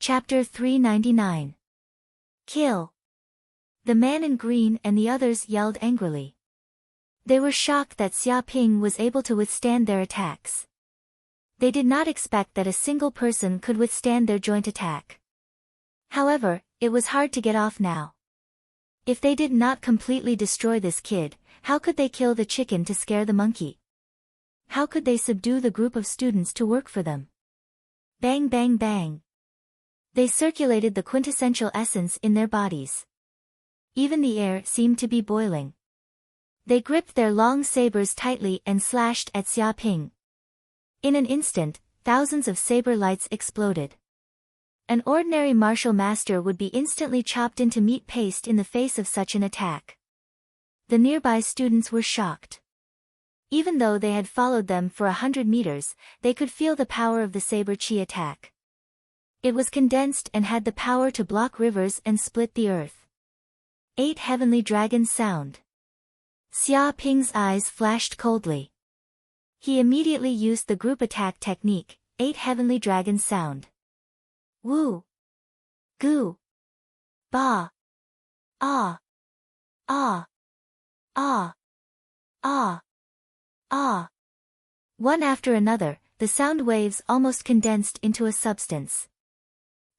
Chapter 399. Kill. The man in green and the others yelled angrily. They were shocked that Xia Ping was able to withstand their attacks. They did not expect that a single person could withstand their joint attack. However, it was hard to get off now. If they did not completely destroy this kid, how could they kill the chicken to scare the monkey? How could they subdue the group of students to work for them? Bang bang bang. They circulated the quintessential essence in their bodies. Even the air seemed to be boiling. They gripped their long sabers tightly and slashed at Xia Ping. In an instant, thousands of saber lights exploded. An ordinary martial master would be instantly chopped into meat paste in the face of such an attack. The nearby students were shocked. Even though they had followed them for 100 meters, they could feel the power of the saber chi attack. It was condensed and had the power to block rivers and split the earth. 8 heavenly dragons sound. Xia Ping's eyes flashed coldly. He immediately used the group attack technique, 8 heavenly dragons sound. Wu. Gu. Ba. Ah. Ah. Ah. Ah. Ah. One after another, the sound waves almost condensed into a substance.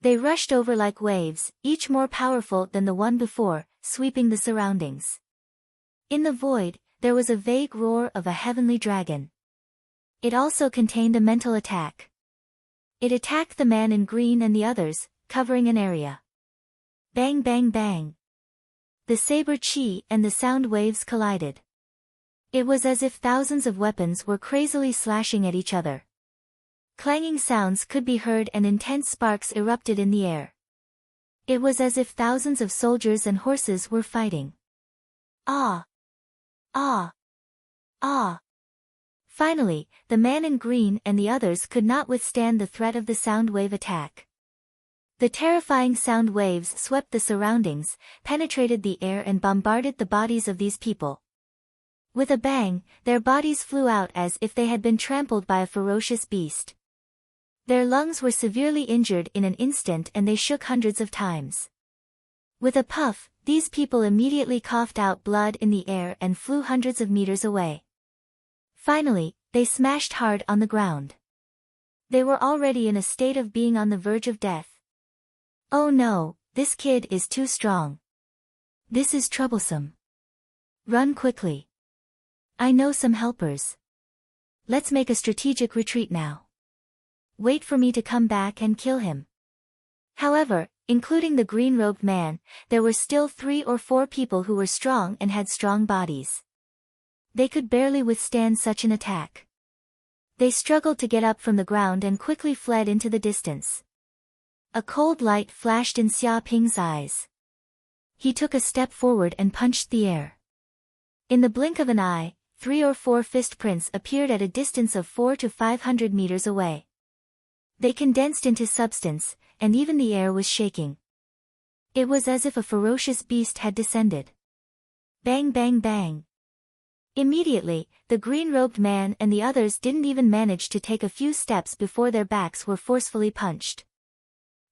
They rushed over like waves, each more powerful than the one before, sweeping the surroundings. In the void, there was a vague roar of a heavenly dragon. It also contained a mental attack. It attacked the man in green and the others, covering an area. Bang bang bang. The saber chi and the sound waves collided. It was as if thousands of weapons were crazily slashing at each other. Clanging sounds could be heard and intense sparks erupted in the air. It was as if thousands of soldiers and horses were fighting. Ah! Ah! Ah! Finally, the man in green and the others could not withstand the threat of the sound wave attack. The terrifying sound waves swept the surroundings, penetrated the air and bombarded the bodies of these people. With a bang, their bodies flew out as if they had been trampled by a ferocious beast. Their lungs were severely injured in an instant and they shook hundreds of times. With a puff, these people immediately coughed out blood in the air and flew hundreds of meters away. Finally, they smashed hard on the ground. They were already in a state of being on the verge of death. Oh no, this kid is too strong. This is troublesome. Run quickly. I know some helpers. Let's make a strategic retreat now. Wait for me to come back and kill him. However, including the green-robed man, there were still 3 or 4 people who were strong and had strong bodies. They could barely withstand such an attack. They struggled to get up from the ground and quickly fled into the distance. A cold light flashed in Xia Ping's eyes. He took a step forward and punched the air. In the blink of an eye, 3 or 4 fist prints appeared at a distance of 400 to 500 meters away. They condensed into substance, and even the air was shaking. It was as if a ferocious beast had descended. Bang bang bang. Immediately, the green-robed man and the others didn't even manage to take a few steps before their backs were forcefully punched.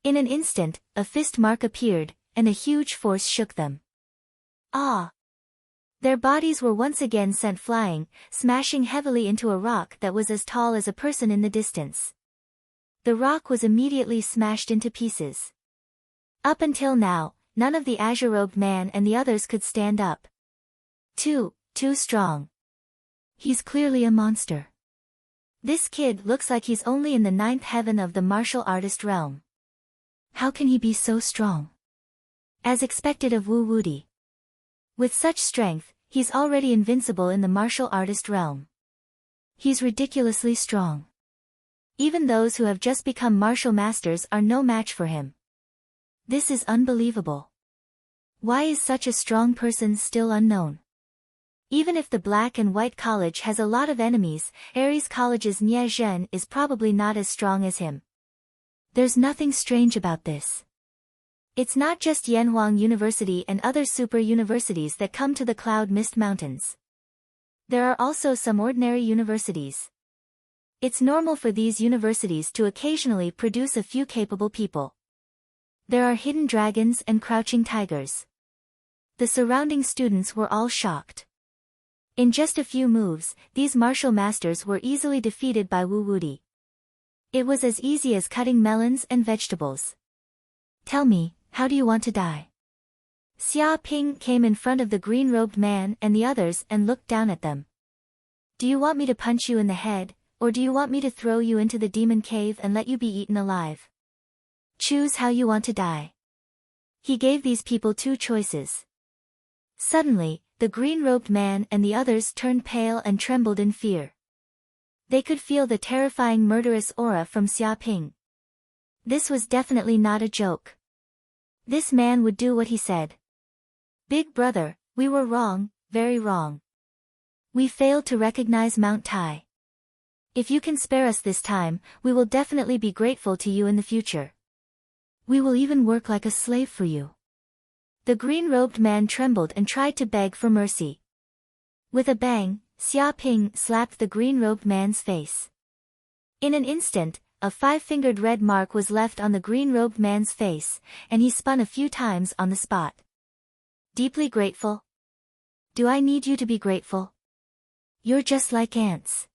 In an instant, a fist mark appeared, and a huge force shook them. Ah! Their bodies were once again sent flying, smashing heavily into a rock that was as tall as a person in the distance. The rock was immediately smashed into pieces. Up until now, none of the azure-robed man and the others could stand up. Too strong. He's clearly a monster. This kid looks like he's only in the 9th heaven of the martial artist realm. How can he be so strong? As expected of Wu Wudi. With such strength, he's already invincible in the martial artist realm. He's ridiculously strong. Even those who have just become martial masters are no match for him. This is unbelievable. Why is such a strong person still unknown? Even if the Black and White College has a lot of enemies, Aries College's Nie Zhen is probably not as strong as him. There's nothing strange about this. It's not just Yanhuang University and other super universities that come to the Cloud Mist Mountains. There are also some ordinary universities. It's normal for these universities to occasionally produce a few capable people. There are hidden dragons and crouching tigers. The surrounding students were all shocked. In just a few moves, these martial masters were easily defeated by Wu Wudi. It was as easy as cutting melons and vegetables. Tell me, how do you want to die? Xia Ping came in front of the green-robed man and the others and looked down at them. Do you want me to punch you in the head, or do you want me to throw you into the demon cave and let you be eaten alive? Choose how you want to die. He gave these people two choices. Suddenly, the green-robed man and the others turned pale and trembled in fear. They could feel the terrifying murderous aura from Xia Ping. This was definitely not a joke. This man would do what he said. Big brother, we were wrong, very wrong. We failed to recognize Mount Tai. If you can spare us this time, we will definitely be grateful to you in the future. We will even work like a slave for you. The green-robed man trembled and tried to beg for mercy. With a bang, Xia Ping slapped the green-robed man's face. In an instant, a 5-fingered red mark was left on the green-robed man's face, and he spun a few times on the spot. Deeply grateful? Do I need you to be grateful? You're just like ants.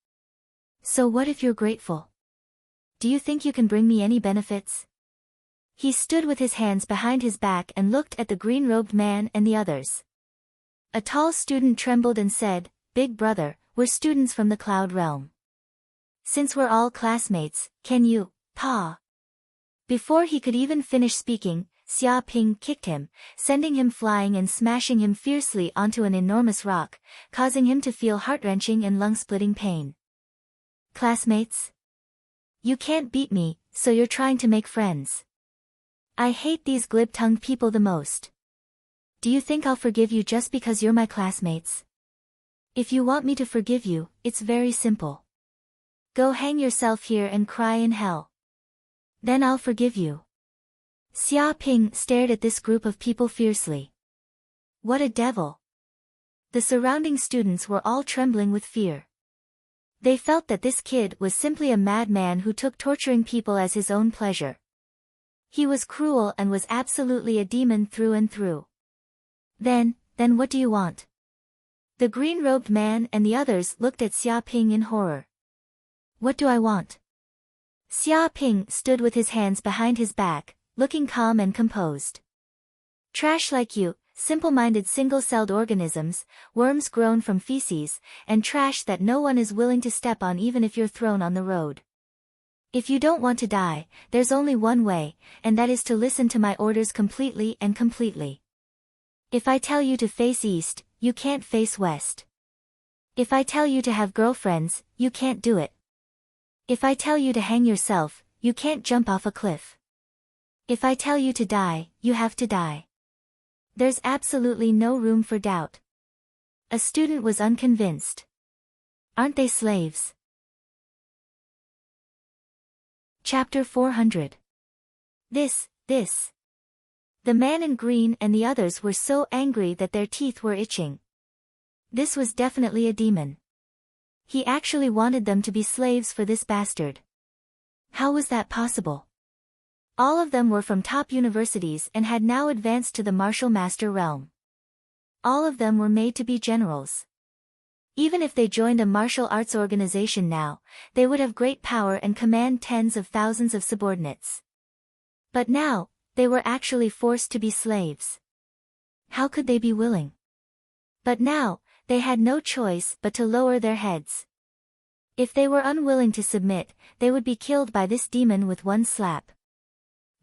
So what if you're grateful? Do you think you can bring me any benefits? He stood with his hands behind his back and looked at the green-robed man and the others. A tall student trembled and said, Big brother, we're students from the Cloud Realm. Since we're all classmates, can you, Pa? Before he could even finish speaking, Xia Ping kicked him, sending him flying and smashing him fiercely onto an enormous rock, causing him to feel heart-wrenching and lung-splitting pain. Classmates? You can't beat me, so you're trying to make friends. I hate these glib-tongued people the most. Do you think I'll forgive you just because you're my classmates? If you want me to forgive you, it's very simple. Go hang yourself here and cry in hell. Then I'll forgive you. Xia Ping stared at this group of people fiercely. What a devil! The surrounding students were all trembling with fear. They felt that this kid was simply a madman who took torturing people as his own pleasure. He was cruel and was absolutely a demon through and through. Then what do you want? The green-robed man and the others looked at Xia Ping in horror. What do I want? Xia Ping stood with his hands behind his back, looking calm and composed. Trash like you, simple-minded single-celled organisms, worms grown from feces, and trash that no one is willing to step on even if you're thrown on the road. If you don't want to die, there's only one way, and that is to listen to my orders completely and completely. If I tell you to face east, you can't face west. If I tell you to have girlfriends, you can't do it. If I tell you to hang yourself, you can't jump off a cliff. If I tell you to die, you have to die. There's absolutely no room for doubt. A student was unconvinced. Aren't they slaves? Chapter 400. This. The man in green and the others were so angry that their teeth were itching. This was definitely a demon. He actually wanted them to be slaves for this bastard. How was that possible? All of them were from top universities and had now advanced to the martial master realm. All of them were made to be generals. Even if they joined a martial arts organization now, they would have great power and command tens of thousands of subordinates. But now, they were actually forced to be slaves. How could they be willing? But now, they had no choice but to lower their heads. If they were unwilling to submit, they would be killed by this demon with one slap.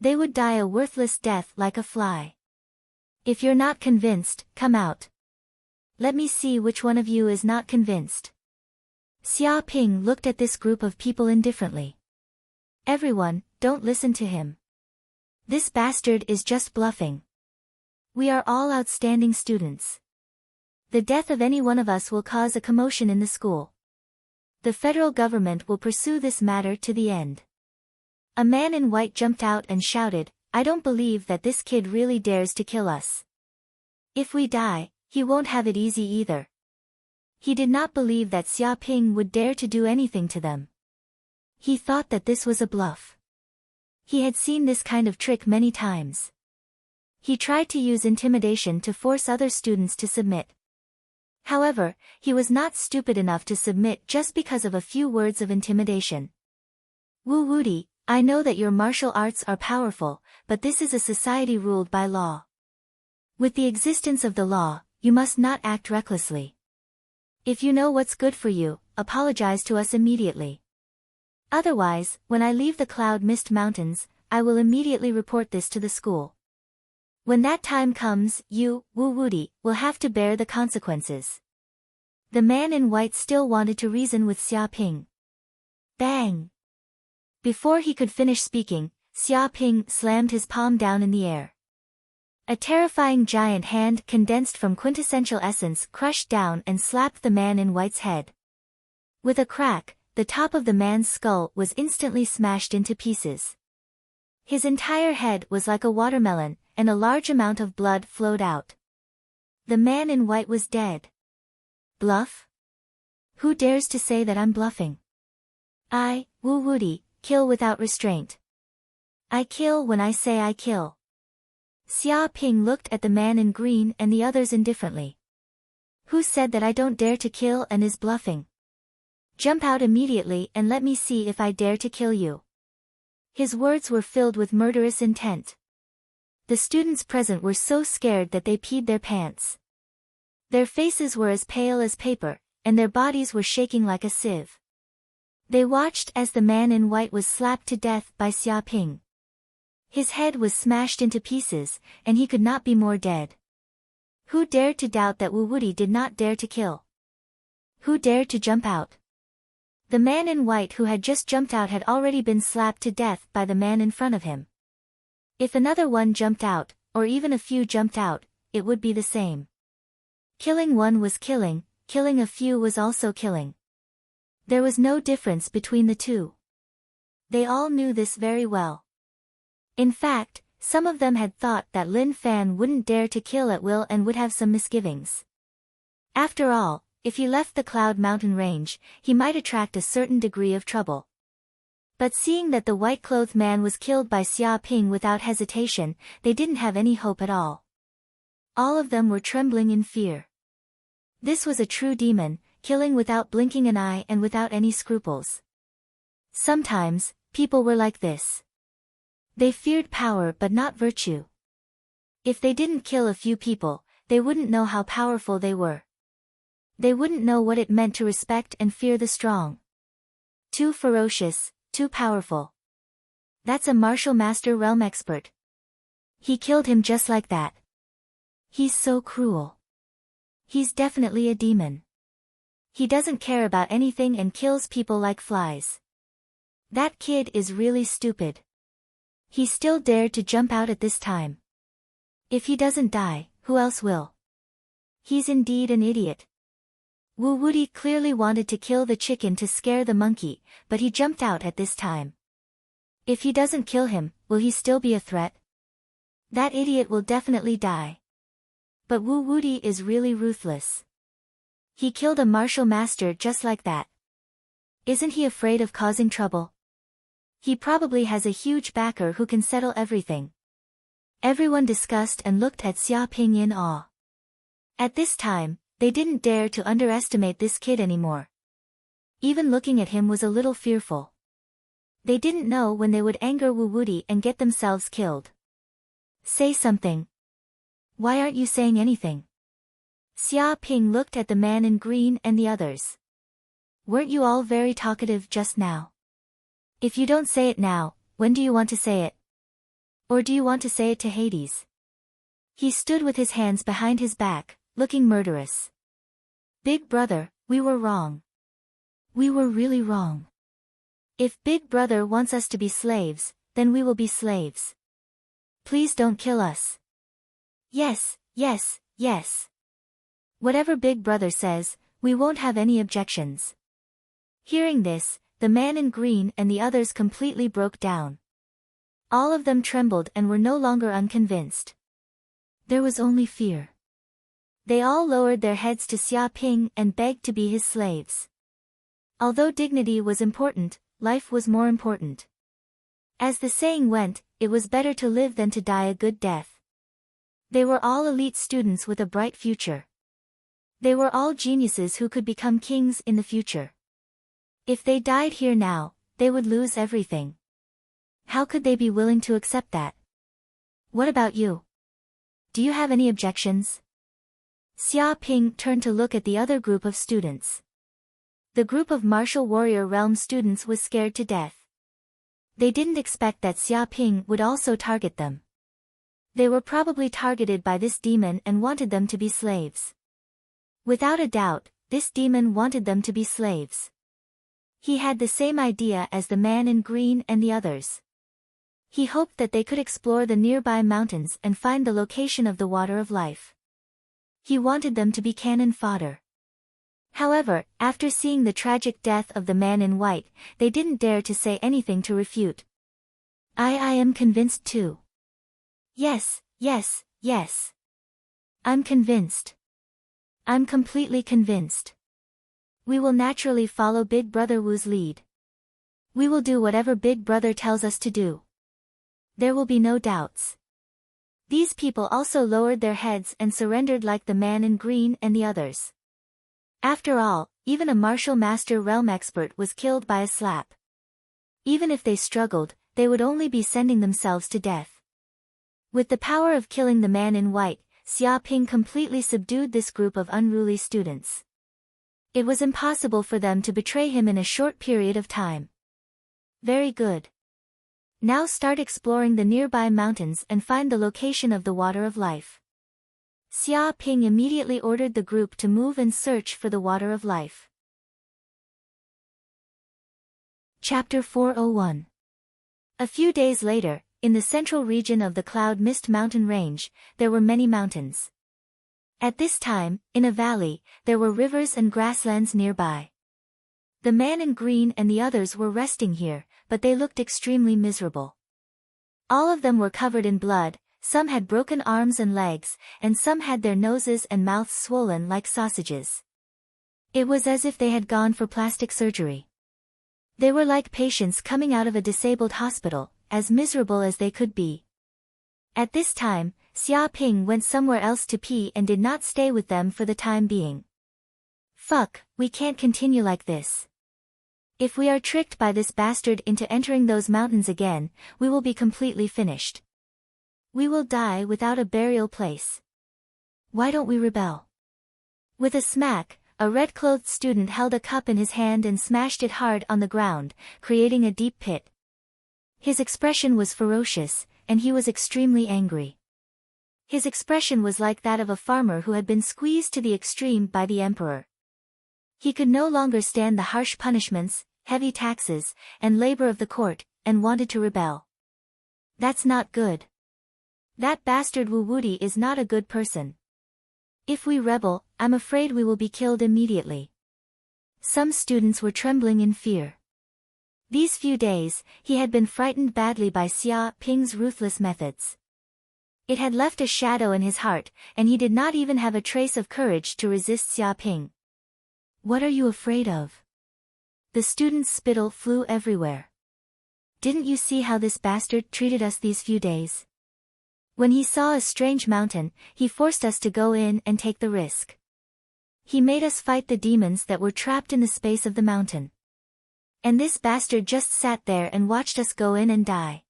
They would die a worthless death like a fly. If you're not convinced, come out. Let me see which one of you is not convinced. Xia Ping looked at this group of people indifferently. Everyone, don't listen to him. This bastard is just bluffing. We are all outstanding students. The death of any one of us will cause a commotion in the school. The federal government will pursue this matter to the end. A man in white jumped out and shouted, I don't believe that this kid really dares to kill us. If we die, he won't have it easy either. He did not believe that Xia Ping would dare to do anything to them. He thought that this was a bluff. He had seen this kind of trick many times. He tried to use intimidation to force other students to submit. However, he was not stupid enough to submit just because of a few words of intimidation. Wu Wuti, I know that your martial arts are powerful, but this is a society ruled by law. With the existence of the law, you must not act recklessly. If you know what's good for you, apologize to us immediately. Otherwise, when I leave the Cloud Mist Mountains, I will immediately report this to the school. When that time comes, you, Wu Wuti, will have to bear the consequences. The man in white still wanted to reason with Xia Ping. Bang! Before he could finish speaking, Xia Ping slammed his palm down in the air. A terrifying giant hand condensed from quintessential essence crushed down and slapped the man in white's head. With a crack, the top of the man's skull was instantly smashed into pieces. His entire head was like a watermelon, and a large amount of blood flowed out. The man in white was dead. Bluff? Who dares to say that I'm bluffing? I, Wu Wuti, kill without restraint. I kill when I say I kill. Xia Ping looked at the man in green and the others indifferently. Who said that I don't dare to kill and is bluffing? Jump out immediately and let me see if I dare to kill you. His words were filled with murderous intent. The students present were so scared that they peed their pants. Their faces were as pale as paper, and their bodies were shaking like a sieve. They watched as the man in white was slapped to death by Xia Ping. His head was smashed into pieces, and he could not be more dead. Who dared to doubt that Wu Wuti did not dare to kill? Who dared to jump out? The man in white who had just jumped out had already been slapped to death by the man in front of him. If another one jumped out, or even a few jumped out, it would be the same. Killing one was killing, killing a few was also killing. There was no difference between the two. They all knew this very well. In fact, some of them had thought that Lin Fan wouldn't dare to kill at will and would have some misgivings. After all, if he left the Cloud Mountain range, he might attract a certain degree of trouble. But seeing that the white-clothed man was killed by Xia Ping without hesitation, they didn't have any hope at all. All of them were trembling in fear. This was a true demon, killing without blinking an eye and without any scruples. Sometimes, people were like this. They feared power but not virtue. If they didn't kill a few people, they wouldn't know how powerful they were. They wouldn't know what it meant to respect and fear the strong. Too ferocious, too powerful. That's a martial master realm expert. He killed him just like that. He's so cruel. He's definitely a demon. He doesn't care about anything and kills people like flies. That kid is really stupid. He still dared to jump out at this time. If he doesn't die, who else will? He's indeed an idiot. Wu Wuti clearly wanted to kill the chicken to scare the monkey, but he jumped out at this time. If he doesn't kill him, will he still be a threat? That idiot will definitely die. But Wu Wuti is really ruthless. He killed a martial master just like that. Isn't he afraid of causing trouble? He probably has a huge backer who can settle everything. Everyone discussed and looked at Xia Ping in awe. At this time, they didn't dare to underestimate this kid anymore. Even looking at him was a little fearful. They didn't know when they would anger Wu Wuti and get themselves killed. Say something. Why aren't you saying anything? Xia Ping looked at the man in green and the others. Weren't you all very talkative just now? If you don't say it now, when do you want to say it? Or do you want to say it to Hades? He stood with his hands behind his back, looking murderous. Big brother, we were wrong. We were really wrong. If Big Brother wants us to be slaves, then we will be slaves. Please don't kill us. Yes, yes, yes. Whatever Big Brother says, we won't have any objections. Hearing this, the man in green and the others completely broke down. All of them trembled and were no longer unconvinced. There was only fear. They all lowered their heads to Xia Ping and begged to be his slaves. Although dignity was important, life was more important. As the saying went, it was better to live than to die a good death. They were all elite students with a bright future. They were all geniuses who could become kings in the future. If they died here now, they would lose everything. How could they be willing to accept that? What about you? Do you have any objections? Xia Ping turned to look at the other group of students. The group of martial warrior realm students was scared to death. They didn't expect that Xia Ping would also target them. They were probably targeted by this demon and wanted them to be slaves. Without a doubt, this demon wanted them to be slaves. He had the same idea as the man in green and the others. He hoped that they could explore the nearby mountains and find the location of the water of life. He wanted them to be cannon fodder. However, after seeing the tragic death of the man in white, they didn't dare to say anything to refute. I am convinced too. Yes. I'm convinced. I'm completely convinced. We will naturally follow Big Brother Wu's lead. We will do whatever Big Brother tells us to do. There will be no doubts. These people also lowered their heads and surrendered like the man in green and the others. After all, even a martial master realm expert was killed by a slap. Even if they struggled, they would only be sending themselves to death. With the power of killing the man in white, Xia Ping completely subdued this group of unruly students. It was impossible for them to betray him in a short period of time. Very good. Now start exploring the nearby mountains and find the location of the water of life. Xia Ping immediately ordered the group to move and search for the water of life. Chapter 401. A few days later, in the central region of the Cloud Mist mountain range, there were many mountains. At this time, in a valley, there were rivers and grasslands nearby. The man in green and the others were resting here, but they looked extremely miserable. All of them were covered in blood, some had broken arms and legs, and some had their noses and mouths swollen like sausages. It was as if they had gone for plastic surgery. They were like patients coming out of a disabled hospital, as miserable as they could be. At this time, Xia Ping went somewhere else to pee and did not stay with them for the time being. Fuck, we can't continue like this. If we are tricked by this bastard into entering those mountains again, we will be completely finished. We will die without a burial place. Why don't we rebel? With a smack, a red-clothed student held a cup in his hand and smashed it hard on the ground, creating a deep pit. His expression was ferocious, and he was extremely angry. His expression was like that of a farmer who had been squeezed to the extreme by the emperor. He could no longer stand the harsh punishments, heavy taxes, and labor of the court, and wanted to rebel. That's not good. That bastard Wu Wudi is not a good person. If we rebel, I'm afraid we will be killed immediately. Some students were trembling in fear. These few days, he had been frightened badly by Xia Ping's ruthless methods. It had left a shadow in his heart, and he did not even have a trace of courage to resist Xia Ping. What are you afraid of? The students' spittle flew everywhere. Didn't you see how this bastard treated us these few days? When he saw a strange mountain, he forced us to go in and take the risk. He made us fight the demons that were trapped in the space of the mountain. And this bastard just sat there and watched us go in and die.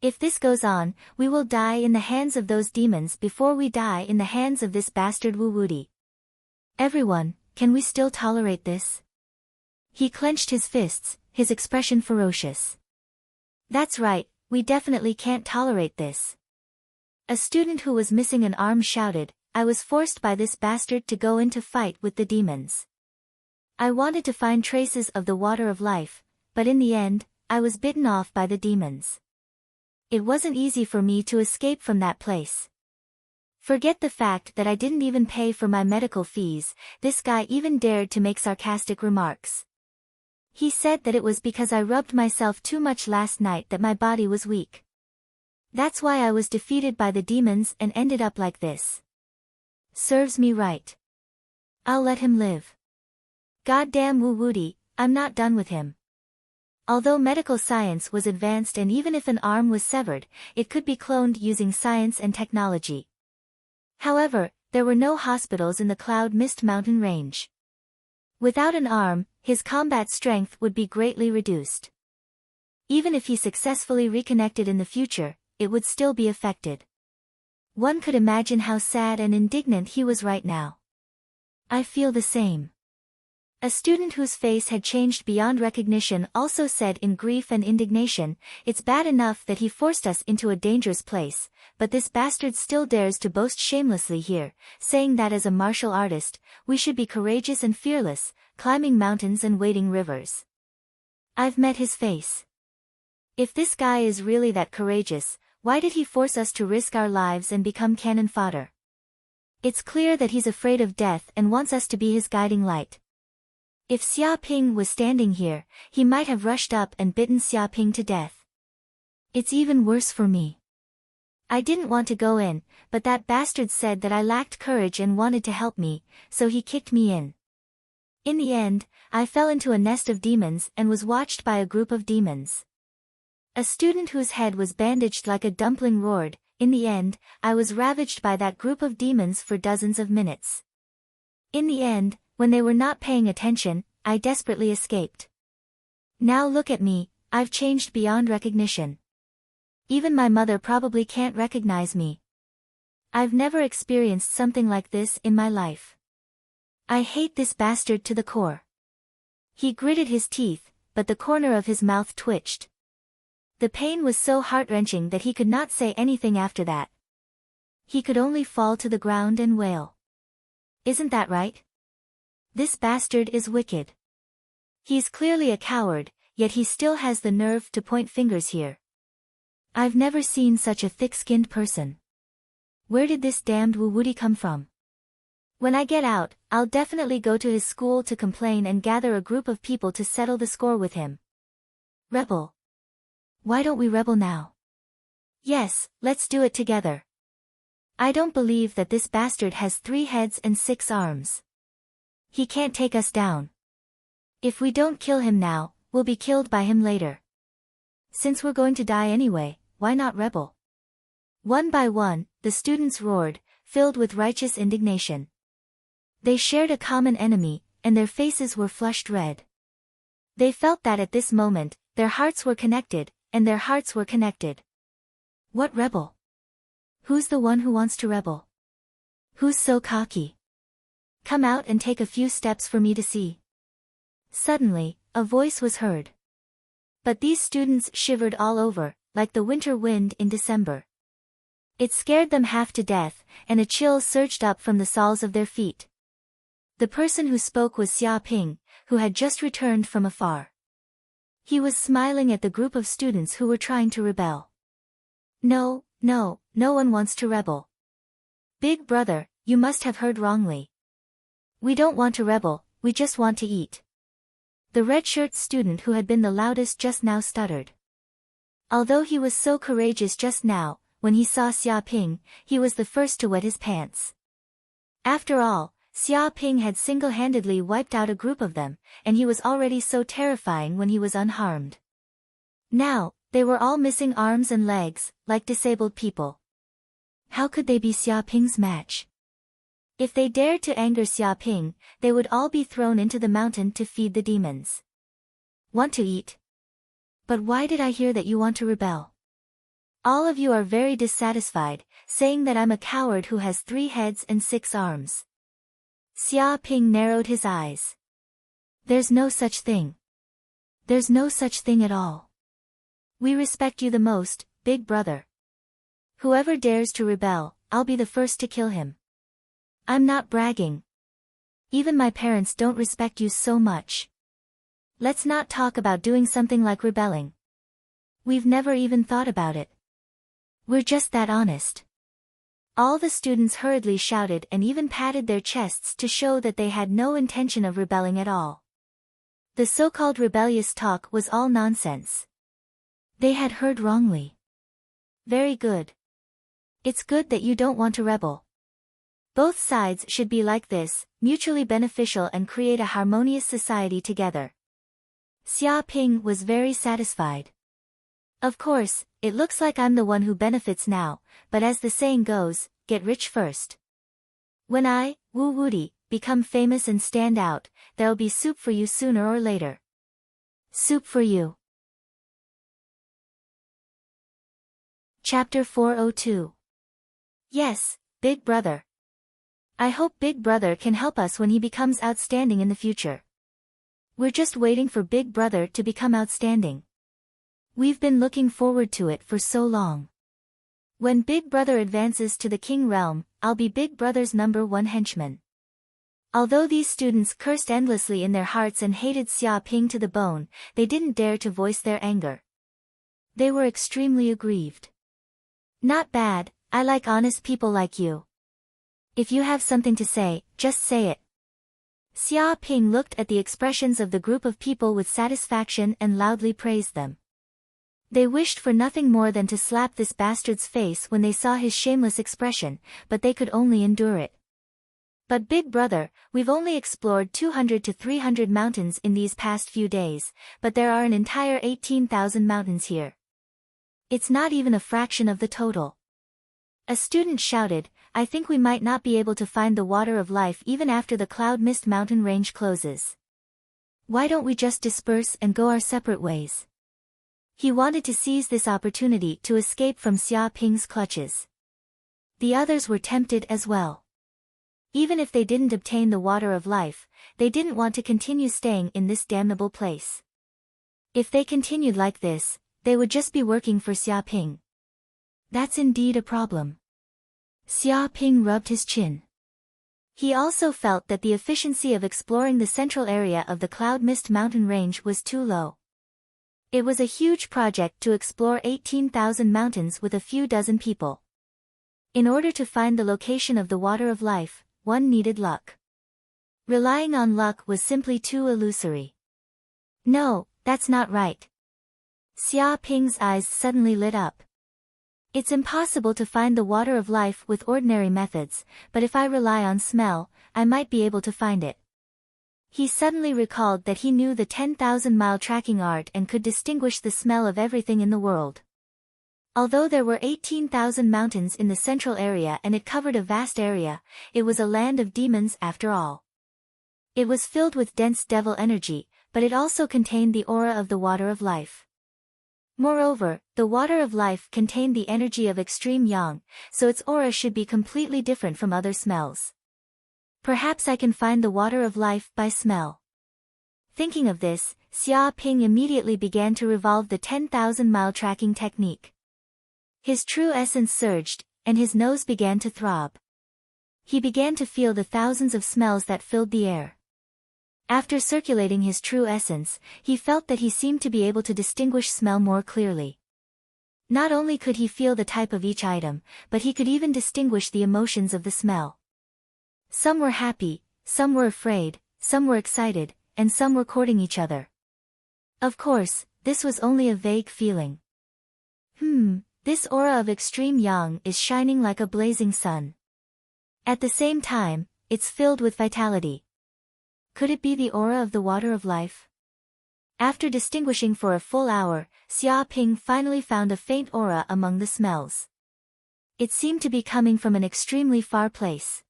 If this goes on, we will die in the hands of those demons before we die in the hands of this bastard Wu Wudi. Everyone, can we still tolerate this? He clenched his fists, his expression ferocious. That's right, we definitely can't tolerate this. A student who was missing an arm shouted, I was forced by this bastard to go in to fight with the demons. I wanted to find traces of the water of life, but in the end, I was bitten off by the demons. It wasn't easy for me to escape from that place. Forget the fact that I didn't even pay for my medical fees, this guy even dared to make sarcastic remarks. He said that it was because I rubbed myself too much last night that my body was weak. That's why I was defeated by the demons and ended up like this. Serves me right. I'll let him live. Goddamn Wu Wudi, I'm not done with him. Although medical science was advanced and even if an arm was severed, it could be cloned using science and technology. However, there were no hospitals in the Cloud Mist mountain range. Without an arm, his combat strength would be greatly reduced. Even if he successfully reconnected in the future, it would still be affected. One could imagine how sad and indignant he was right now. I feel the same. A student whose face had changed beyond recognition also said in grief and indignation, "It's bad enough that he forced us into a dangerous place, but this bastard still dares to boast shamelessly here, saying that as a martial artist, we should be courageous and fearless, climbing mountains and wading rivers." I've met his face. If this guy is really that courageous, why did he force us to risk our lives and become cannon fodder? It's clear that he's afraid of death and wants us to be his guiding light. If Xia Ping was standing here, he might have rushed up and bitten Xia Ping to death. It's even worse for me. I didn't want to go in, but that bastard said that I lacked courage and wanted to help me, so he kicked me in. In the end, I fell into a nest of demons and was watched by a group of demons. A student whose head was bandaged like a dumpling roared, "In the end, I was ravaged by that group of demons for dozens of minutes. In the end, when they were not paying attention, I desperately escaped. Now look at me, I've changed beyond recognition. Even my mother probably can't recognize me. I've never experienced something like this in my life. I hate this bastard to the core." He gritted his teeth, but the corner of his mouth twitched. The pain was so heart-wrenching that he could not say anything after that. He could only fall to the ground and wail. Isn't that right? This bastard is wicked. He's clearly a coward, yet he still has the nerve to point fingers here. I've never seen such a thick-skinned person. Where did this damned Wu-Woody come from? When I get out, I'll definitely go to his school to complain and gather a group of people to settle the score with him. Rebel. Why don't we rebel now? Yes, let's do it together. I don't believe that this bastard has 3 heads and 6 arms. He can't take us down. If we don't kill him now, we'll be killed by him later. Since we're going to die anyway, why not rebel? One by one, the students roared, filled with righteous indignation. They shared a common enemy, and their faces were flushed red. They felt that at this moment, their hearts were connected, and their hearts were connected. What rebel? Who's the one who wants to rebel? Who's so cocky? Come out and take a few steps for me to see. Suddenly, a voice was heard. But these students shivered all over, like the winter wind in December. It scared them half to death, and a chill surged up from the soles of their feet. The person who spoke was Xia Ping, who had just returned from afar. He was smiling at the group of students who were trying to rebel. No one wants to rebel. Big brother, you must have heard wrongly. We don't want to rebel, we just want to eat. The red-shirt student who had been the loudest just now stuttered. Although he was so courageous just now, when he saw Xia Ping, he was the first to wet his pants. After all, Xia Ping had single-handedly wiped out a group of them, and he was already so terrifying when he was unharmed. Now, they were all missing arms and legs, like disabled people. How could they be Xia Ping's match? If they dared to anger Xia Ping, they would all be thrown into the mountain to feed the demons. Want to eat? But why did I hear that you want to rebel? All of you are very dissatisfied, saying that I'm a coward who has 3 heads and 6 arms. Xia Ping narrowed his eyes. There's no such thing. There's no such thing at all. We respect you the most, big brother. Whoever dares to rebel, I'll be the first to kill him. I'm not bragging. Even my parents don't respect you so much. Let's not talk about doing something like rebelling. We've never even thought about it. We're just that honest. All the students hurriedly shouted and even patted their chests to show that they had no intention of rebelling at all. The so-called rebellious talk was all nonsense. They had heard wrongly. Very good. It's good that you don't want to rebel. Both sides should be like this, mutually beneficial and create a harmonious society together. Xia Ping was very satisfied. Of course, it looks like I'm the one who benefits now, but as the saying goes, get rich first. When I, Wu Wudi, become famous and stand out, there'll be soup for you sooner or later. Soup for you. Chapter 402. Yes, Big Brother. I hope Big Brother can help us when he becomes outstanding in the future. We're just waiting for Big Brother to become outstanding. We've been looking forward to it for so long. When Big Brother advances to the King realm, I'll be Big Brother's #1 henchman. Although these students cursed endlessly in their hearts and hated Xia Ping to the bone, they didn't dare to voice their anger. They were extremely aggrieved. Not bad, I like honest people like you. If you have something to say, just say it. Xia Ping looked at the expressions of the group of people with satisfaction and loudly praised them. They wished for nothing more than to slap this bastard's face when they saw his shameless expression, but they could only endure it. But Big Brother, we've only explored 200 to 300 mountains in these past few days, but there are an entire 18,000 mountains here. It's not even a fraction of the total. A student shouted, I think we might not be able to find the water of life even after the Cloud Mist mountain range closes. Why don't we just disperse and go our separate ways? He wanted to seize this opportunity to escape from Xia Ping's clutches. The others were tempted as well. Even if they didn't obtain the water of life, they didn't want to continue staying in this damnable place. If they continued like this, they would just be working for Xia Ping. That's indeed a problem. Xia Ping rubbed his chin. He also felt that the efficiency of exploring the central area of the Cloud Mist mountain range was too low. It was a huge project to explore 18,000 mountains with a few dozen people. In order to find the location of the water of life, one needed luck. Relying on luck was simply too illusory. No, that's not right. Xia Ping's eyes suddenly lit up. It's impossible to find the water of life with ordinary methods, but if I rely on smell, I might be able to find it. He suddenly recalled that he knew the 10,000-mile tracking art and could distinguish the smell of everything in the world. Although there were 18,000 mountains in the central area and it covered a vast area, it was a land of demons after all. It was filled with dense devil energy, but it also contained the aura of the water of life. Moreover, the water of life contained the energy of extreme yang, so its aura should be completely different from other smells. Perhaps I can find the water of life by smell. Thinking of this, Xia Ping immediately began to revolve the 10,000-mile tracking technique. His true essence surged, and his nose began to throb. He began to feel the thousands of smells that filled the air. After circulating his true essence, he felt that he seemed to be able to distinguish smell more clearly. Not only could he feel the type of each item, but he could even distinguish the emotions of the smell. Some were happy, some were afraid, some were excited, and some were courting each other. Of course, this was only a vague feeling. This aura of extreme yang is shining like a blazing sun. At the same time, it's filled with vitality. Could it be the aura of the water of life? After distinguishing for a full hour, Xia Ping finally found a faint aura among the smells. It seemed to be coming from an extremely far place.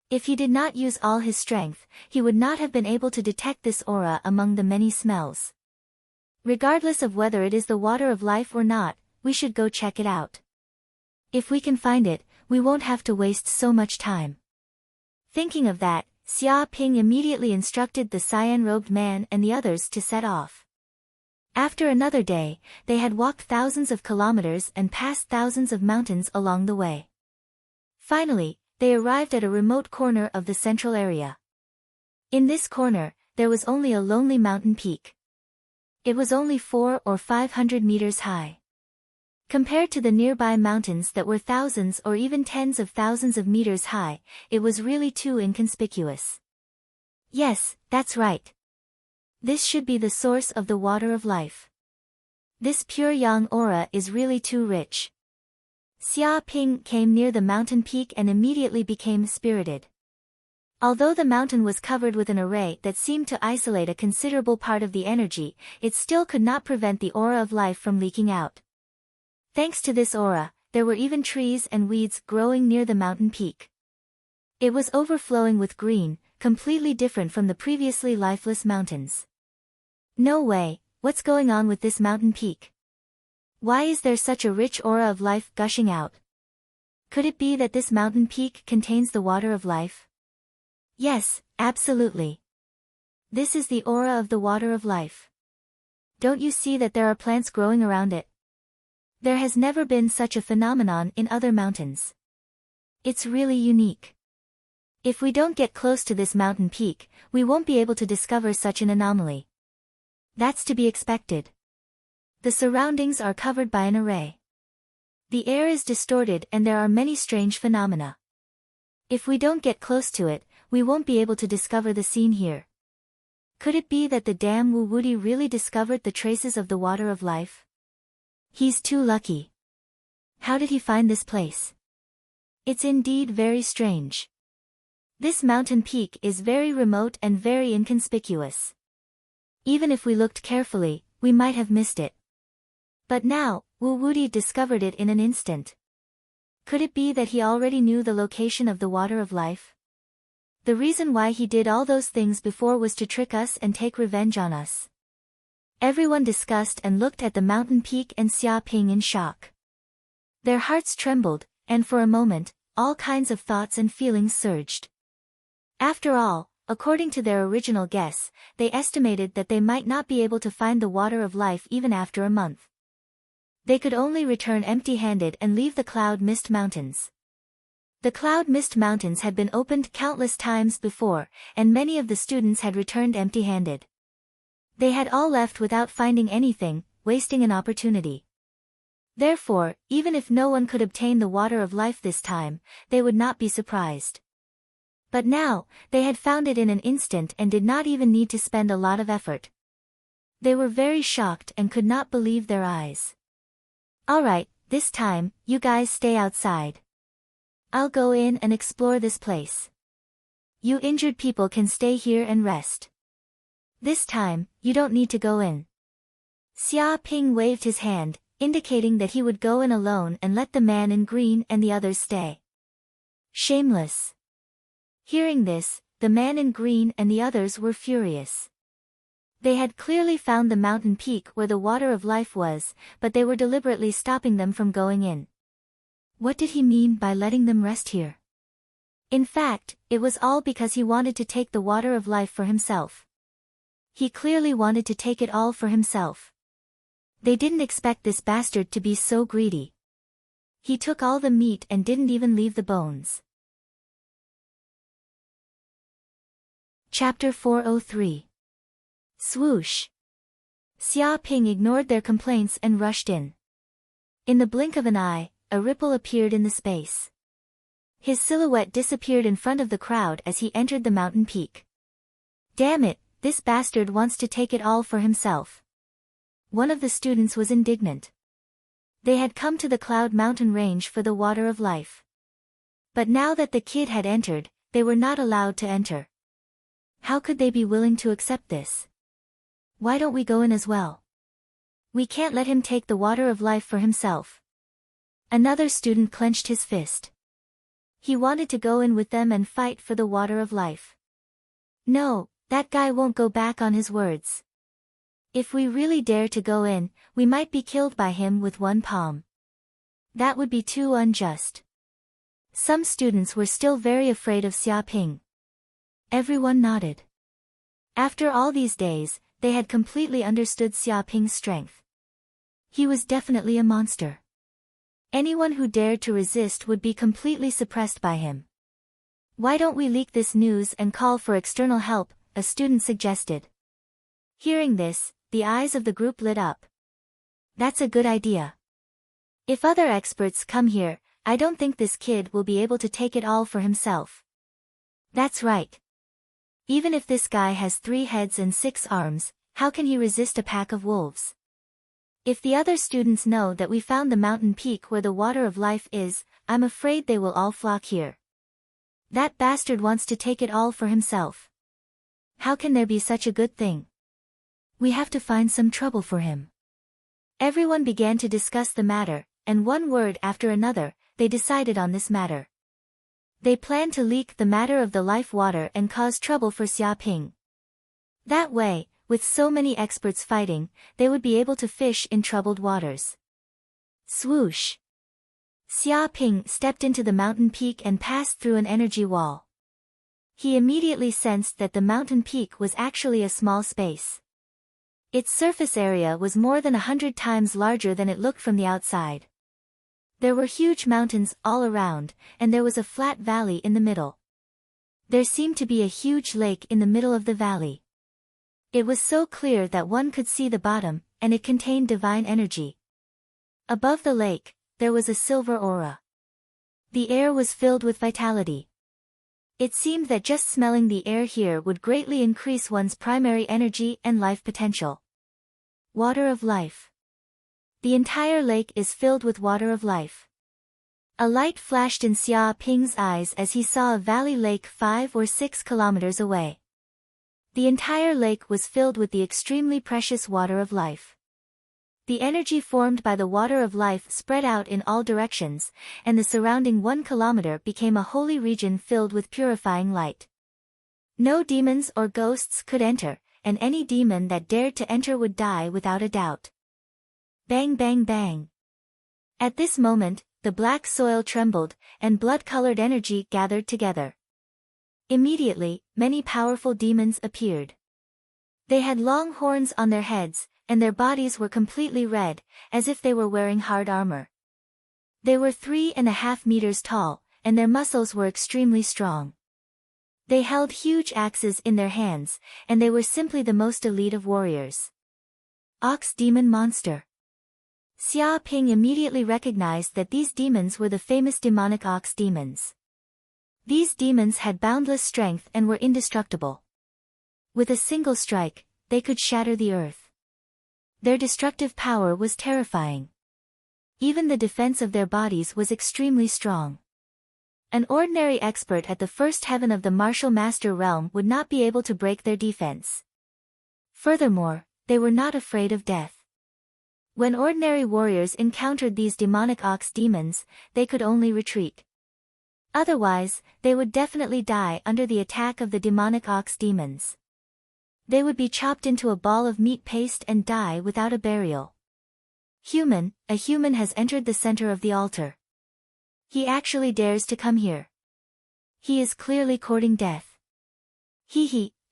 If he did not use all his strength, he would not have been able to detect this aura among the many smells. Regardless of whether it is the water of life or not, we should go check it out. If we can find it, we won't have to waste so much time. Thinking of that, Xia Ping immediately instructed the cyan-robed man and the others to set off. After another day, they had walked thousands of kilometers and passed thousands of mountains along the way. Finally, they arrived at a remote corner of the central area. In this corner, there was only a lonely mountain peak. It was only 400 or 500 meters high. Compared to the nearby mountains that were thousands or even tens of thousands of meters high, it was really too inconspicuous. Yes, that's right. This should be the source of the water of life. This pure yang aura is really too rich. Xia Ping came near the mountain peak and immediately became spirited. Although the mountain was covered with an array that seemed to isolate a considerable part of the energy, it still could not prevent the aura of life from leaking out. Thanks to this aura, there were even trees and weeds growing near the mountain peak. It was overflowing with green, completely different from the previously lifeless mountains. No way, what's going on with this mountain peak? Why is there such a rich aura of life gushing out? Could it be that this mountain peak contains the water of life? Yes, absolutely. This is the aura of the water of life. Don't you see that there are plants growing around it? There has never been such a phenomenon in other mountains. It's really unique. If we don't get close to this mountain peak, we won't be able to discover such an anomaly. That's to be expected. The surroundings are covered by an array. The air is distorted and there are many strange phenomena. If we don't get close to it, we won't be able to discover the scene here. Could it be that the damn Wu Wuti really discovered the traces of the water of life? He's too lucky. How did he find this place? It's indeed very strange. This mountain peak is very remote and very inconspicuous. Even if we looked carefully, we might have missed it. But now, Wu Wuti discovered it in an instant. Could it be that he already knew the location of the water of life? The reason why he did all those things before was to trick us and take revenge on us. Everyone discussed and looked at the mountain peak and Xia Ping in shock. Their hearts trembled, and for a moment, all kinds of thoughts and feelings surged. After all, according to their original guess, they estimated that they might not be able to find the water of life even after a month. They could only return empty-handed and leave the Cloud Mist Mountains. The Cloud Mist Mountains had been opened countless times before, and many of the students had returned empty-handed. They had all left without finding anything, wasting an opportunity. Therefore, even if no one could obtain the water of life this time, they would not be surprised. But now, they had found it in an instant and did not even need to spend a lot of effort. They were very shocked and could not believe their eyes. Alright, this time, you guys stay outside. I'll go in and explore this place. You injured people can stay here and rest. This time, you don't need to go in. Xia Ping waved his hand, indicating that he would go in alone and let the man in green and the others stay. Shameless. Hearing this, the man in green and the others were furious. They had clearly found the mountain peak where the water of life was, but they were deliberately stopping them from going in. What did he mean by letting them rest here? In fact, it was all because he wanted to take the water of life for himself. He clearly wanted to take it all for himself. They didn't expect this bastard to be so greedy. He took all the meat and didn't even leave the bones. Chapter 403. Swoosh. Xia Ping ignored their complaints and rushed in. In the blink of an eye, a ripple appeared in the space. His silhouette disappeared in front of the crowd as he entered the mountain peak. Damn it, this bastard wants to take it all for himself. One of the students was indignant. They had come to the Cloud Mountain Range for the water of life. But now that the kid had entered, they were not allowed to enter. How could they be willing to accept this? Why don't we go in as well? We can't let him take the water of life for himself. Another student clenched his fist. He wanted to go in with them and fight for the water of life. No, that guy won't go back on his words. If we really dare to go in, we might be killed by him with one palm. That would be too unjust. Some students were still very afraid of Xia Ping. Everyone nodded. After all these days, they had completely understood Xia Ping's strength. He was definitely a monster. Anyone who dared to resist would be completely suppressed by him. Why don't we leak this news and call for external help, a student suggested. Hearing this, the eyes of the group lit up. That's a good idea. If other experts come here, I don't think this kid will be able to take it all for himself. That's right. Even if this guy has 3 heads and 6 arms, how can he resist a pack of wolves? If the other students know that we found the mountain peak where the water of life is, I'm afraid they will all flock here. That bastard wants to take it all for himself. How can there be such a good thing? We have to find some trouble for him. Everyone began to discuss the matter, and one word after another, they decided on this matter. They planned to leak the matter of the life water and cause trouble for Xia Ping. That way, with so many experts fighting, they would be able to fish in troubled waters. Swoosh! Xia Ping stepped into the mountain peak and passed through an energy wall. He immediately sensed that the mountain peak was actually a small space. Its surface area was more than 100 times larger than it looked from the outside. There were huge mountains all around, and there was a flat valley in the middle. There seemed to be a huge lake in the middle of the valley. It was so clear that one could see the bottom, and it contained divine energy. Above the lake, there was a silver aura. The air was filled with vitality. It seemed that just smelling the air here would greatly increase one's primary energy and life potential. Water of life. The entire lake is filled with water of life. A light flashed in Xia Ping's eyes as he saw a valley lake 5 or 6 kilometers away. The entire lake was filled with the extremely precious water of life. The energy formed by the water of life spread out in all directions, and the surrounding 1 kilometer became a holy region filled with purifying light. No demons or ghosts could enter, and any demon that dared to enter would die without a doubt. Bang bang bang. At this moment, the black soil trembled, and blood-colored energy gathered together. Immediately, many powerful demons appeared. They had long horns on their heads, and their bodies were completely red, as if they were wearing hard armor. They were 3.5 meters tall, and their muscles were extremely strong. They held huge axes in their hands, and they were simply the most elite of warriors. Ox Demon Monster. Xia Ping immediately recognized that these demons were the famous demonic ox demons. These demons had boundless strength and were indestructible. With a single strike, they could shatter the earth. Their destructive power was terrifying. Even the defense of their bodies was extremely strong. An ordinary expert at the first heaven of the martial master realm would not be able to break their defense. Furthermore, they were not afraid of death. When ordinary warriors encountered these demonic ox demons, they could only retreat. Otherwise, they would definitely die under the attack of the demonic ox demons. They would be chopped into a ball of meat paste and die without a burial. A human has entered the center of the altar. He actually dares to come here. He is clearly courting death.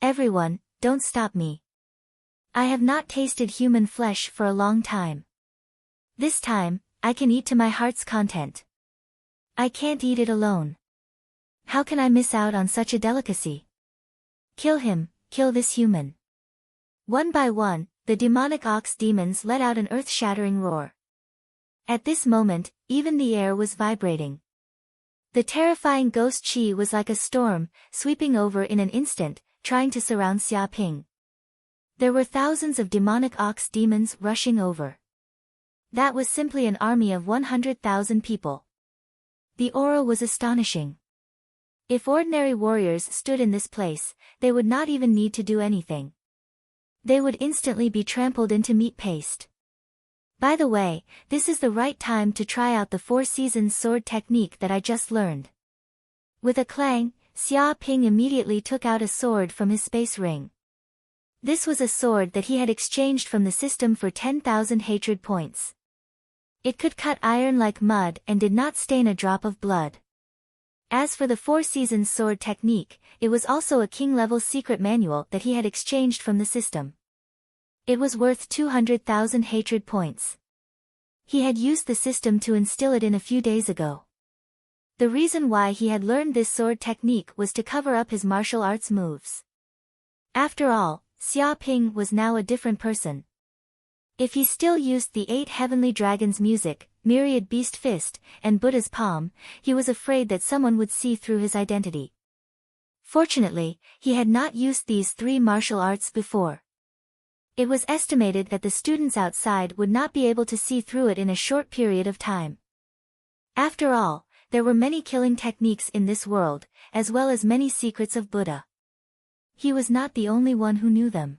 Everyone, don't stop me. I have not tasted human flesh for a long time. This time, I can eat to my heart's content. I can't eat it alone. How can I miss out on such a delicacy? Kill him, kill this human. One by one, the demonic ox demons let out an earth-shattering roar. At this moment, even the air was vibrating. The terrifying ghost chi was like a storm, sweeping over in an instant, trying to surround Xia Ping. There were thousands of demonic ox demons rushing over. That was simply an army of 100,000 people. The aura was astonishing. If ordinary warriors stood in this place, they would not even need to do anything. They would instantly be trampled into meat paste. By the way, this is the right time to try out the 4 seasons sword technique that I just learned. With a clang, Xia Ping immediately took out a sword from his space ring. This was a sword that he had exchanged from the system for 10,000 hatred points. It could cut iron like mud and did not stain a drop of blood. As for the 4 seasons sword technique, it was also a king-level secret manual that he had exchanged from the system. It was worth 200,000 hatred points. He had used the system to instill it in a few days ago. The reason why he had learned this sword technique was to cover up his martial arts moves. After all, Xia Ping was now a different person. If he still used the 8 heavenly dragons' music, myriad beast fist, and Buddha's palm, he was afraid that someone would see through his identity. Fortunately, he had not used these 3 martial arts before. It was estimated that the students outside would not be able to see through it in a short period of time. After all, there were many killing techniques in this world, as well as many secrets of Buddha. He was not the only one who knew them.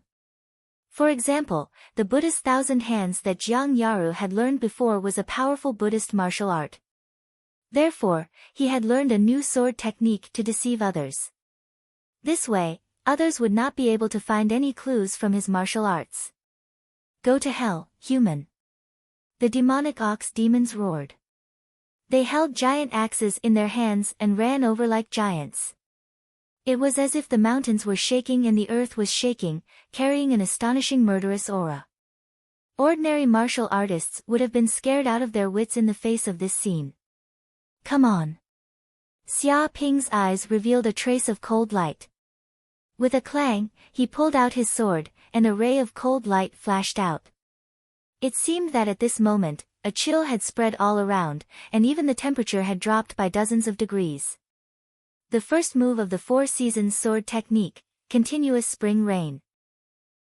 For example, the Buddha's 1,000 hands that Jiang Yaru had learned before was a powerful Buddhist martial art. Therefore, he had learned a new sword technique to deceive others. This way, others would not be able to find any clues from his martial arts. Go to hell, human! The demonic ox demons roared. They held giant axes in their hands and ran over like giants. It was as if the mountains were shaking and the earth was shaking, carrying an astonishing murderous aura. Ordinary martial artists would have been scared out of their wits in the face of this scene. Come on! Xia Ping's eyes revealed a trace of cold light. With a clang, he pulled out his sword, and a ray of cold light flashed out. It seemed that at this moment, a chill had spread all around, and even the temperature had dropped by dozens of degrees. The first move of the Four Seasons sword technique, continuous spring rain.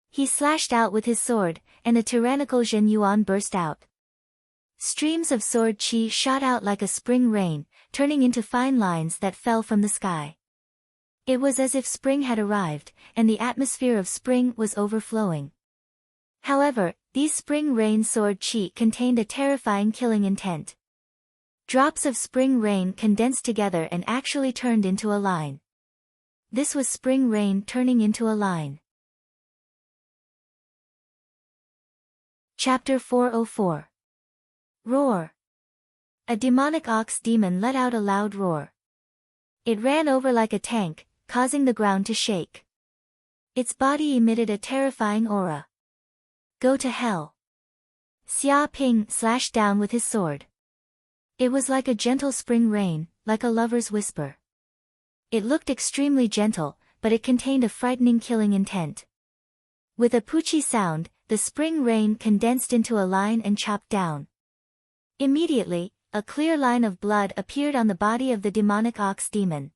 He slashed out with his sword, and a tyrannical Zhen Yuan burst out. Streams of sword qi shot out like a spring rain, turning into fine lines that fell from the sky. It was as if spring had arrived, and the atmosphere of spring was overflowing. However, these spring rain sword qi contained a terrifying killing intent. Drops of spring rain condensed together and actually turned into a line. This was spring rain turning into a line. Chapter 404. Roar. A demonic ox demon let out a loud roar. It ran over like a tank, causing the ground to shake. Its body emitted a terrifying aura. Go to hell! Xia Ping slashed down with his sword. It was like a gentle spring rain, like a lover's whisper. It looked extremely gentle, but it contained a frightening killing intent. With a poochie sound, the spring rain condensed into a line and chopped down. Immediately, a clear line of blood appeared on the body of the demonic ox demon.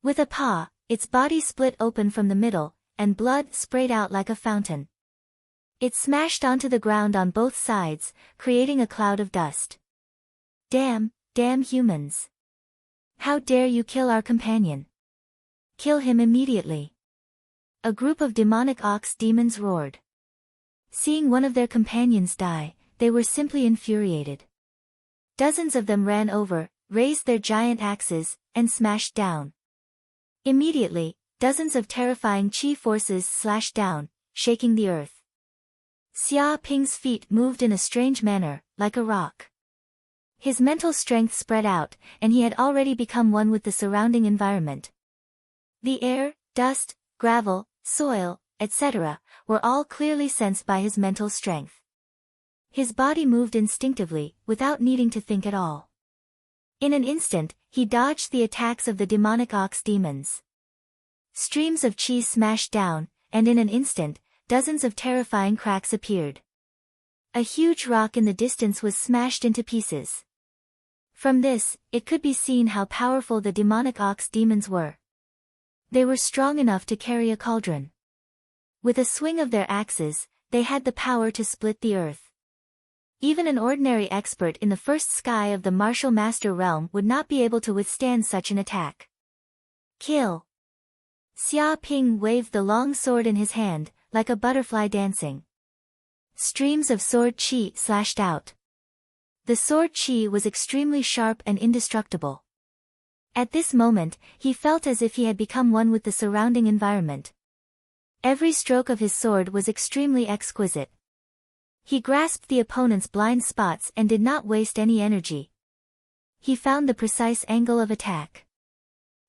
With a paw, its body split open from the middle, and blood sprayed out like a fountain. It smashed onto the ground on both sides, creating a cloud of dust. Damn humans! How dare you kill our companion? Kill him immediately! A group of demonic ox demons roared. Seeing one of their companions die, they were simply infuriated. Dozens of them ran over, raised their giant axes, and smashed down. Immediately, dozens of terrifying qi forces slashed down, shaking the earth. Xia Ping's feet moved in a strange manner, like a rock. His mental strength spread out, and he had already become one with the surrounding environment. The air, dust, gravel, soil, etc., were all clearly sensed by his mental strength. His body moved instinctively, without needing to think at all. In an instant, he dodged the attacks of the demonic ox demons. Streams of qi smashed down, and in an instant, dozens of terrifying cracks appeared. A huge rock in the distance was smashed into pieces. From this, it could be seen how powerful the demonic ox demons were. They were strong enough to carry a cauldron. With a swing of their axes, they had the power to split the earth. Even an ordinary expert in the first sky of the martial master realm would not be able to withstand such an attack. Kill! Xia Ping waved the long sword in his hand, like a butterfly dancing. Streams of sword qi slashed out. The sword qi was extremely sharp and indestructible. At this moment, he felt as if he had become one with the surrounding environment. Every stroke of his sword was extremely exquisite. He grasped the opponent's blind spots and did not waste any energy. He found the precise angle of attack.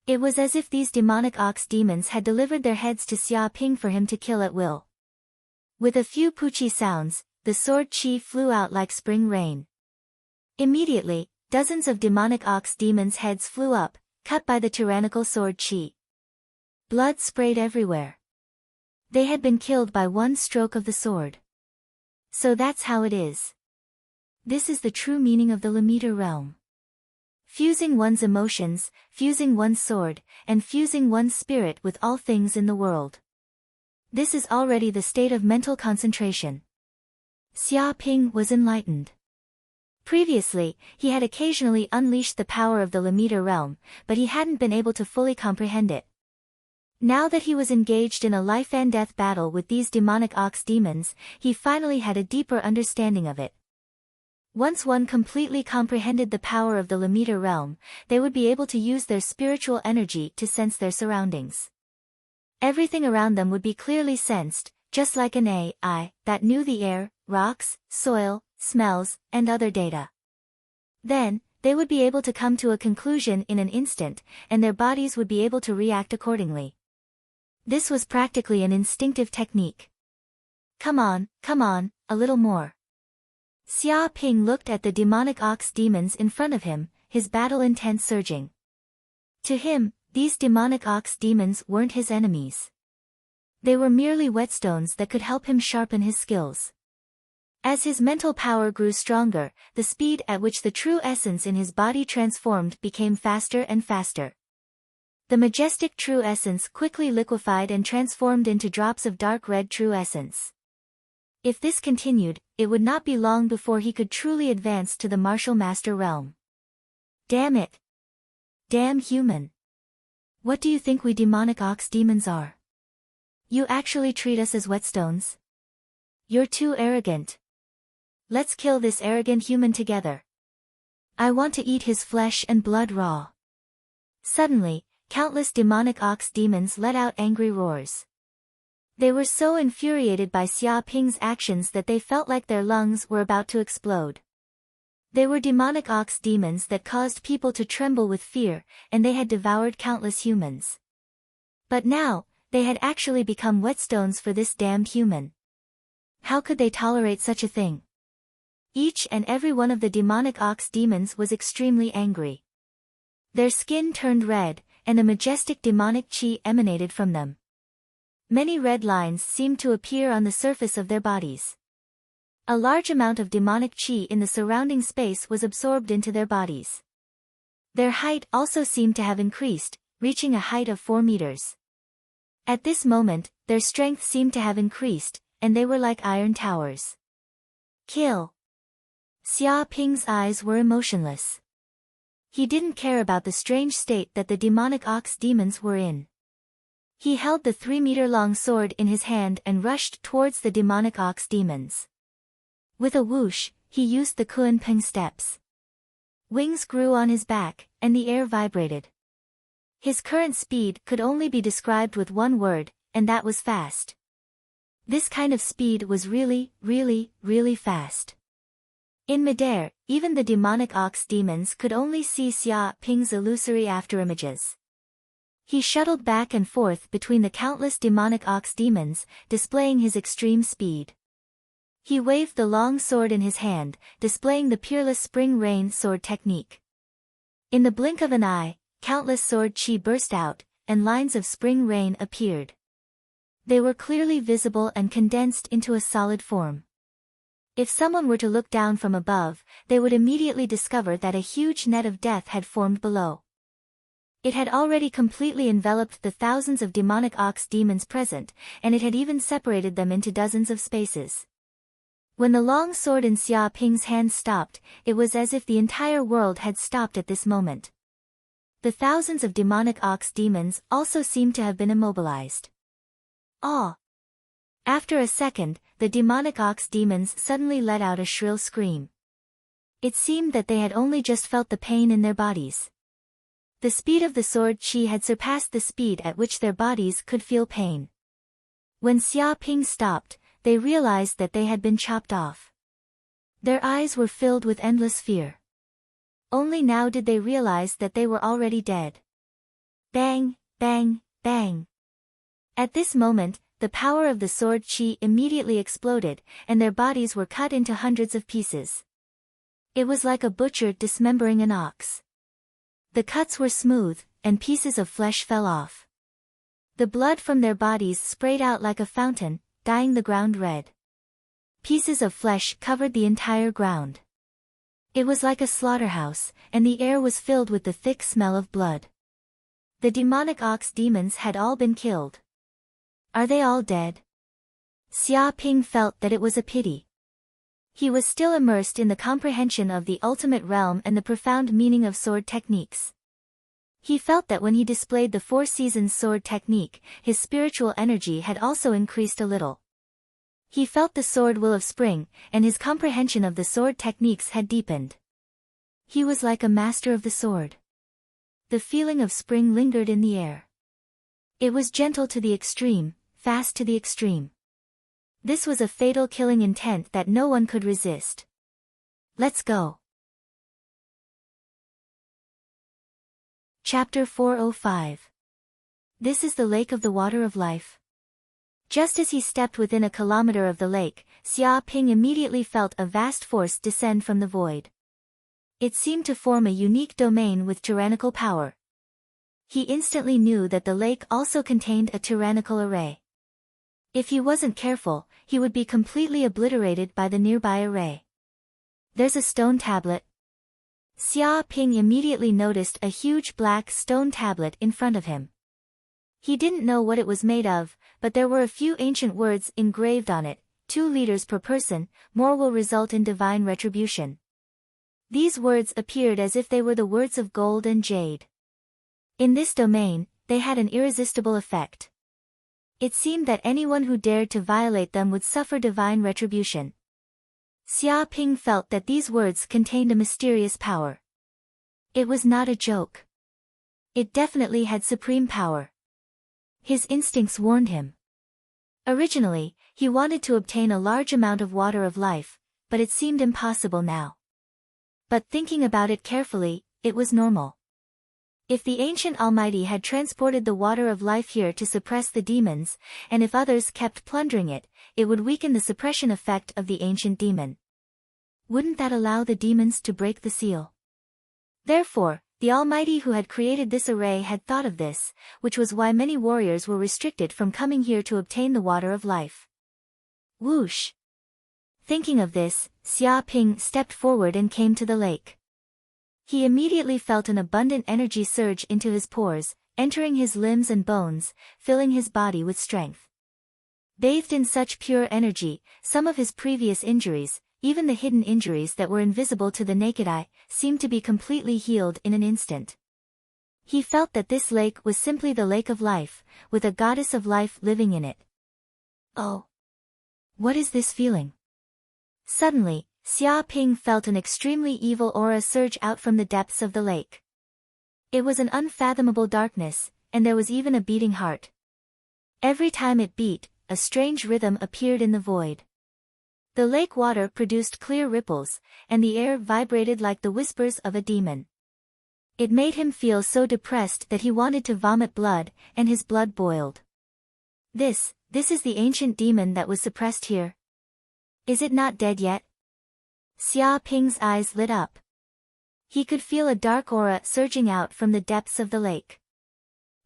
It was as if these demonic ox demons had delivered their heads to Xia Ping for him to kill at will. With a few poochie sounds, the sword qi flew out like spring rain. Immediately, dozens of demonic ox demons' heads flew up, cut by the tyrannical sword qi. Blood sprayed everywhere. They had been killed by one stroke of the sword. So that's how it is. This is the true meaning of the Lamita realm. Fusing one's emotions, fusing one's sword, and fusing one's spirit with all things in the world. This is already the state of mental concentration. Xia Ping was enlightened. Previously, he had occasionally unleashed the power of the Lamita realm, but he hadn't been able to fully comprehend it. Now that he was engaged in a life-and-death battle with these demonic ox demons, he finally had a deeper understanding of it. Once one completely comprehended the power of the Lamita realm, they would be able to use their spiritual energy to sense their surroundings. Everything around them would be clearly sensed, just like an AI that knew the air, rocks, soil, smells, and other data. Then, they would be able to come to a conclusion in an instant, and their bodies would be able to react accordingly. This was practically an instinctive technique. Come on, a little more. Xia Ping looked at the demonic ox demons in front of him, his battle intent surging. To him, these demonic ox demons weren't his enemies. They were merely whetstones that could help him sharpen his skills. As his mental power grew stronger, the speed at which the true essence in his body transformed became faster and faster. The majestic true essence quickly liquefied and transformed into drops of dark red true essence. If this continued, it would not be long before he could truly advance to the martial master realm. Damn it! Damn human! What do you think we demonic ox demons are? You actually treat us as whetstones? You're too arrogant. Let's kill this arrogant human together. I want to eat his flesh and blood raw. Suddenly, countless demonic ox demons let out angry roars. They were so infuriated by Xia Ping's actions that they felt like their lungs were about to explode. They were demonic ox demons that caused people to tremble with fear, and they had devoured countless humans. But now, they had actually become whetstones for this damned human. How could they tolerate such a thing? Each and every one of the demonic ox demons was extremely angry. Their skin turned red, and a majestic demonic chi emanated from them. Many red lines seemed to appear on the surface of their bodies. A large amount of demonic chi in the surrounding space was absorbed into their bodies. Their height also seemed to have increased, reaching a height of 4 meters. At this moment, their strength seemed to have increased, and they were like iron towers. Kill! Xia Ping's eyes were emotionless. He didn't care about the strange state that the demonic ox demons were in. He held the 3-meter-long sword in his hand and rushed towards the demonic ox demons. With a whoosh, he used the Kunpeng steps. Wings grew on his back, and the air vibrated. His current speed could only be described with one word, and that was fast. This kind of speed was really, really, really fast. In midair, even the demonic ox demons could only see Xia Ping's illusory afterimages. He shuttled back and forth between the countless demonic ox demons, displaying his extreme speed. He waved the long sword in his hand, displaying the peerless spring rain sword technique. In the blink of an eye, countless sword chi burst out, and lines of spring rain appeared. They were clearly visible and condensed into a solid form. If someone were to look down from above, they would immediately discover that a huge net of death had formed below. It had already completely enveloped the thousands of demonic ox demons present, and it had even separated them into dozens of spaces. When the long sword in Xia Ping's hand stopped, it was as if the entire world had stopped at this moment. The thousands of demonic ox demons also seemed to have been immobilized. Awe! After a second, the demonic ox demons suddenly let out a shrill scream. It seemed that they had only just felt the pain in their bodies. The speed of the sword chi had surpassed the speed at which their bodies could feel pain. When Xia Ping stopped, they realized that they had been chopped off. Their eyes were filled with endless fear. Only now did they realize that they were already dead. Bang, bang, bang. At this moment, the power of the sword chi immediately exploded, and their bodies were cut into hundreds of pieces. It was like a butcher dismembering an ox. The cuts were smooth, and pieces of flesh fell off. The blood from their bodies sprayed out like a fountain, dyeing the ground red. Pieces of flesh covered the entire ground. It was like a slaughterhouse, and the air was filled with the thick smell of blood. The demonic ox demons had all been killed. Are they all dead? Xia Ping felt that it was a pity. He was still immersed in the comprehension of the ultimate realm and the profound meaning of sword techniques. He felt that when he displayed the Four Seasons sword technique, his spiritual energy had also increased a little. He felt the sword will of spring, and his comprehension of the sword techniques had deepened. He was like a master of the sword. The feeling of spring lingered in the air. It was gentle to the extreme, fast to the extreme. This was a fatal killing intent that no one could resist. Let's go. Chapter 405. This is the lake of the water of life. Just as he stepped within a kilometer of the lake, Xia Ping immediately felt a vast force descend from the void. It seemed to form a unique domain with tyrannical power. He instantly knew that the lake also contained a tyrannical array. If he wasn't careful, he would be completely obliterated by the nearby array. There's a stone tablet. Xia Ping immediately noticed a huge black stone tablet in front of him. He didn't know what it was made of, but there were a few ancient words engraved on it: 2 liters per person, more will result in divine retribution. These words appeared as if they were the words of gold and jade. In this domain, they had an irresistible effect. It seemed that anyone who dared to violate them would suffer divine retribution. Xia Ping felt that these words contained a mysterious power. It was not a joke. It definitely had supreme power. His instincts warned him. Originally, he wanted to obtain a large amount of water of life, but it seemed impossible now. But thinking about it carefully, it was normal. If the ancient Almighty had transported the water of life here to suppress the demons, and if others kept plundering it, it would weaken the suppression effect of the ancient demon. Wouldn't that allow the demons to break the seal? Therefore, the Almighty who had created this array had thought of this, which was why many warriors were restricted from coming here to obtain the water of life. Whoosh! Thinking of this, Xia Ping stepped forward and came to the lake. He immediately felt an abundant energy surge into his pores, entering his limbs and bones, filling his body with strength. Bathed in such pure energy, some of his previous injuries, even the hidden injuries that were invisible to the naked eye, seemed to be completely healed in an instant. He felt that this lake was simply the lake of life, with a goddess of life living in it. Oh! What is this feeling? Suddenly, Xia Ping felt an extremely evil aura surge out from the depths of the lake. It was an unfathomable darkness, and there was even a beating heart. Every time it beat, a strange rhythm appeared in the void. The lake water produced clear ripples, and the air vibrated like the whispers of a demon. It made him feel so depressed that he wanted to vomit blood, and his blood boiled. This is the ancient demon that was suppressed here. Is it not dead yet? Xia Ping's eyes lit up. He could feel a dark aura surging out from the depths of the lake.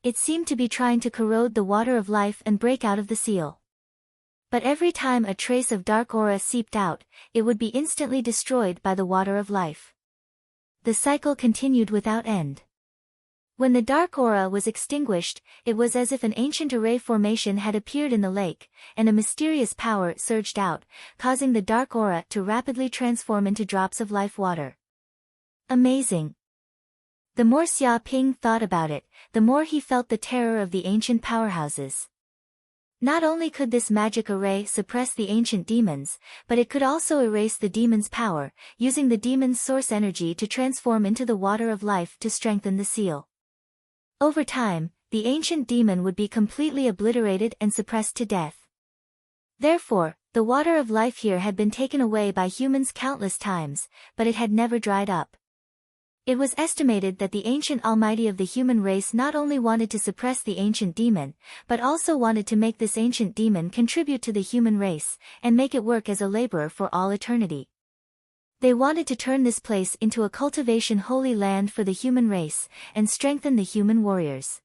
It seemed to be trying to corrode the water of life and break out of the seal. But every time a trace of dark aura seeped out, it would be instantly destroyed by the water of life. The cycle continued without end. When the dark aura was extinguished, it was as if an ancient array formation had appeared in the lake, and a mysterious power surged out, causing the dark aura to rapidly transform into drops of life water. Amazing! The more Xia Ping thought about it, the more he felt the terror of the ancient powerhouses. Not only could this magic array suppress the ancient demons, but it could also erase the demon's power, using the demon's source energy to transform into the water of life to strengthen the seal. Over time, the ancient demon would be completely obliterated and suppressed to death. Therefore, the water of life here had been taken away by humans countless times, but it had never dried up. It was estimated that the ancient almighty of the human race not only wanted to suppress the ancient demon, but also wanted to make this ancient demon contribute to the human race, and make it work as a laborer for all eternity. They wanted to turn this place into a cultivation holy land for the human race, and strengthen the human warriors.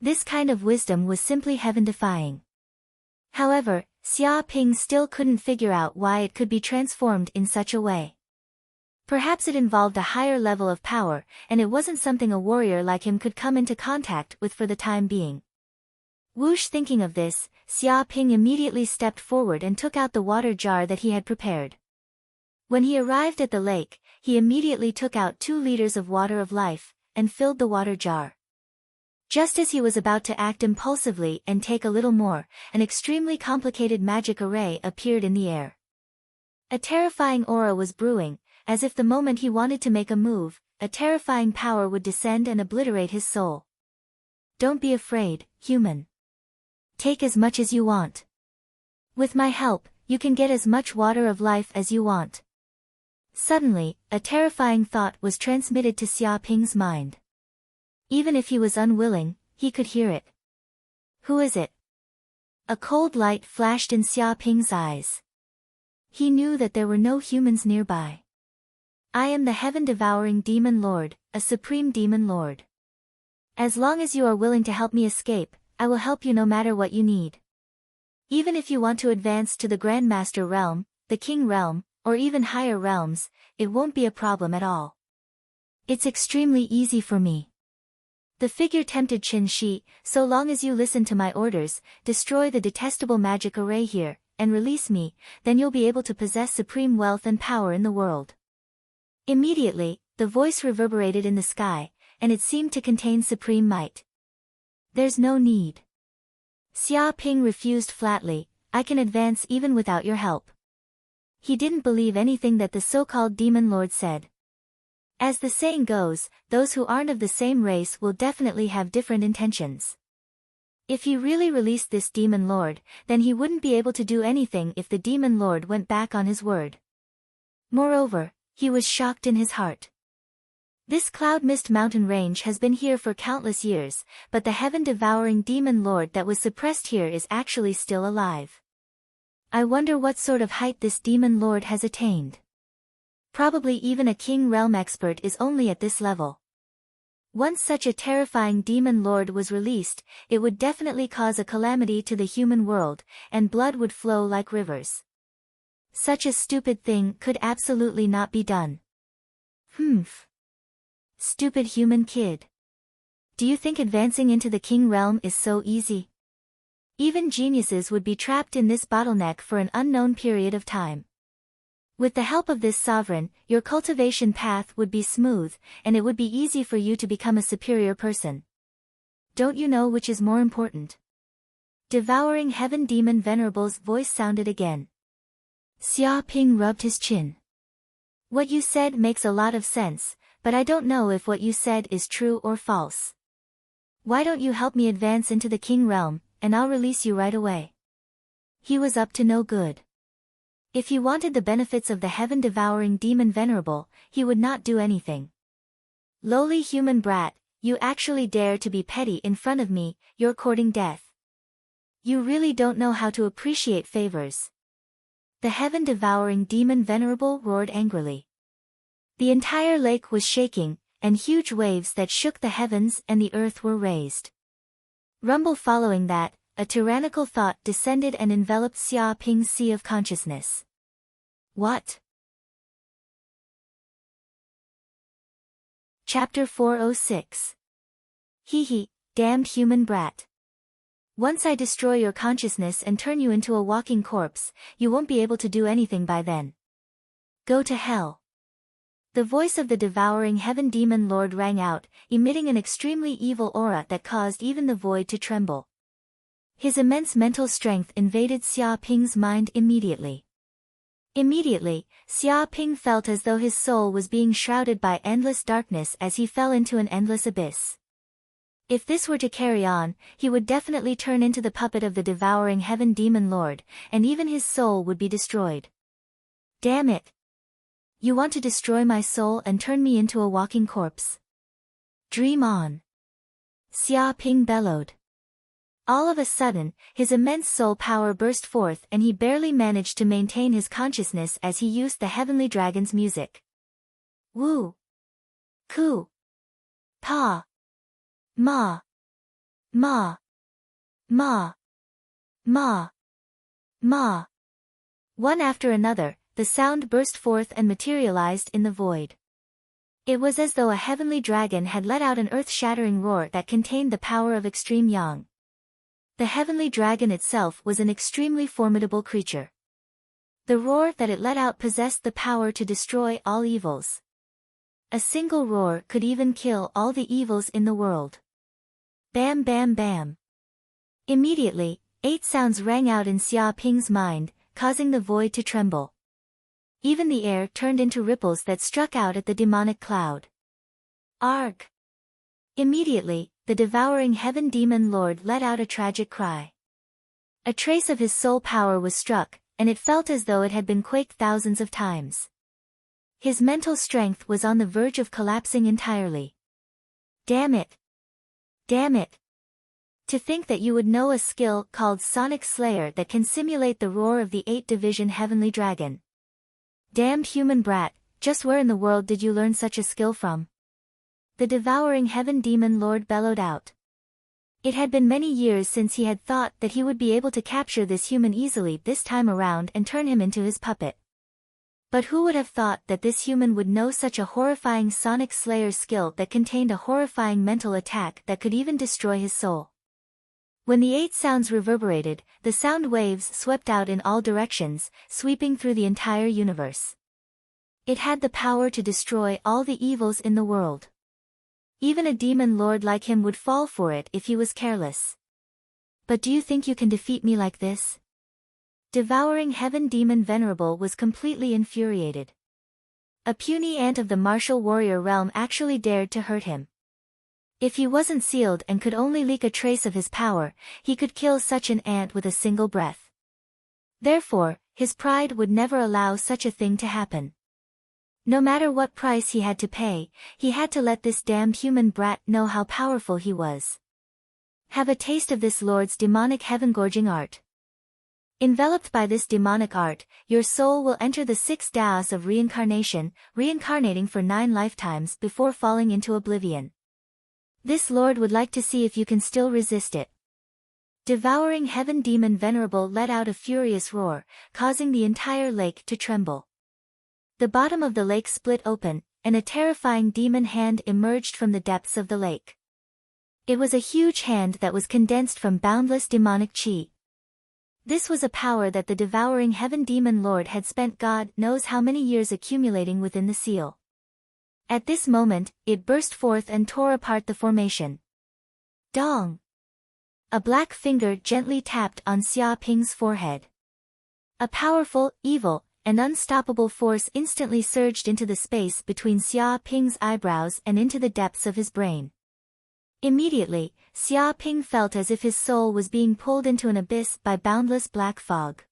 This kind of wisdom was simply heaven-defying. However, Xia Ping still couldn't figure out why it could be transformed in such a way. Perhaps it involved a higher level of power, and it wasn't something a warrior like him could come into contact with for the time being. Whoosh! Thinking of this, Xia Ping immediately stepped forward and took out the water jar that he had prepared. When he arrived at the lake, he immediately took out 2 liters of water of life, and filled the water jar. Just as he was about to act impulsively and take a little more, an extremely complicated magic array appeared in the air. A terrifying aura was brewing, as if the moment he wanted to make a move, a terrifying power would descend and obliterate his soul. Don't be afraid, human. Take as much as you want. With my help, you can get as much water of life as you want. Suddenly, a terrifying thought was transmitted to Xia Ping's mind. Even if he was unwilling, he could hear it. Who is it? A cold light flashed in Xia Ping's eyes. He knew that there were no humans nearby. I am the heaven-devouring demon lord, a supreme demon lord. As long as you are willing to help me escape, I will help you no matter what you need. Even if you want to advance to the Grandmaster realm, the King realm, or even higher realms, it won't be a problem at all. It's extremely easy for me. The figure tempted Qin Shi, so long as you listen to my orders, destroy the detestable magic array here, and release me, then you'll be able to possess supreme wealth and power in the world. Immediately, the voice reverberated in the sky, and it seemed to contain supreme might. There's no need. Xia Ping refused flatly, I can advance even without your help. He didn't believe anything that the so-called demon lord said. As the saying goes, those who aren't of the same race will definitely have different intentions. If he really released this demon lord, then he wouldn't be able to do anything if the demon lord went back on his word. Moreover, he was shocked in his heart. This cloud mist mountain range has been here for countless years, but the heaven-devouring demon lord that was suppressed here is actually still alive. I wonder what sort of height this demon lord has attained. Probably even a king realm expert is only at this level. Once such a terrifying demon lord was released, it would definitely cause a calamity to the human world, and blood would flow like rivers. Such a stupid thing could absolutely not be done. Humph. Stupid human kid. Do you think advancing into the king realm is so easy? Even geniuses would be trapped in this bottleneck for an unknown period of time. With the help of this sovereign, your cultivation path would be smooth, and it would be easy for you to become a superior person. Don't you know which is more important? Devouring Heaven Demon Venerable's voice sounded again. Xia Ping rubbed his chin. What you said makes a lot of sense, but I don't know if what you said is true or false. Why don't you help me advance into the king realm, and I'll release you right away. He was up to no good. If he wanted the benefits of the heaven-devouring demon venerable, he would not do anything. Lowly human brat, you actually dare to be petty in front of me, you're courting death. You really don't know how to appreciate favors. The heaven-devouring demon venerable roared angrily. The entire lake was shaking, and huge waves that shook the heavens and the earth were raised. Rumble following that, a tyrannical thought descended and enveloped Xia Ping's sea of consciousness. What? Chapter 406. Hee, damned human brat. Once I destroy your consciousness and turn you into a walking corpse, you won't be able to do anything by then. Go to hell. The voice of the devouring heaven demon lord rang out, emitting an extremely evil aura that caused even the void to tremble. His immense mental strength invaded Xia Ping's mind immediately. Immediately, Xia Ping felt as though his soul was being shrouded by endless darkness as he fell into an endless abyss. If this were to carry on, he would definitely turn into the puppet of the devouring heaven demon lord, and even his soul would be destroyed. Damn it! You want to destroy my soul and turn me into a walking corpse? Dream on! Xia Ping bellowed. All of a sudden, his immense soul power burst forth and he barely managed to maintain his consciousness as he used the heavenly dragon's music. Woo! Ku! Pa! Ma! Ma! Ma! Ma! Ma! One after another, the sound burst forth and materialized in the void. It was as though a heavenly dragon had let out an earth-shattering roar that contained the power of extreme yang. The heavenly dragon itself was an extremely formidable creature. The roar that it let out possessed the power to destroy all evils. A single roar could even kill all the evils in the world. Bam bam bam. Immediately, 8 sounds rang out in Xia Ping's mind, causing the void to tremble. Even the air turned into ripples that struck out at the demonic cloud. Arg! Immediately, the devouring heaven demon lord let out a tragic cry. A trace of his soul power was struck, and it felt as though it had been quaked thousands of times. His mental strength was on the verge of collapsing entirely. Damn it! Damn it! To think that you would know a skill called Sonic Slayer that can simulate the roar of the 8-division heavenly dragon. Damned human brat, just where in the world did you learn such a skill from? The devouring heaven demon lord bellowed out. It had been many years since he had thought that he would be able to capture this human easily this time around and turn him into his puppet. But who would have thought that this human would know such a horrifying Sonic Slayer skill that contained a horrifying mental attack that could even destroy his soul? When the 8 sounds reverberated, the sound waves swept out in all directions, sweeping through the entire universe. It had the power to destroy all the evils in the world. Even a demon lord like him would fall for it if he was careless. But do you think you can defeat me like this? Devouring heaven demon venerable was completely infuriated. A puny ant of the martial warrior realm actually dared to hurt him. If he wasn't sealed and could only leak a trace of his power, he could kill such an ant with a single breath. Therefore, his pride would never allow such a thing to happen. No matter what price he had to pay, he had to let this damned human brat know how powerful he was. Have a taste of this lord's demonic heaven-gorging art. Enveloped by this demonic art, your soul will enter the 6 daos of reincarnation, reincarnating for 9 lifetimes before falling into oblivion. This lord would like to see if you can still resist it. Devouring heaven demon venerable let out a furious roar, causing the entire lake to tremble. The bottom of the lake split open, and a terrifying demon hand emerged from the depths of the lake. It was a huge hand that was condensed from boundless demonic chi. This was a power that the devouring heaven demon lord had spent God knows how many years accumulating within the seal. At this moment, it burst forth and tore apart the formation. Dong! A black finger gently tapped on Xia Ping's forehead. A powerful, evil, and unstoppable force instantly surged into the space between Xia Ping's eyebrows and into the depths of his brain. Immediately, Xia Ping felt as if his soul was being pulled into an abyss by boundless black fog.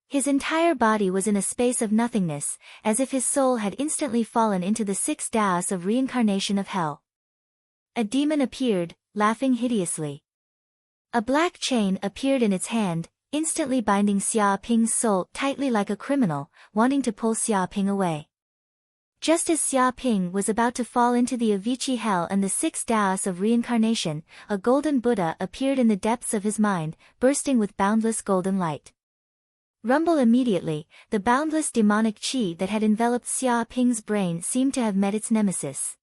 His entire body was in a space of nothingness, as if his soul had instantly fallen into the 6 daos of reincarnation of hell. A demon appeared, laughing hideously. A black chain appeared in its hand, instantly binding Xia Ping's soul tightly like a criminal, wanting to pull Xia Ping away. Just as Xia Ping was about to fall into the Avicii hell and the 6 daos of reincarnation, a golden Buddha appeared in the depths of his mind, bursting with boundless golden light. Rumble immediately, the boundless demonic chi that had enveloped Xia Ping's brain seemed to have met its nemesis.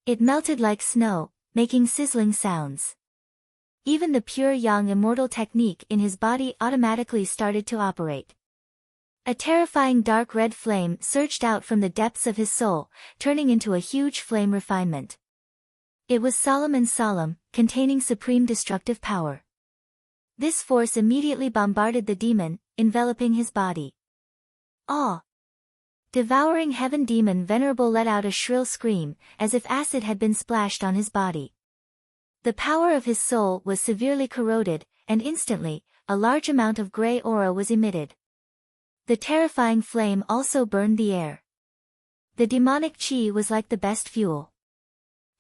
It melted like snow, making sizzling sounds. Even the pure yang immortal technique in his body automatically started to operate. A terrifying dark red flame surged out from the depths of his soul, turning into a huge flame refinement. It was solemn and solemn, containing supreme destructive power. This force immediately bombarded the demon, enveloping his body. Awe! Devouring heaven demon venerable let out a shrill scream, as if acid had been splashed on his body. The power of his soul was severely corroded, and instantly, a large amount of gray aura was emitted. The terrifying flame also burned the air. The demonic chi was like the best fuel.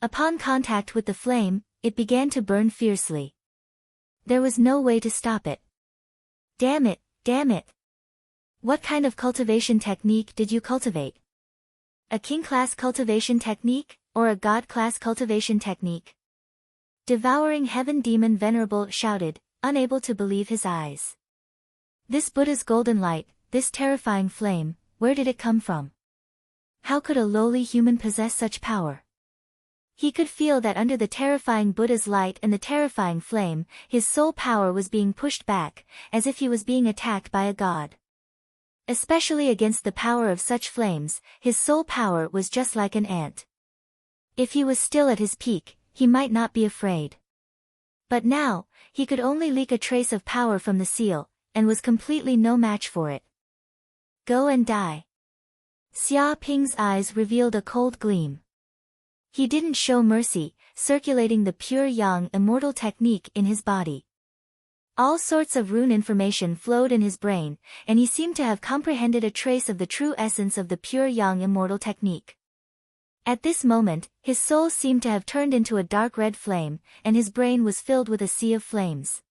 Upon contact with the flame, it began to burn fiercely. There was no way to stop it. Damn it, damn it! What kind of cultivation technique did you cultivate? A king-class cultivation technique, or a god-class cultivation technique? Devouring heaven demon venerable shouted, unable to believe his eyes. This Buddha's golden light, this terrifying flame, where did it come from? How could a lowly human possess such power? He could feel that under the terrifying Buddha's light and the terrifying flame, his soul power was being pushed back, as if he was being attacked by a god. Especially against the power of such flames, his soul power was just like an ant. If he was still at his peak, he might not be afraid. But now, he could only leak a trace of power from the seal, and was completely no match for it. Go and die. Xia Ping's eyes revealed a cold gleam. He didn't show mercy, circulating the pure yang immortal technique in his body. All sorts of rune information flowed in his brain, and he seemed to have comprehended a trace of the true essence of the pure yang immortal technique. At this moment, his soul seemed to have turned into a dark red flame, and his brain was filled with a sea of flames.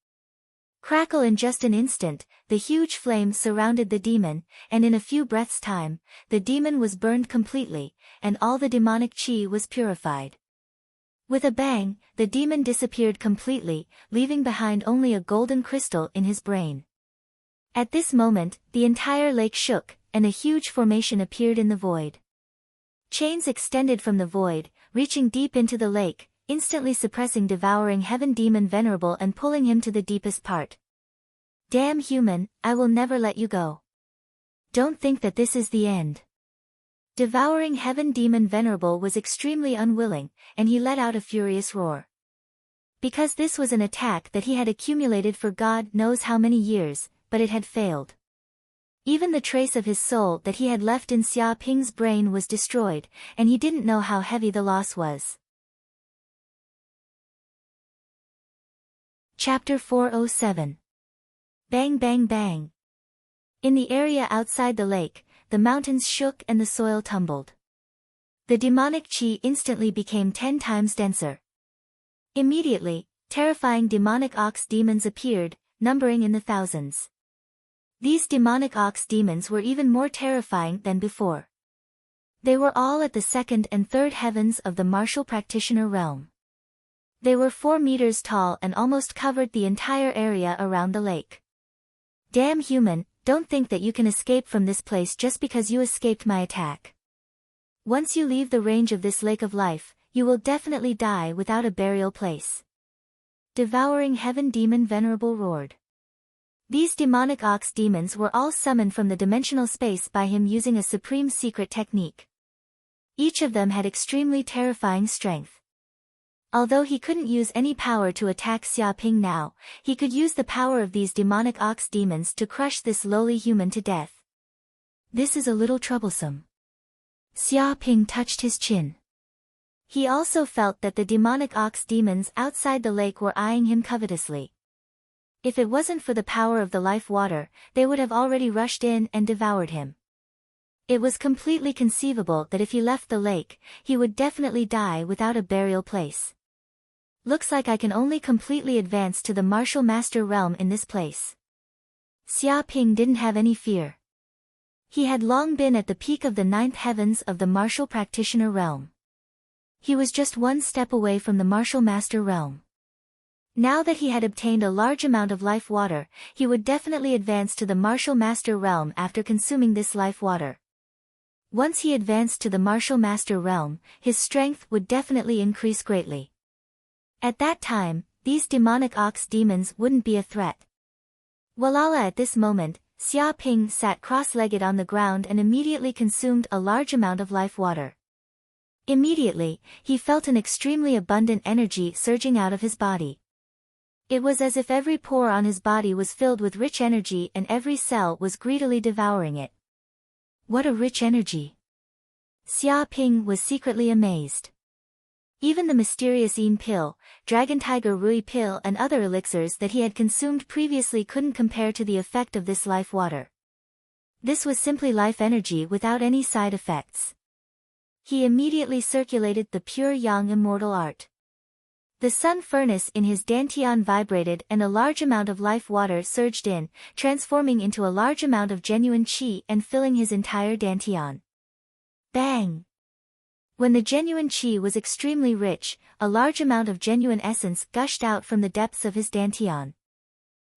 Crackle! In just an instant, the huge flames surrounded the demon, and in a few breaths' time, the demon was burned completely, and all the demonic qi was purified. With a bang, the demon disappeared completely, leaving behind only a golden crystal in his brain. At this moment, the entire lake shook, and a huge formation appeared in the void. Chains extended from the void, reaching deep into the lake, instantly suppressing devouring heaven demon venerable and pulling him to the deepest part. Damn human, I will never let you go. Don't think that this is the end. Devouring heaven demon venerable was extremely unwilling, and he let out a furious roar. Because this was an attack that he had accumulated for God knows how many years, but it had failed. Even the trace of his soul that he had left in Xia Ping's brain was destroyed, and he didn't know how heavy the loss was. Chapter 407. Bang bang bang. In the area outside the lake, the mountains shook and the soil tumbled. The demonic qi instantly became 10 times denser. Immediately, terrifying demonic ox demons appeared, numbering in the thousands. These demonic ox demons were even more terrifying than before. They were all at the second and third heavens of the martial practitioner realm. They were 4 meters tall and almost covered the entire area around the lake. Damn human, don't think that you can escape from this place just because you escaped my attack. Once you leave the range of this lake of life, you will definitely die without a burial place. Devouring heaven demon venerable roared. These demonic ox demons were all summoned from the dimensional space by him using a supreme secret technique. Each of them had extremely terrifying strength. Although he couldn't use any power to attack Xia Ping now, he could use the power of these demonic ox demons to crush this lowly human to death. This is a little troublesome. Xia Ping touched his chin. He also felt that the demonic ox demons outside the lake were eyeing him covetously. If it wasn't for the power of the life water, they would have already rushed in and devoured him. It was completely conceivable that if he left the lake, he would definitely die without a burial place. Looks like I can only completely advance to the martial master realm in this place. Xia Ping didn't have any fear. He had long been at the peak of the 9th heavens of the martial practitioner realm. He was just 1 step away from the martial master realm. Now that he had obtained a large amount of life water, he would definitely advance to the martial master realm after consuming this life water. Once he advanced to the martial master realm, his strength would definitely increase greatly. At that time, these demonic ox demons wouldn't be a threat. Walala! At this moment, Xia Ping sat cross-legged on the ground and immediately consumed a large amount of life water. Immediately, he felt an extremely abundant energy surging out of his body. It was as if every pore on his body was filled with rich energy and every cell was greedily devouring it. What a rich energy! Xia Ping was secretly amazed. Even the mysterious Yin pill, Dragon Tiger Rui pill and other elixirs that he had consumed previously couldn't compare to the effect of this life water. This was simply life energy without any side effects. He immediately circulated the pure yang immortal art. The sun furnace in his dantian vibrated and a large amount of life water surged in, transforming into a large amount of genuine qi and filling his entire dantian. Bang! When the genuine qi was extremely rich, a large amount of genuine essence gushed out from the depths of his dantian.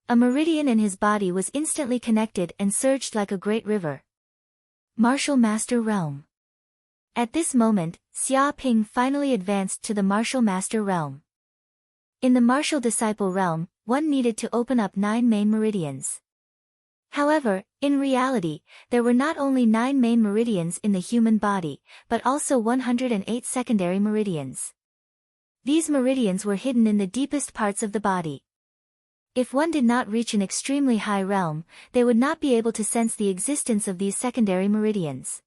A meridian in his body was instantly connected and surged like a great river. Martial Master Realm. At this moment, Xia Ping finally advanced to the Martial Master Realm. In the Martial Disciple Realm, one needed to open up 9 main meridians. However, in reality, there were not only 9 main meridians in the human body, but also 108 secondary meridians. These meridians were hidden in the deepest parts of the body. If one did not reach an extremely high realm, they would not be able to sense the existence of these secondary meridians.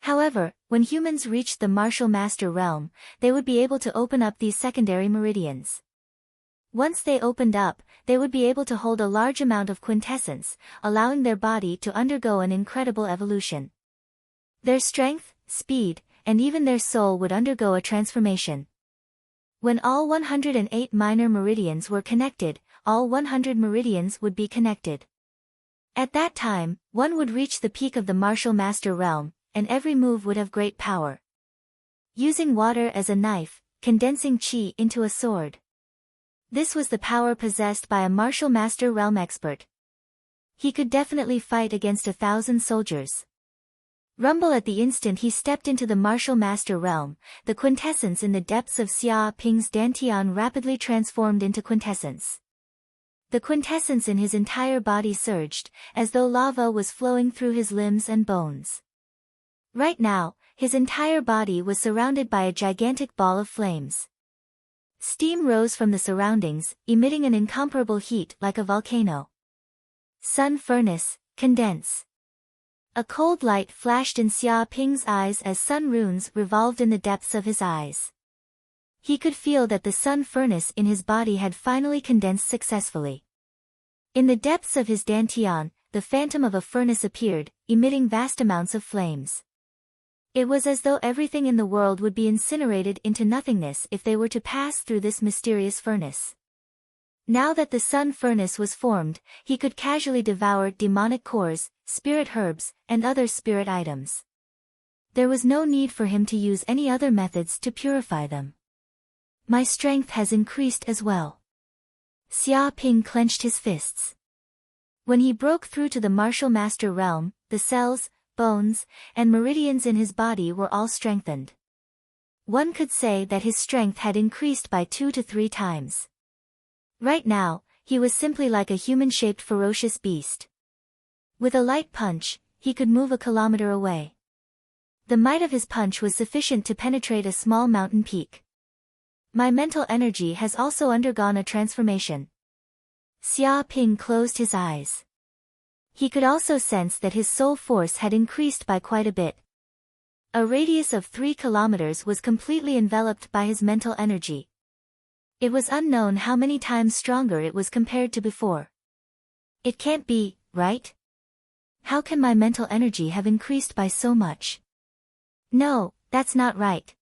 However, when humans reached the martial master realm, they would be able to open up these secondary meridians. Once they opened up, they would be able to hold a large amount of quintessence, allowing their body to undergo an incredible evolution. Their strength, speed, and even their soul would undergo a transformation. When all 108 minor meridians were connected, all 100 meridians would be connected. At that time, one would reach the peak of the martial master realm, and every move would have great power. Using water as a knife, condensing chi into a sword. This was the power possessed by a martial master realm expert. He could definitely fight against 1,000 soldiers. Rumble at the instant he stepped into the martial master realm, the quintessence in the depths of Xia Ping's dantian rapidly transformed into quintessence. The quintessence in his entire body surged, as though lava was flowing through his limbs and bones. Right now, his entire body was surrounded by a gigantic ball of flames. Steam rose from the surroundings, emitting an incomparable heat like a volcano. Sun furnace, condense. A cold light flashed in Xia Ping's eyes as sun runes revolved in the depths of his eyes. He could feel that the sun furnace in his body had finally condensed successfully. In the depths of his dantian, the phantom of a furnace appeared, emitting vast amounts of flames. It was as though everything in the world would be incinerated into nothingness if they were to pass through this mysterious furnace. Now that the sun furnace was formed, he could casually devour demonic cores, spirit herbs, and other spirit items. There was no need for him to use any other methods to purify them. My strength has increased as well. Xia Ping clenched his fists. When he broke through to the martial master realm, the cells, bones, and meridians in his body were all strengthened. One could say that his strength had increased by 2 to 3 times. Right now, he was simply like a human-shaped ferocious beast. With a light punch, he could move a kilometer away. The might of his punch was sufficient to penetrate a small mountain peak. My mental energy has also undergone a transformation. Xia Ping closed his eyes. He could also sense that his soul force had increased by quite a bit. A radius of 3 kilometers was completely enveloped by his mental energy. It was unknown how many times stronger it was compared to before. It can't be, right? How can my mental energy have increased by so much? No, that's not right.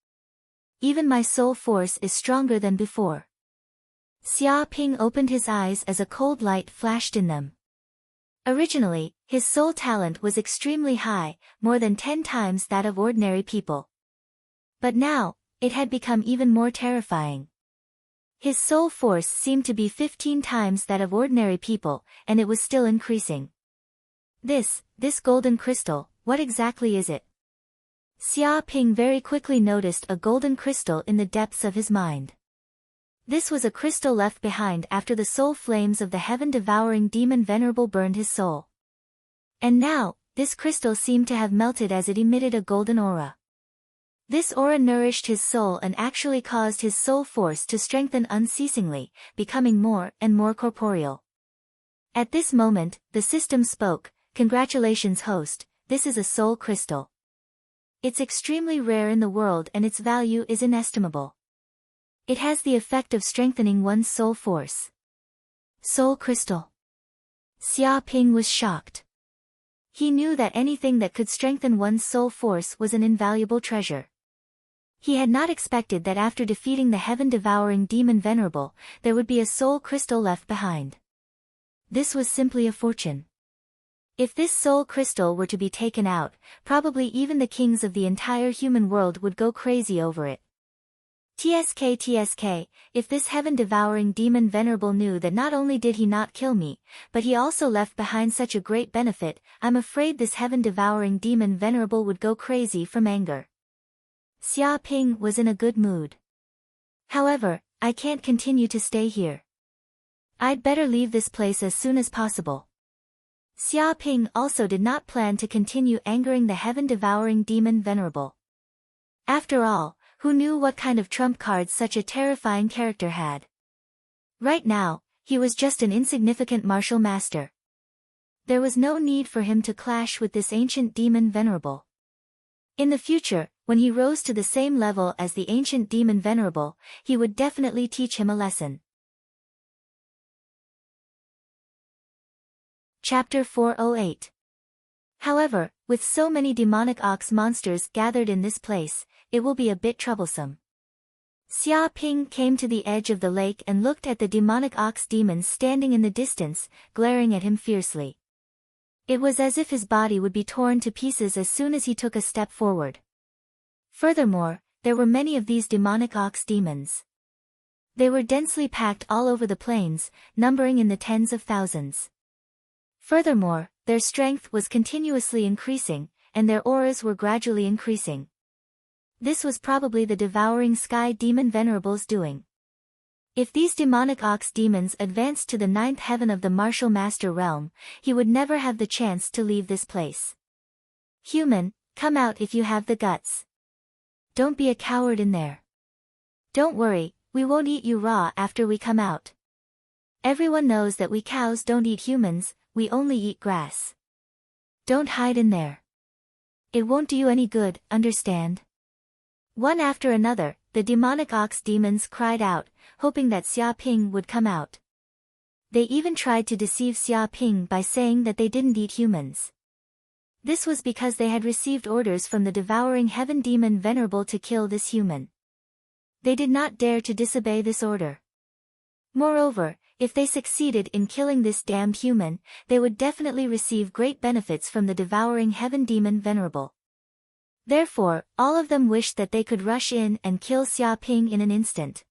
Even my soul force is stronger than before. Xia Ping opened his eyes as a cold light flashed in them. Originally, his soul talent was extremely high, more than 10 times that of ordinary people. But now, it had become even more terrifying. His soul force seemed to be 15 times that of ordinary people, and it was still increasing. This golden crystal, what exactly is it? Xia Ping very quickly noticed a golden crystal in the depths of his mind. This was a crystal left behind after the soul flames of the heaven-devouring demon Venerable burned his soul. And now, this crystal seemed to have melted as it emitted a golden aura. This aura nourished his soul and actually caused his soul force to strengthen unceasingly, becoming more and more corporeal. At this moment, the system spoke, "Congratulations host, this is a soul crystal. It's extremely rare in the world and its value is inestimable. It has the effect of strengthening one's soul force." Soul crystal. Xia Ping was shocked. He knew that anything that could strengthen one's soul force was an invaluable treasure. He had not expected that after defeating the heaven-devouring demon Venerable, there would be a soul crystal left behind. This was simply a fortune. If this soul crystal were to be taken out, probably even the kings of the entire human world would go crazy over it. TSK, if this heaven-devouring demon Venerable knew that not only did he not kill me, but he also left behind such a great benefit, I'm afraid this heaven-devouring demon Venerable would go crazy from anger. Xia Ping was in a good mood. However, I can't continue to stay here. I'd better leave this place as soon as possible. Xia Ping also did not plan to continue angering the heaven-devouring demon Venerable. After all, who knew what kind of trump cards such a terrifying character had? Right now, he was just an insignificant martial master. There was no need for him to clash with this ancient demon Venerable. In the future, when he rose to the same level as the ancient demon Venerable, he would definitely teach him a lesson. Chapter 408. However, with so many demonic ox monsters gathered in this place, it will be a bit troublesome. Xia Ping came to the edge of the lake and looked at the demonic ox demons standing in the distance, glaring at him fiercely. It was as if his body would be torn to pieces as soon as he took a step forward. Furthermore, there were many of these demonic ox demons. They were densely packed all over the plains, numbering in the tens of thousands. Furthermore, their strength was continuously increasing, and their auras were gradually increasing. This was probably the devouring sky demon Venerable's doing. If these demonic ox demons advanced to the 9th heaven of the martial master realm, he would never have the chance to leave this place. Human, come out if you have the guts. Don't be a coward in there. Don't worry, we won't eat you raw after we come out. Everyone knows that we cows don't eat humans, we only eat grass. Don't hide in there. It won't do you any good, understand? One after another, the demonic ox demons cried out, hoping that Xia Ping would come out. They even tried to deceive Xia Ping by saying that they didn't eat humans. This was because they had received orders from the devouring heaven demon Venerable to kill this human. They did not dare to disobey this order. Moreover, if they succeeded in killing this damned human, they would definitely receive great benefits from the devouring heaven demon Venerable. Therefore, all of them wished that they could rush in and kill Xia Ping in an instant.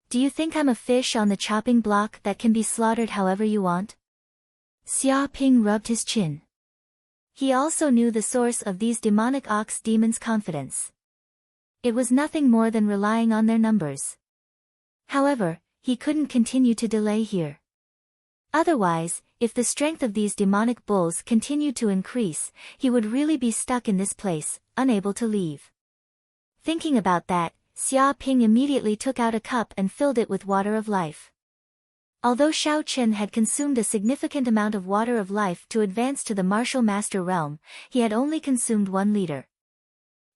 Do you think I'm a fish on the chopping block that can be slaughtered however you want? Xia Ping rubbed his chin. He also knew the source of these demonic ox demons' confidence. It was nothing more than relying on their numbers. However, he couldn't continue to delay here. Otherwise, if the strength of these demonic bulls continued to increase, he would really be stuck in this place, unable to leave. Thinking about that, Xia Ping immediately took out a cup and filled it with water of life. Although Shao Chen had consumed a significant amount of water of life to advance to the martial master realm, he had only consumed 1 liter.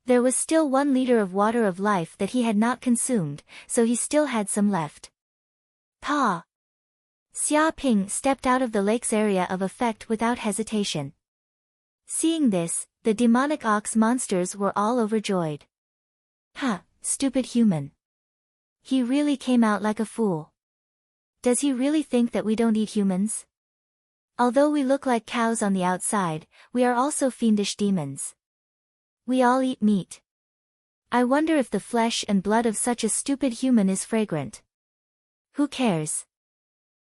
There was still 1 liter of water of life that he had not consumed, so he still had some left. Pa! Xia Ping stepped out of the lake's area of effect without hesitation. Seeing this, the demonic ox monsters were all overjoyed. Huh, stupid human. He really came out like a fool. Does he really think that we don't eat humans? Although we look like cows on the outside, we are also fiendish demons. We all eat meat. I wonder if the flesh and blood of such a stupid human is fragrant. Who cares?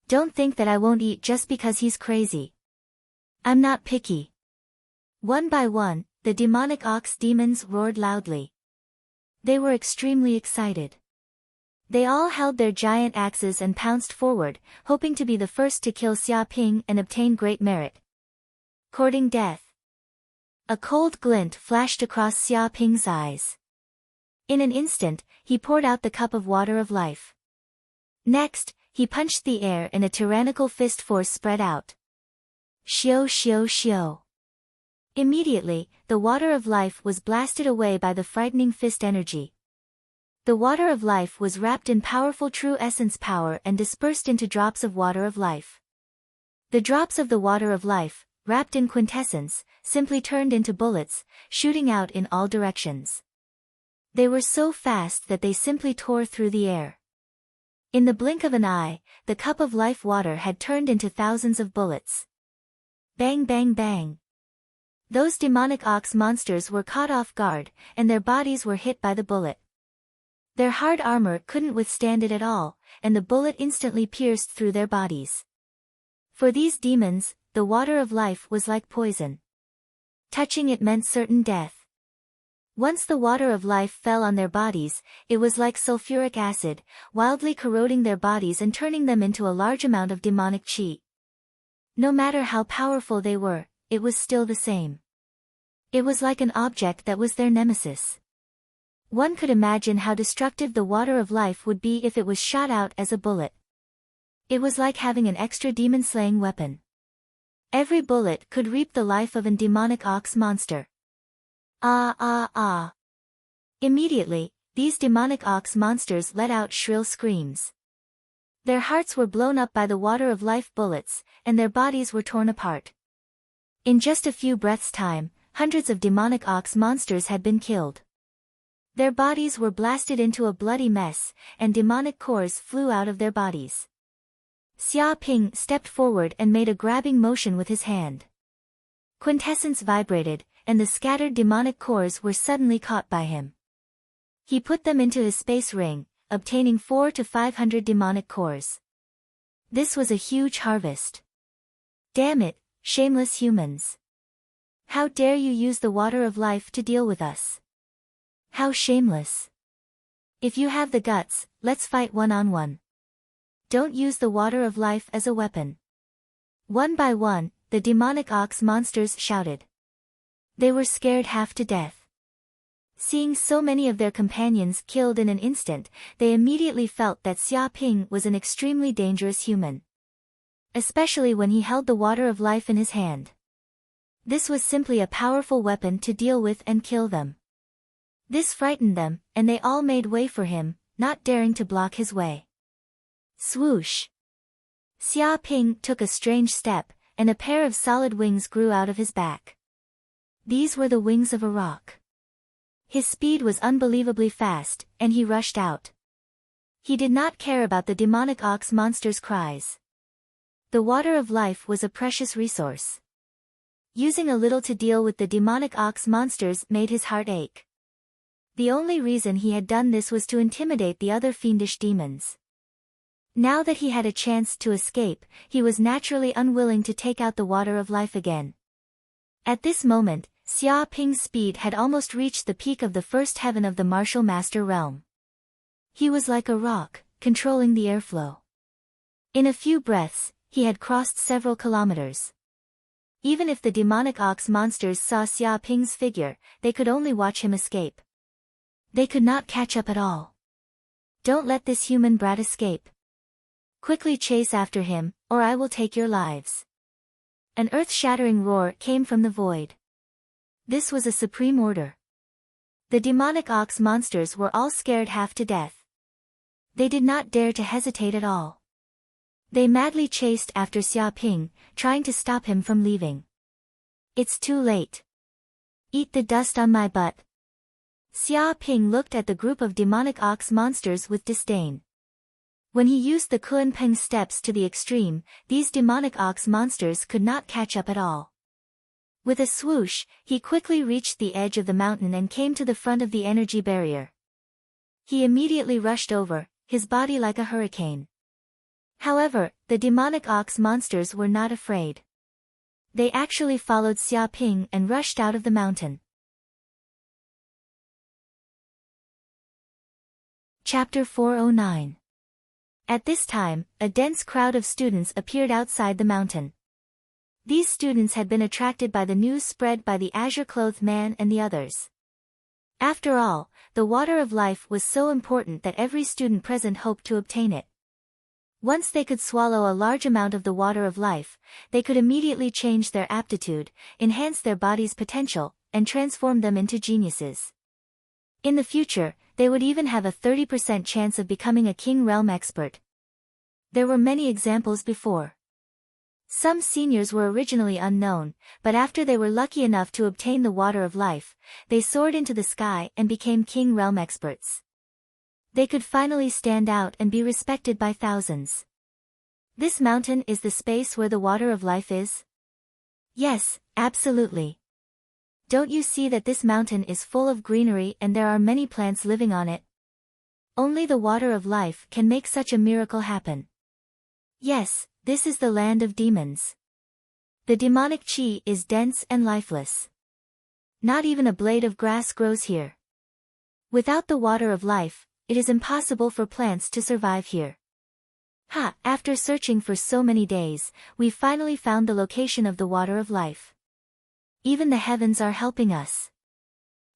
Don't think that I won't eat just because he's crazy. I'm not picky. One by one, the demonic ox demons roared loudly. They were extremely excited. They all held their giant axes and pounced forward, hoping to be the first to kill Xia Ping and obtain great merit. Courting death. A cold glint flashed across Xia Ping's eyes. In an instant, he poured out the cup of water of life. Next, he punched the air in a tyrannical fist force spread out. Shio shio shio. Immediately, the water of life was blasted away by the frightening fist energy. The water of life was wrapped in powerful true essence power and dispersed into drops of water of life. The drops of the water of life, wrapped in quintessence, simply turned into bullets, shooting out in all directions. They were so fast that they simply tore through the air. In the blink of an eye, the cup of life water had turned into thousands of bullets. Bang bang bang. Those demonic ox monsters were caught off guard, and their bodies were hit by the bullet. Their hard armor couldn't withstand it at all, and the bullet instantly pierced through their bodies. For these demons, the water of life was like poison. Touching it meant certain death. Once the water of life fell on their bodies, it was like sulfuric acid, wildly corroding their bodies and turning them into a large amount of demonic chi. No matter how powerful they were, it was still the same. It was like an object that was their nemesis. One could imagine how destructive the water of life would be if it was shot out as a bullet. It was like having an extra demon-slaying weapon. Every bullet could reap the life of an demonic ox monster. Ah ah ah. Immediately, these demonic ox monsters let out shrill screams. Their hearts were blown up by the water of life bullets, and their bodies were torn apart. In just a few breaths' time, hundreds of demonic ox monsters had been killed. Their bodies were blasted into a bloody mess, and demonic cores flew out of their bodies. Xia Ping stepped forward and made a grabbing motion with his hand. Quintessence vibrated, and the scattered demonic cores were suddenly caught by him. He put them into his space ring, obtaining 400 to 500 demonic cores. This was a huge harvest. Damn it, shameless humans. How dare you use the water of life to deal with us? How shameless. If you have the guts, let's fight one-on-one. Don't use the water of life as a weapon. One by one, the demonic ox monsters shouted. They were scared half to death. Seeing so many of their companions killed in an instant, they immediately felt that Xia Ping was an extremely dangerous human. Especially when he held the water of life in his hand. This was simply a powerful weapon to deal with and kill them. This frightened them, and they all made way for him, not daring to block his way. Swoosh! Xia Ping took a strange step, and a pair of solid wings grew out of his back. These were the wings of a rock. His speed was unbelievably fast, and he rushed out. He did not care about the demonic ox monster's cries. The water of life was a precious resource. Using a little to deal with the demonic ox monsters made his heart ache. The only reason he had done this was to intimidate the other fiendish demons. Now that he had a chance to escape, he was naturally unwilling to take out the water of life again. At this moment, Xia Ping's speed had almost reached the peak of the first heaven of the martial master realm. He was like a rock, controlling the airflow. In a few breaths, he had crossed several kilometers. Even if the demonic ox monsters saw Xia Ping's figure, they could only watch him escape. They could not catch up at all. Don't let this human brat escape. Quickly chase after him, or I will take your lives. An earth-shattering roar came from the void. This was a supreme order. The demonic ox monsters were all scared half to death. They did not dare to hesitate at all. They madly chased after Xia Ping, trying to stop him from leaving. It's too late. Eat the dust on my butt. Xia Ping looked at the group of demonic ox monsters with disdain. When he used the Kunpeng steps to the extreme, these demonic ox monsters could not catch up at all. With a swoosh, he quickly reached the edge of the mountain and came to the front of the energy barrier. He immediately rushed over, his body like a hurricane. However, the demonic ox monsters were not afraid. They actually followed Xia Ping and rushed out of the mountain. Chapter 409. At this time, a dense crowd of students appeared outside the mountain. These students had been attracted by the news spread by the azure-clothed man and the others. After all, the water of life was so important that every student present hoped to obtain it. Once they could swallow a large amount of the water of life, they could immediately change their aptitude, enhance their body's potential, and transform them into geniuses. In the future, they would even have a 30% chance of becoming a king realm expert. There were many examples before. Some seniors were originally unknown, but after they were lucky enough to obtain the water of life, they soared into the sky and became king realm experts. They could finally stand out and be respected by thousands. This mountain is the space where the water of life is? Yes, absolutely. Don't you see that this mountain is full of greenery and there are many plants living on it? Only the water of life can make such a miracle happen. Yes, this is the land of demons. The demonic chi is dense and lifeless. Not even a blade of grass grows here. Without the water of life, it is impossible for plants to survive here. Ha! After searching for so many days, we finally found the location of the water of life. Even the heavens are helping us.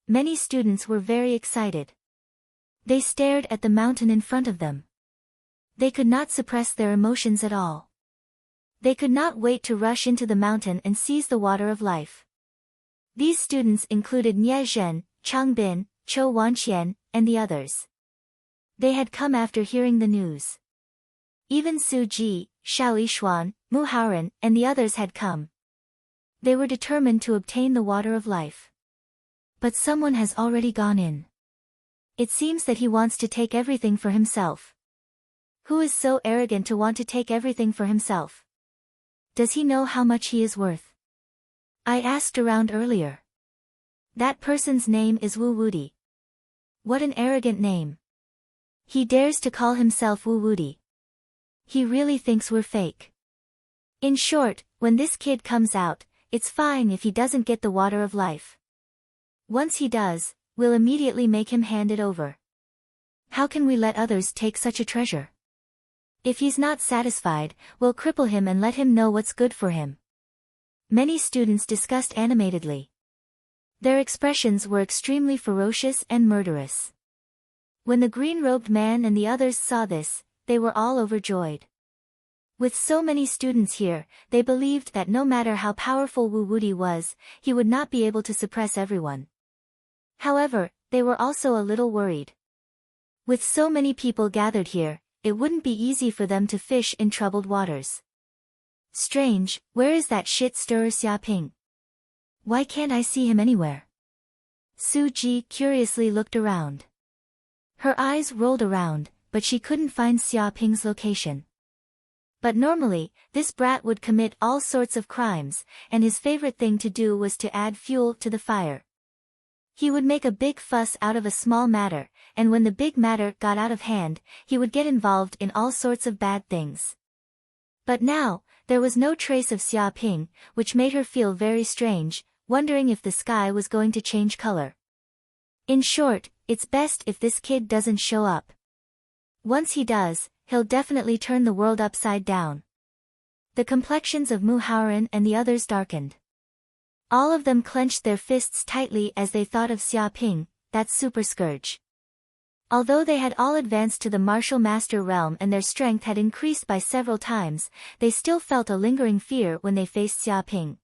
Many students were very excited. They stared at the mountain in front of them. They could not suppress their emotions at all. They could not wait to rush into the mountain and seize the water of life. These students included Nie Zhen, Chang Bin, Chou Wanqian, and the others. They had come after hearing the news. Even Su Ji, Xiao Yishuan, Mu Haoren, and the others had come. They were determined to obtain the water of life. But someone has already gone in. It seems that he wants to take everything for himself. Who is so arrogant to want to take everything for himself? Does he know how much he is worth? I asked around earlier. That person's name is Wu Wudi. What an arrogant name. He dares to call himself Wu Wudi. He really thinks we're fake. In short, when this kid comes out, it's fine if he doesn't get the water of life. Once he does, we'll immediately make him hand it over. How can we let others take such a treasure? If he's not satisfied, we'll cripple him and let him know what's good for him. Many students discussed animatedly. Their expressions were extremely ferocious and murderous. When the green-robed man and the others saw this, they were all overjoyed. With so many students here, they believed that no matter how powerful Wu Wudi was, he would not be able to suppress everyone. However, they were also a little worried. With so many people gathered here, it wouldn't be easy for them to fish in troubled waters. Strange, where is that shit-stirrer Xiaoping? Why can't I see him anywhere? Su Ji curiously looked around. Her eyes rolled around, but she couldn't find Xiaoping's location. But normally, this brat would commit all sorts of crimes, and his favorite thing to do was to add fuel to the fire. He would make a big fuss out of a small matter, and when the big matter got out of hand, he would get involved in all sorts of bad things. But now, there was no trace of Xiaoping, which made her feel very strange, wondering if the sky was going to change color. In short, it's best if this kid doesn't show up. Once he does, he'll definitely turn the world upside down. The complexions of Mu Haoren and the others darkened. All of them clenched their fists tightly as they thought of Xiaoping, that super scourge. Although they had all advanced to the martial master realm and their strength had increased by several times, they still felt a lingering fear when they faced Xiaoping.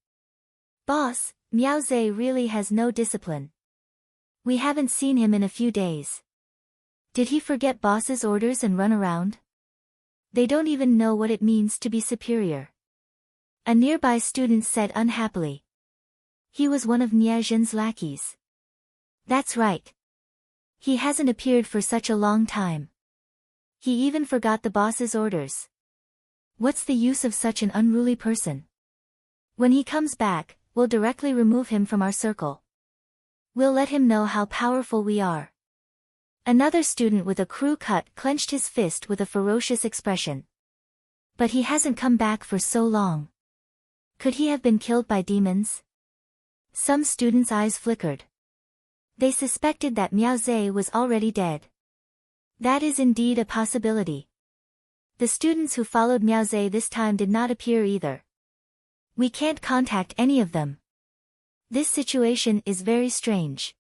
Boss, Miao Zhe really has no discipline. We haven't seen him in a few days. Did he forget boss's orders and run around? They don't even know what it means to be superior. A nearby student said unhappily. He was one of Nie Zhen's lackeys. That's right. He hasn't appeared for such a long time. He even forgot the boss's orders. What's the use of such an unruly person? When he comes back, we'll directly remove him from our circle. We'll let him know how powerful we are. Another student with a crew cut clenched his fist with a ferocious expression. But he hasn't come back for so long. Could he have been killed by demons? Some students' eyes flickered. They suspected that Miao Zhe was already dead. That is indeed a possibility. The students who followed Miao Zhe this time did not appear either. We can't contact any of them. This situation is very strange.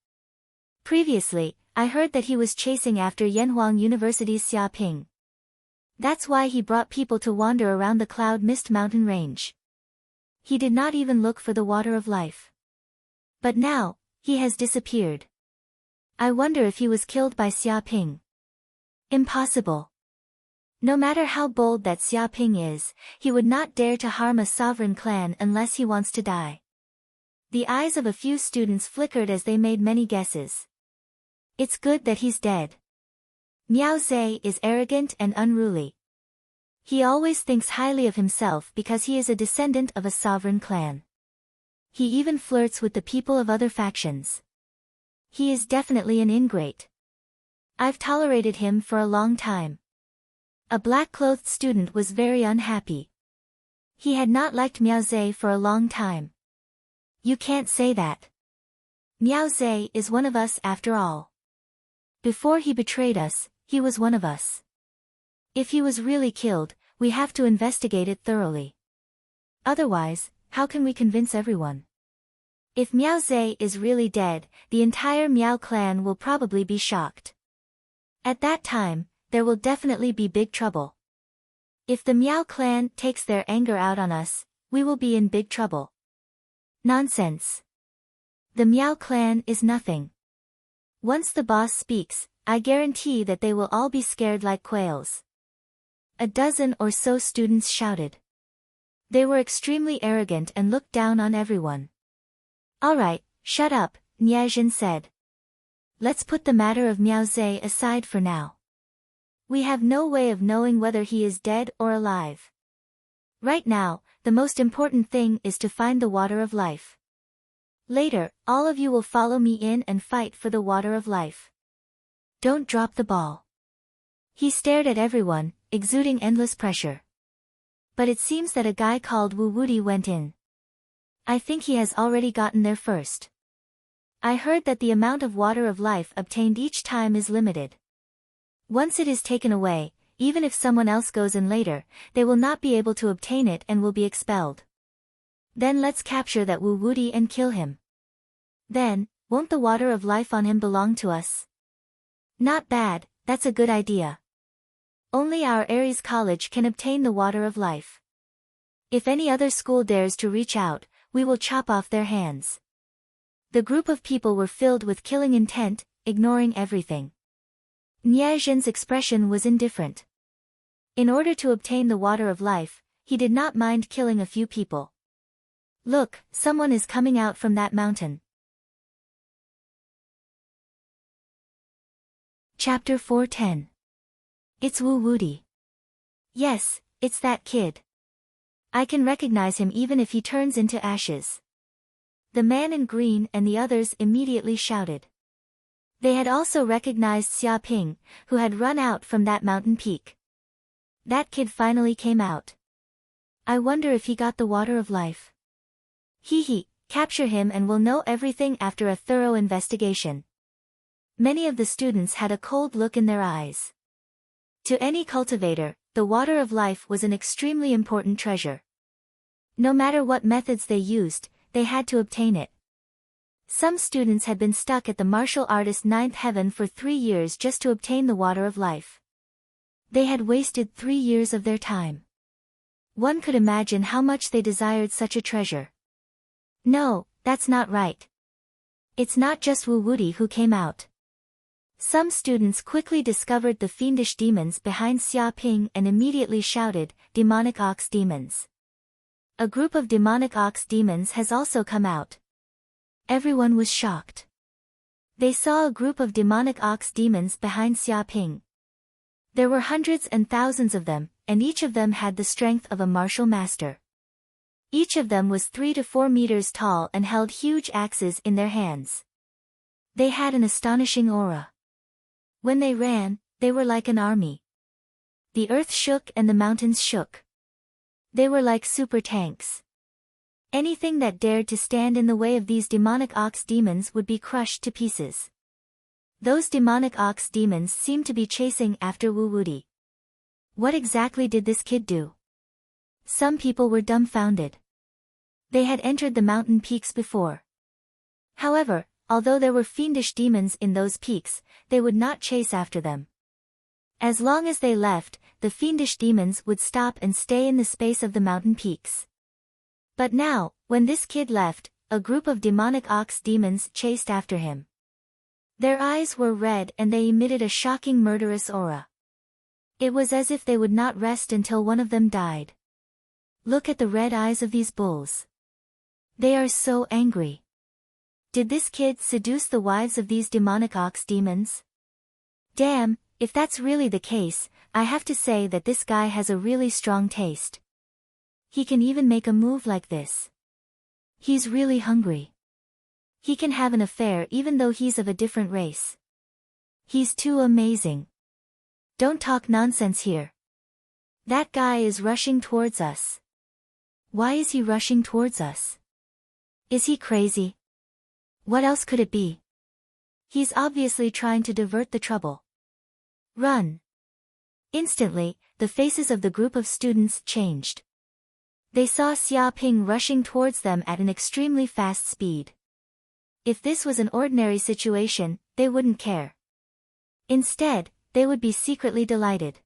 Previously, I heard that he was chasing after Yanhuang University's Xiaoping. That's why he brought people to wander around the Cloud Mist Mountain range. He did not even look for the water of life. But now, he has disappeared. I wonder if he was killed by Xiaoping. Impossible. No matter how bold that Xiaoping is, he would not dare to harm a sovereign clan unless he wants to die. The eyes of a few students flickered as they made many guesses. It's good that he's dead. Miao Zhe is arrogant and unruly. He always thinks highly of himself because he is a descendant of a sovereign clan. He even flirts with the people of other factions. He is definitely an ingrate. I've tolerated him for a long time. A black-clothed student was very unhappy. He had not liked Miao Zhe for a long time. You can't say that. Miao Zhe is one of us after all. Before he betrayed us, he was one of us. If he was really killed, we have to investigate it thoroughly. Otherwise, how can we convince everyone? If Miao Zhe is really dead, the entire Miao clan will probably be shocked. At that time, there will definitely be big trouble. If the Miao clan takes their anger out on us, we will be in big trouble. Nonsense. The Miao clan is nothing. Once the boss speaks, I guarantee that they will all be scared like quails. A dozen or so students shouted. They were extremely arrogant and looked down on everyone. All right, shut up, Niezhin said. Let's put the matter of Miao Zhe aside for now. We have no way of knowing whether he is dead or alive. Right now, the most important thing is to find the water of life. Later, all of you will follow me in and fight for the water of life. Don't drop the ball. He stared at everyone, exuding endless pressure. But it seems that a guy called Wu Wudi went in. I think he has already gotten there first. I heard that the amount of water of life obtained each time is limited. Once it is taken away, even if someone else goes in later, they will not be able to obtain it and will be expelled. Then let's capture that Wu Wudi and kill him. Then, won't the water of life on him belong to us? Not bad, that's a good idea. Only our Ares College can obtain the water of life. If any other school dares to reach out, we will chop off their hands. The group of people were filled with killing intent, ignoring everything. Niezhin's expression was indifferent. In order to obtain the water of life, he did not mind killing a few people. Look, someone is coming out from that mountain. Chapter 410. It's Wu Wudi. Yes, it's that kid. I can recognize him even if he turns into ashes. The man in green and the others immediately shouted. They had also recognized Xia Ping, who had run out from that mountain peak. That kid finally came out. I wonder if he got the water of life. Hee, capture him and we'll know everything after a thorough investigation. Many of the students had a cold look in their eyes. To any cultivator, the water of life was an extremely important treasure. No matter what methods they used, they had to obtain it. Some students had been stuck at the martial artist ninth heaven for 3 years just to obtain the water of life. They had wasted 3 years of their time. One could imagine how much they desired such a treasure. No, that's not right. It's not just Wu Wudi who came out. Some students quickly discovered the fiendish demons behind Xia Ping and immediately shouted, demonic ox demons. A group of demonic ox demons has also come out. Everyone was shocked. They saw a group of demonic ox demons behind Xia Ping. There were hundreds and thousands of them, and each of them had the strength of a martial master. Each of them was 3 to 4 meters tall and held huge axes in their hands. They had an astonishing aura. When they ran, they were like an army. The earth shook and the mountains shook. They were like super tanks. Anything that dared to stand in the way of these demonic ox demons would be crushed to pieces. Those demonic ox demons seemed to be chasing after Wu Wudi. What exactly did this kid do? Some people were dumbfounded. They had entered the mountain peaks before. However, although there were fiendish demons in those peaks, they would not chase after them. As long as they left, the fiendish demons would stop and stay in the space of the mountain peaks. But now, when this kid left, a group of demonic ox demons chased after him. Their eyes were red and they emitted a shocking murderous aura. It was as if they would not rest until one of them died. Look at the red eyes of these bulls. They are so angry. Did this kid seduce the wives of these demonic ox demons? Damn, if that's really the case, I have to say that this guy has a really strong taste. He can even make a move like this. He's really hungry. He can have an affair even though he's of a different race. He's too amazing. Don't talk nonsense here. That guy is rushing towards us. Why is he rushing towards us? Is he crazy? What else could it be? He's obviously trying to divert the trouble. Run. Instantly, the faces of the group of students changed. They saw Xia Ping rushing towards them at an extremely fast speed. If this was an ordinary situation, they wouldn't care. Instead, they would be secretly delighted.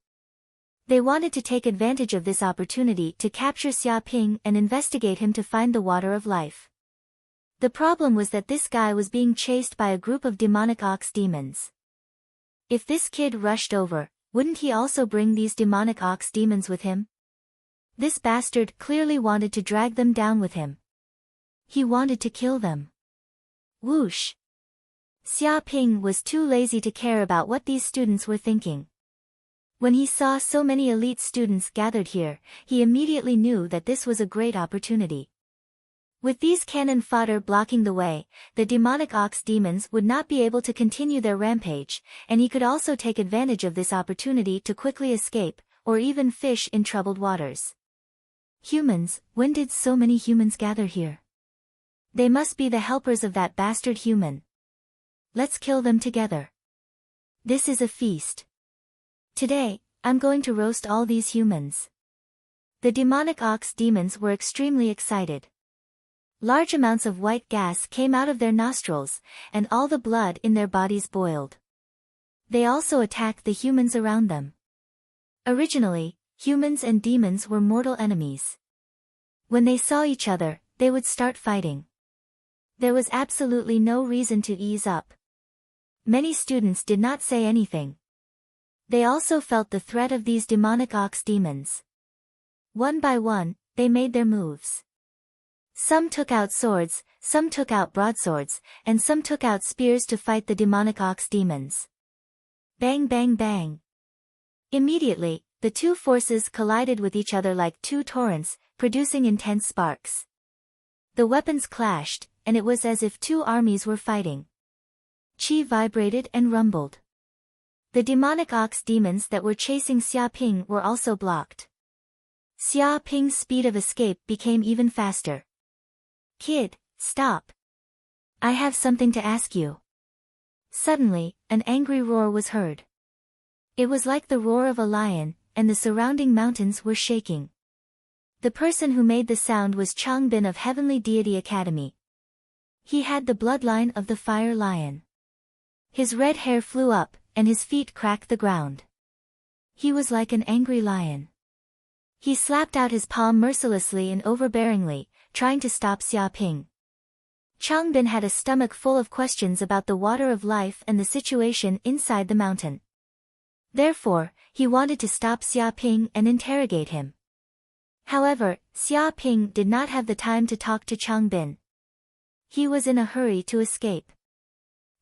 They wanted to take advantage of this opportunity to capture Xia Ping and investigate him to find the water of life. The problem was that this guy was being chased by a group of demonic ox demons. If this kid rushed over, wouldn't he also bring these demonic ox demons with him? This bastard clearly wanted to drag them down with him. He wanted to kill them. Whoosh! Xia Ping was too lazy to care about what these students were thinking. When he saw so many elite students gathered here, he immediately knew that this was a great opportunity. With these cannon fodder blocking the way, the demonic ox demons would not be able to continue their rampage, and he could also take advantage of this opportunity to quickly escape, or even fish in troubled waters. Humans, when did so many humans gather here? They must be the helpers of that bastard human. Let's kill them together. This is a feast. Today, I'm going to roast all these humans. The demonic ox demons were extremely excited. Large amounts of white gas came out of their nostrils, and all the blood in their bodies boiled. They also attacked the humans around them. Originally, humans and demons were mortal enemies. When they saw each other, they would start fighting. There was absolutely no reason to ease up. Many students did not say anything. They also felt the threat of these demonic ox demons. One by one, they made their moves. Some took out swords, some took out broadswords, and some took out spears to fight the demonic ox demons. Bang bang bang. Immediately, the two forces collided with each other like two torrents, producing intense sparks. The weapons clashed, and it was as if two armies were fighting. Qi vibrated and rumbled. The demonic ox demons that were chasing Xia Ping were also blocked. Xia Ping's speed of escape became even faster. Kid, stop. I have something to ask you. Suddenly, an angry roar was heard. It was like the roar of a lion, and the surrounding mountains were shaking. The person who made the sound was Changbin of Heavenly Deity Academy. He had the bloodline of the fire lion. His red hair flew up, and his feet cracked the ground. He was like an angry lion. He slapped out his palm mercilessly and overbearingly, trying to stop Xia Ping. Changbin had a stomach full of questions about the water of life and the situation inside the mountain. Therefore, he wanted to stop Xia Ping and interrogate him. However, Xia Ping did not have the time to talk to Changbin. He was in a hurry to escape.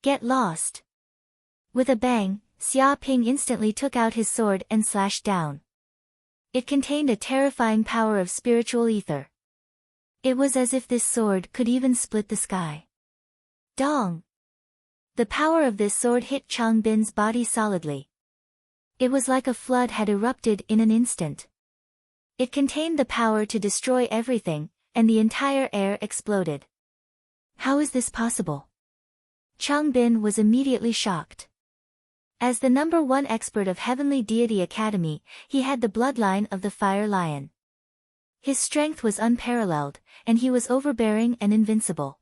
Get lost. With a bang, Xia Ping instantly took out his sword and slashed down. It contained a terrifying power of spiritual ether. It was as if this sword could even split the sky. Dong! The power of this sword hit Changbin's body solidly. It was like a flood had erupted in an instant. It contained the power to destroy everything, and the entire air exploded. How is this possible? Changbin was immediately shocked. As the #1 expert of Heavenly Deity Academy, he had the bloodline of the Fire Lion. His strength was unparalleled, and he was overbearing and invincible.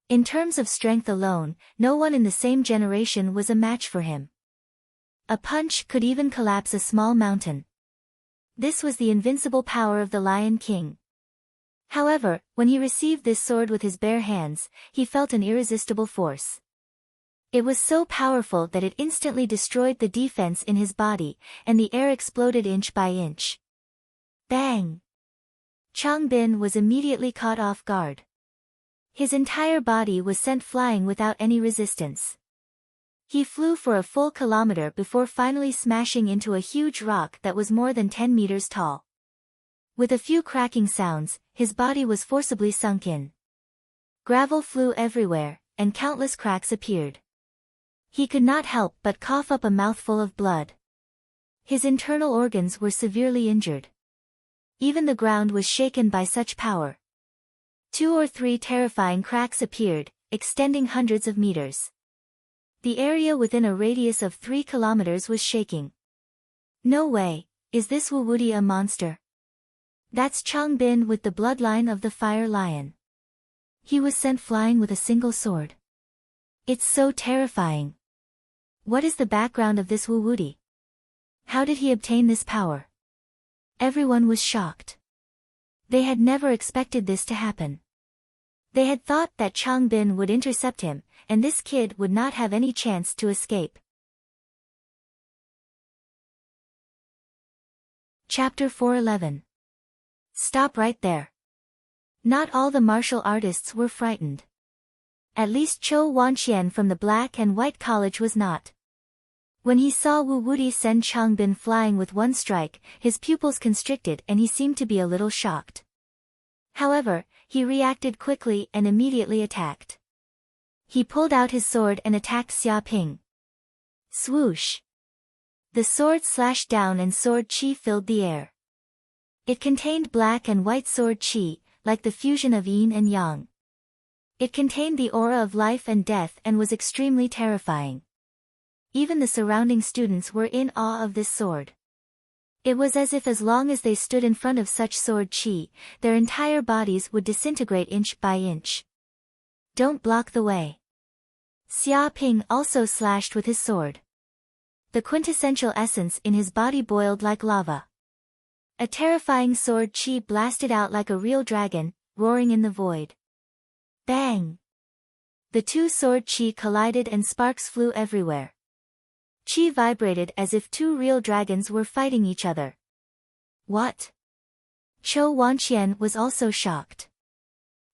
In terms of strength alone, no one in the same generation was a match for him. A punch could even collapse a small mountain. This was the invincible power of the Lion King. However, when he received this sword with his bare hands, he felt an irresistible force. It was so powerful that it instantly destroyed the defense in his body, and the air exploded inch by inch. Bang! Changbin was immediately caught off guard. His entire body was sent flying without any resistance. He flew for a full kilometer before finally smashing into a huge rock that was more than 10 meters tall. With a few cracking sounds, his body was forcibly sunk in. Gravel flew everywhere, and countless cracks appeared. He could not help but cough up a mouthful of blood. His internal organs were severely injured. Even the ground was shaken by such power. 2 or 3 terrifying cracks appeared, extending hundreds of meters. The area within a radius of 3 kilometers was shaking. No way, is this Wu Wuti a monster? That's Chang Bin with the bloodline of the fire lion. He was sent flying with a single sword. It's so terrifying. What is the background of this Wu Wuti? How did he obtain this power? Everyone was shocked. They had never expected this to happen. They had thought that Chang Bin would intercept him, and this kid would not have any chance to escape. Chapter 411. Stop right there. Not all the martial artists were frightened. At least Chou Wanqian from the Black and White College was not. When he saw Wu Wuti send Chang Bin flying with one strike, his pupils constricted and he seemed to be a little shocked. However, he reacted quickly and immediately attacked. He pulled out his sword and attacked Xia Ping. Swoosh! The sword slashed down and sword chi filled the air. It contained black and white sword chi, like the fusion of yin and yang. It contained the aura of life and death and was extremely terrifying. Even the surrounding students were in awe of this sword. It was as if as long as they stood in front of such sword chi, their entire bodies would disintegrate inch by inch. Don't block the way. Xia Ping also slashed with his sword. The quintessential essence in his body boiled like lava. A terrifying sword chi blasted out like a real dragon, roaring in the void. Bang! The two sword chi collided and sparks flew everywhere. Chi vibrated as if two real dragons were fighting each other. What? Chou Wanqian was also shocked.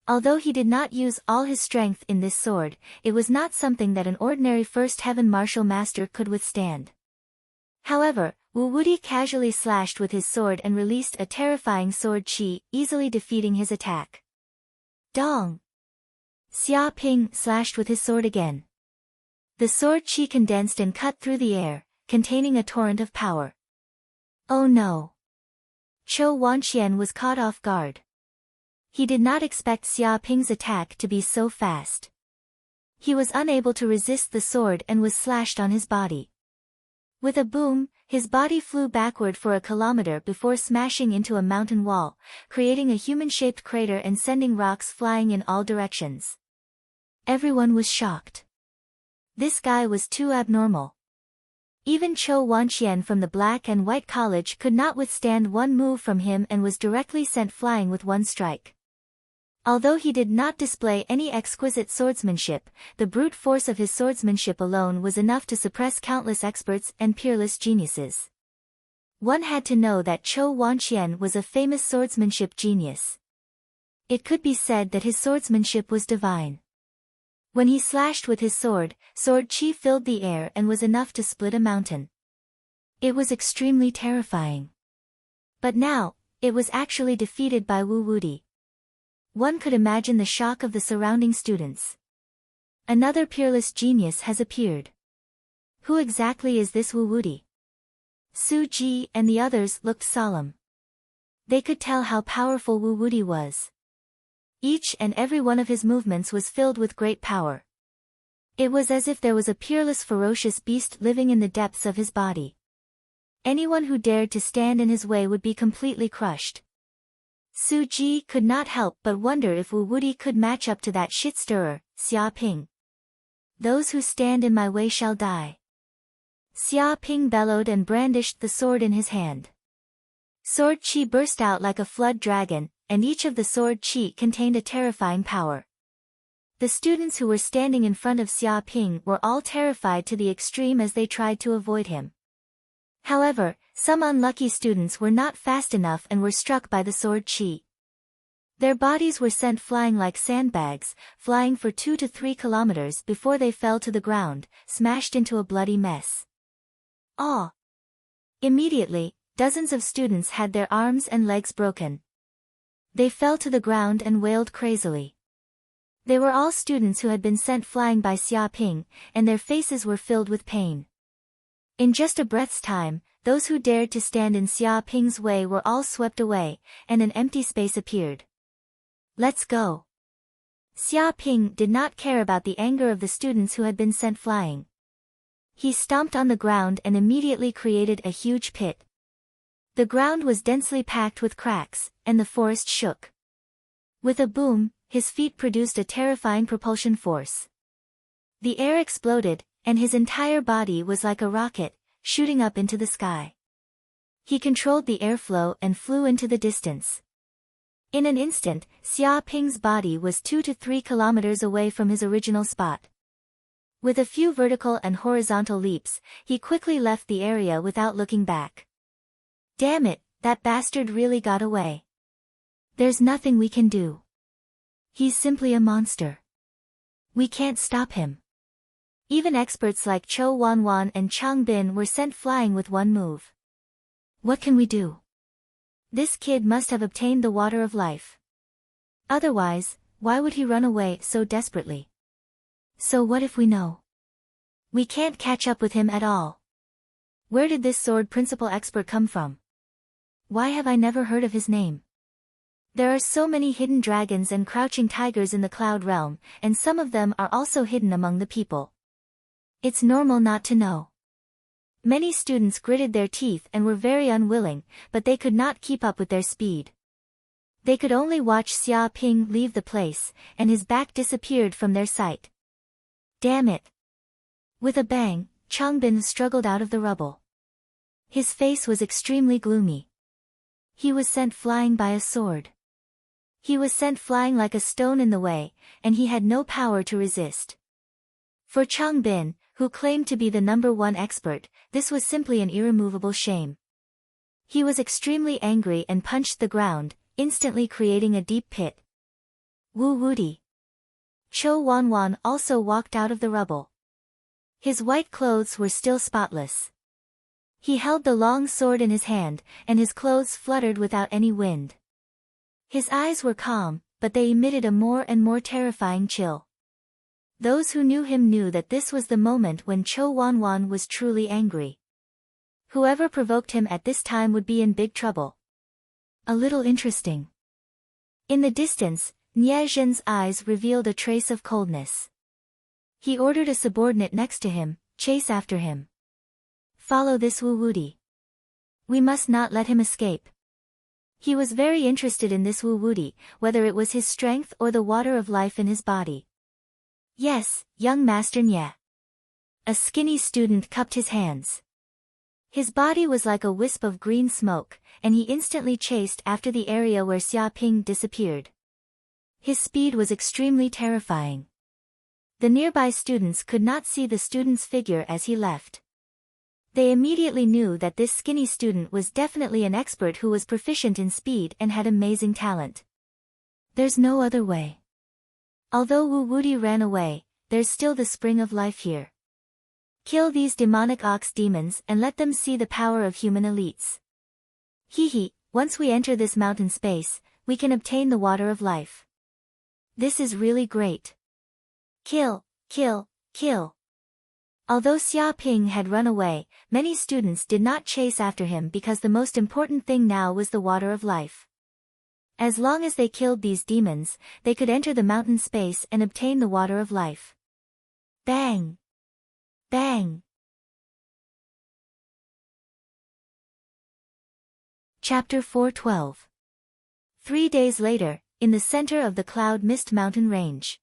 Although he did not use all his strength in this sword, it was not something that an ordinary first heaven martial master could withstand. However, Wu Wuti casually slashed with his sword and released a terrifying sword chi, easily defeating his attack. Dong! Xia Ping slashed with his sword again. The sword chi condensed and cut through the air, containing a torrent of power. Oh no! Chou Wanqian was caught off guard. He did not expect Xia Ping's attack to be so fast. He was unable to resist the sword and was slashed on his body. With a boom, his body flew backward for a kilometer before smashing into a mountain wall, creating a human-shaped crater and sending rocks flying in all directions. Everyone was shocked. This guy was too abnormal. Even Chou Wanqian from the Black and White College could not withstand one move from him and was directly sent flying with one strike. Although he did not display any exquisite swordsmanship, the brute force of his swordsmanship alone was enough to suppress countless experts and peerless geniuses. One had to know that Chou Wanqian was a famous swordsmanship genius. It could be said that his swordsmanship was divine. When he slashed with his sword, sword chi filled the air and was enough to split a mountain. It was extremely terrifying. But now, it was actually defeated by Wu Wuti. One could imagine the shock of the surrounding students. Another peerless genius has appeared. Who exactly is this Wu Wuti? Su Ji and the others looked solemn. They could tell how powerful Wu Wuti was. Each and every one of his movements was filled with great power. It was as if there was a peerless ferocious beast living in the depths of his body. Anyone who dared to stand in his way would be completely crushed. Su Ji could not help but wonder if Wu Wuti could match up to that shit-stirrer, Xia Ping. Those who stand in my way shall die. Xia Ping bellowed and brandished the sword in his hand. Sword chi burst out like a flood dragon, and each of the sword chi contained a terrifying power. The students who were standing in front of Xia Ping were all terrified to the extreme as they tried to avoid him. However, some unlucky students were not fast enough and were struck by the sword chi. Their bodies were sent flying like sandbags, flying for 2 to 3 kilometers before they fell to the ground, smashed into a bloody mess. Aw! Immediately, dozens of students had their arms and legs broken. They fell to the ground and wailed crazily. They were all students who had been sent flying by Xia Ping, and their faces were filled with pain. In just a breath's time, those who dared to stand in Xia Ping's way were all swept away, and an empty space appeared. Let's go. Xia Ping did not care about the anger of the students who had been sent flying. He stomped on the ground and immediately created a huge pit. The ground was densely packed with cracks, and the forest shook. With a boom, his feet produced a terrifying propulsion force. The air exploded, and his entire body was like a rocket, shooting up into the sky. He controlled the airflow and flew into the distance. In an instant, Xia Ping's body was 2 to 3 kilometers away from his original spot. With a few vertical and horizontal leaps, he quickly left the area without looking back. Damn it, that bastard really got away. There's nothing we can do. He's simply a monster. We can't stop him. Even experts like Chou Wanwan and Chang Bin were sent flying with one move. What can we do? This kid must have obtained the water of life. Otherwise, why would he run away so desperately? So what if we know? We can't catch up with him at all. Where did this sword principal expert come from? Why have I never heard of his name? There are so many hidden dragons and crouching tigers in the cloud realm, and some of them are also hidden among the people. It's normal not to know. Many students gritted their teeth and were very unwilling, but they could not keep up with their speed. They could only watch Xia Ping leave the place, and his back disappeared from their sight. Damn it! With a bang, Changbin struggled out of the rubble. His face was extremely gloomy. He was sent flying by a sword. He was sent flying like a stone in the way, and he had no power to resist. For Changbin, who claimed to be the #1 expert, this was simply an irremovable shame. He was extremely angry and punched the ground, instantly creating a deep pit. Wu Wudi. Chou Wanwan also walked out of the rubble. His white clothes were still spotless. He held the long sword in his hand, and his clothes fluttered without any wind. His eyes were calm, but they emitted a more and more terrifying chill. Those who knew him knew that this was the moment when Chou Wanwan was truly angry. Whoever provoked him at this time would be in big trouble. A little interesting. In the distance, Nie Zhen's eyes revealed a trace of coldness. He ordered a subordinate next to him, chase after him. Follow this Wu Wudi. We must not let him escape. He was very interested in this Wu Wudi, whether it was his strength or the water of life in his body. Yes, young Master Nye. A skinny student cupped his hands. His body was like a wisp of green smoke, and he instantly chased after the area where Xia Ping disappeared. His speed was extremely terrifying. The nearby students could not see the student's figure as he left. They immediately knew that this skinny student was definitely an expert who was proficient in speed and had amazing talent. There's no other way. Although Wu Wudi ran away, there's still the spring of life here. Kill these demonic ox demons and let them see the power of human elites. Hehe, once we enter this mountain space, we can obtain the water of life. This is really great. Kill, kill, kill. Although Xia Ping had run away, many students did not chase after him because the most important thing now was the water of life. As long as they killed these demons, they could enter the mountain space and obtain the water of life. Bang! Bang! Chapter 412. 3 days later, in the center of the Cloud Mist mountain range.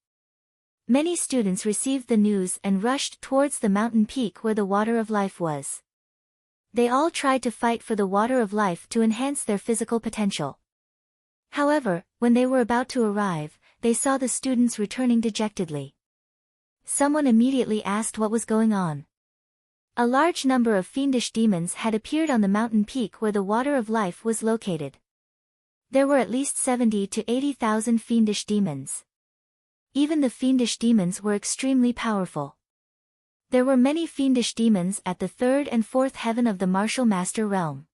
Many students received the news and rushed towards the mountain peak where the water of life was. They all tried to fight for the water of life to enhance their physical potential. However, when they were about to arrive, they saw the students returning dejectedly. Someone immediately asked what was going on. A large number of fiendish demons had appeared on the mountain peak where the water of life was located. There were at least 70 to 80,000 fiendish demons. Even the fiendish demons were extremely powerful. There were many fiendish demons at the 3rd and 4th heaven of the Martial Master Realm.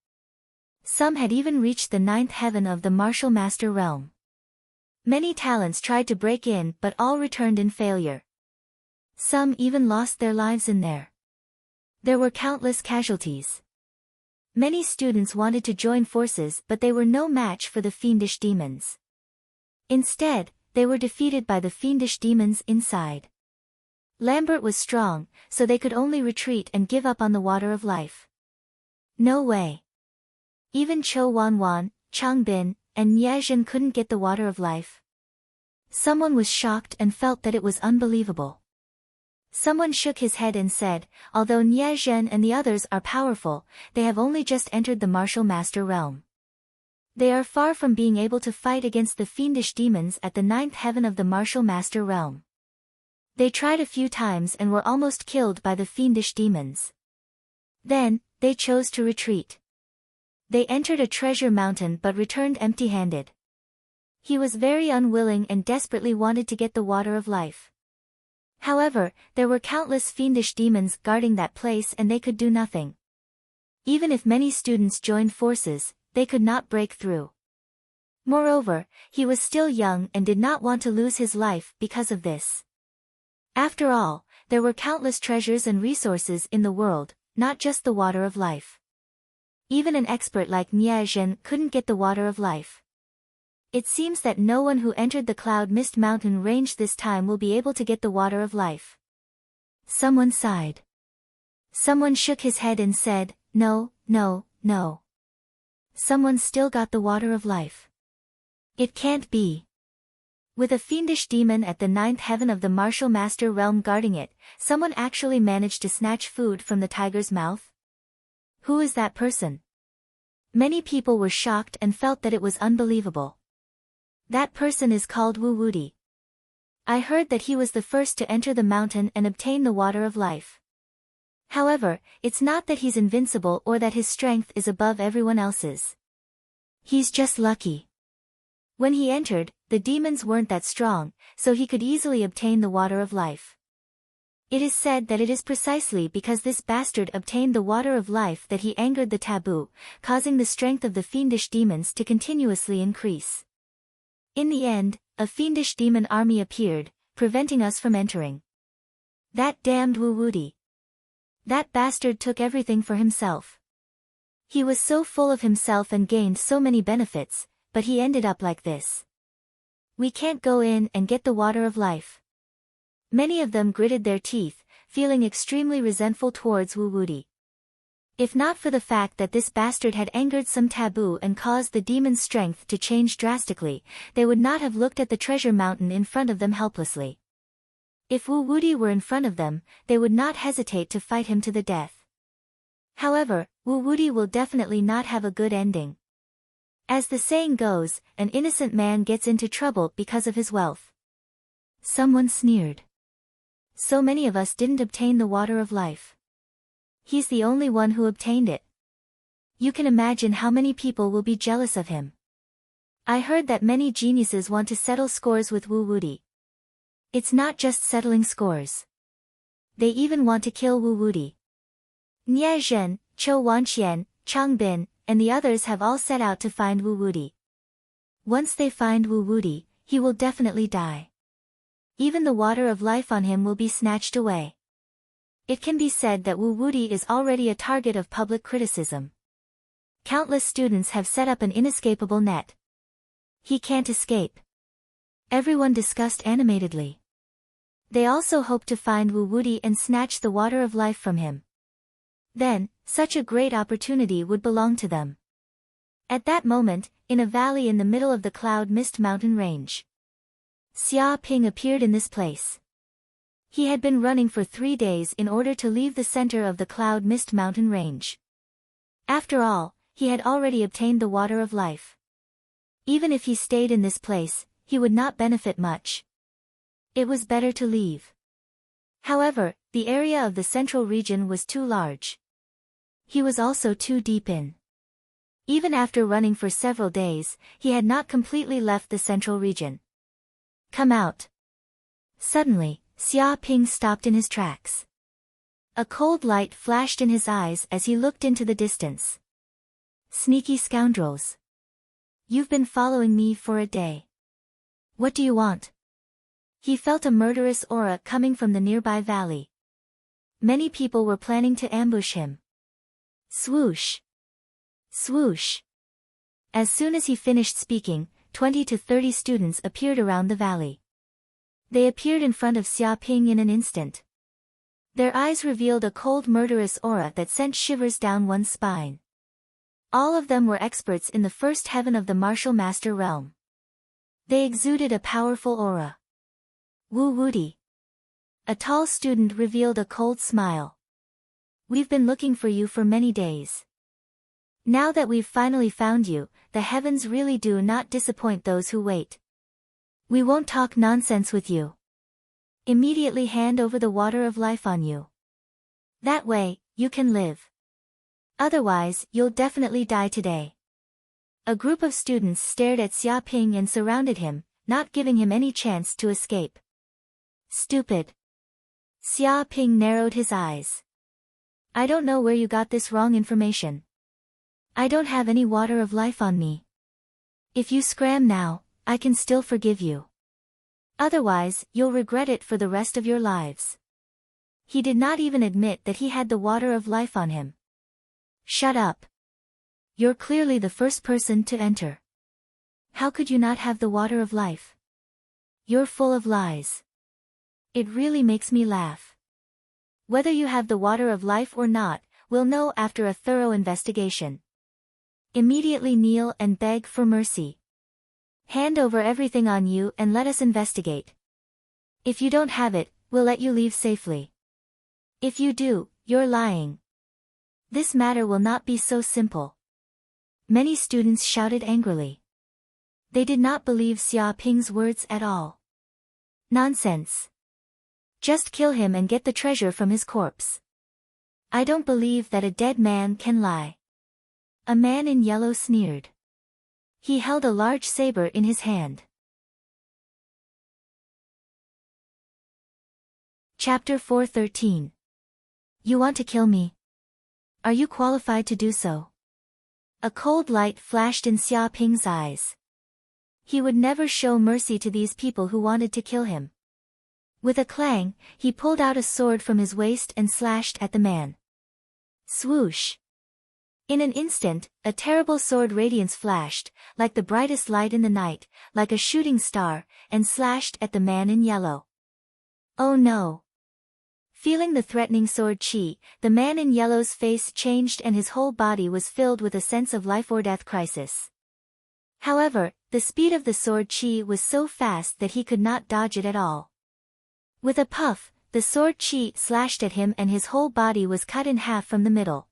Some had even reached the 9th heaven of the Martial Master Realm. Many talents tried to break in but all returned in failure. Some even lost their lives in there. There were countless casualties. Many students wanted to join forces but they were no match for the fiendish demons. Instead, they were defeated by the fiendish demons inside. Lambert was strong, so they could only retreat and give up on the water of life. No way. Even Cho Wanwan, Chang Bin, and Nie Zhen couldn't get the water of life. Someone was shocked and felt that it was unbelievable. Someone shook his head and said, although Nie Zhen and the others are powerful, they have only just entered the martial master realm. They are far from being able to fight against the fiendish demons at the 9th heaven of the martial master realm. They tried a few times and were almost killed by the fiendish demons. Then, they chose to retreat. They entered a treasure mountain but returned empty-handed. He was very unwilling and desperately wanted to get the water of life. However, there were countless fiendish demons guarding that place and they could do nothing. Even if many students joined forces, they could not break through. Moreover, he was still young and did not want to lose his life because of this. After all, there were countless treasures and resources in the world, not just the water of life. Even an expert like Nie Zhen couldn't get the water of life. It seems that no one who entered the Cloud Mist Mountain range this time will be able to get the water of life. Someone sighed. Someone shook his head and said, no, no, no. Someone still got the water of life. It can't be. With a fiendish demon at the 9th heaven of the martial master realm guarding it, someone actually managed to snatch food from the tiger's mouth? Who is that person? Many people were shocked and felt that it was unbelievable. That person is called Wu Wudi. I heard that he was the first to enter the mountain and obtain the water of life. However, it's not that he's invincible or that his strength is above everyone else's. He's just lucky. When he entered, the demons weren't that strong, so he could easily obtain the water of life. It is said that it is precisely because this bastard obtained the water of life that he angered the taboo, causing the strength of the fiendish demons to continuously increase. In the end, a fiendish demon army appeared, preventing us from entering. That damned Wu Wudi. That bastard took everything for himself. He was so full of himself and gained so many benefits, but he ended up like this. We can't go in and get the water of life. Many of them gritted their teeth, feeling extremely resentful towards Wu Wudi. If not for the fact that this bastard had angered some taboo and caused the demon's strength to change drastically, they would not have looked at the treasure mountain in front of them helplessly. If Wu Wudi were in front of them, they would not hesitate to fight him to the death. However, Wu Wudi will definitely not have a good ending. As the saying goes, an innocent man gets into trouble because of his wealth. Someone sneered. So many of us didn't obtain the water of life. He's the only one who obtained it. You can imagine how many people will be jealous of him. I heard that many geniuses want to settle scores with Wu Wudi. It's not just settling scores. They even want to kill Wu Wudi. Nie Zhen, Chou Wanqian, Chang Bin, and the others have all set out to find Wu Wudi. Once they find Wu Wudi, he will definitely die. Even the water of life on him will be snatched away. It can be said that Wu Wudi is already a target of public criticism. Countless students have set up an inescapable net. He can't escape. Everyone discussed animatedly. They also hope to find Wu Wudi and snatch the water of life from him. Then, such a great opportunity would belong to them. At that moment, in a valley in the middle of the Cloud Mist mountain range, Xia Ping appeared in this place. He had been running for 3 days in order to leave the center of the Cloud Mist mountain range. After all, he had already obtained the water of life. Even if he stayed in this place, he would not benefit much. It was better to leave. However, the area of the central region was too large. He was also too deep in. Even after running for several days, he had not completely left the central region. Come out. Suddenly, Xia Ping stopped in his tracks. A cold light flashed in his eyes as he looked into the distance. Sneaky scoundrels. You've been following me for a day. What do you want? He felt a murderous aura coming from the nearby valley. Many people were planning to ambush him. Swoosh! Swoosh! As soon as he finished speaking, 20 to 30 students appeared around the valley. They appeared in front of Xia Ping in an instant. Their eyes revealed a cold murderous aura that sent shivers down one's spine. All of them were experts in the first heaven of the martial master realm. They exuded a powerful aura. Wu Wuti. A tall student revealed a cold smile. We've been looking for you for many days. Now that we've finally found you, the heavens really do not disappoint those who wait. We won't talk nonsense with you. Immediately hand over the water of life on you. That way, you can live. Otherwise, you'll definitely die today. A group of students stared at Xia Ping and surrounded him, not giving him any chance to escape. Stupid. Xia Ping narrowed his eyes. I don't know where you got this wrong information. I don't have any water of life on me. If you scram now, I can still forgive you. Otherwise, you'll regret it for the rest of your lives. He did not even admit that he had the water of life on him. Shut up. You're clearly the first person to enter. How could you not have the water of life? You're full of lies. It really makes me laugh. Whether you have the water of life or not, we'll know after a thorough investigation. Immediately kneel and beg for mercy. Hand over everything on you and let us investigate. If you don't have it, we'll let you leave safely. If you do, you're lying. This matter will not be so simple. Many students shouted angrily. They did not believe Xia Ping's words at all. Nonsense. Just kill him and get the treasure from his corpse. I don't believe that a dead man can lie. A man in yellow sneered. He held a large saber in his hand. Chapter 413. You want to kill me? Are you qualified to do so? A cold light flashed in Xia Ping's eyes. He would never show mercy to these people who wanted to kill him. With a clang, he pulled out a sword from his waist and slashed at the man. Swoosh! In an instant, a terrible sword radiance flashed, like the brightest light in the night, like a shooting star, and slashed at the man in yellow. Oh no! Feeling the threatening sword chi, the man in yellow's face changed and his whole body was filled with a sense of life or death crisis. However, the speed of the sword chi was so fast that he could not dodge it at all. With a puff, the sword chi slashed at him and his whole body was cut in half from the middle.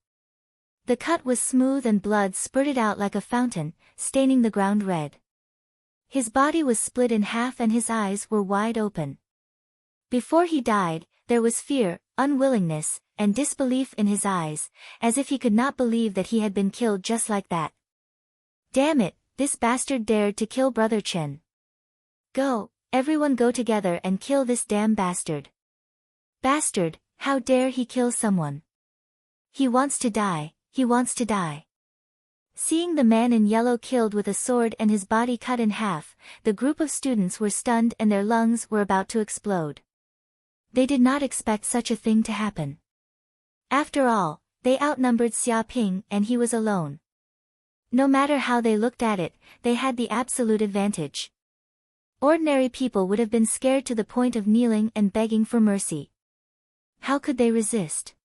The cut was smooth and blood spurted out like a fountain, staining the ground red. His body was split in half and his eyes were wide open. Before he died, there was fear, unwillingness, and disbelief in his eyes, as if he could not believe that he had been killed just like that. Damn it, this bastard dared to kill Brother Chen. Go, everyone go together and kill this damn bastard. Bastard, how dare he kill someone? He wants to die. He wants to die. Seeing the man in yellow killed with a sword and his body cut in half, the group of students were stunned and their lungs were about to explode. They did not expect such a thing to happen. After all, they outnumbered Xia Ping and he was alone. No matter how they looked at it, they had the absolute advantage. Ordinary people would have been scared to the point of kneeling and begging for mercy. How could they resist?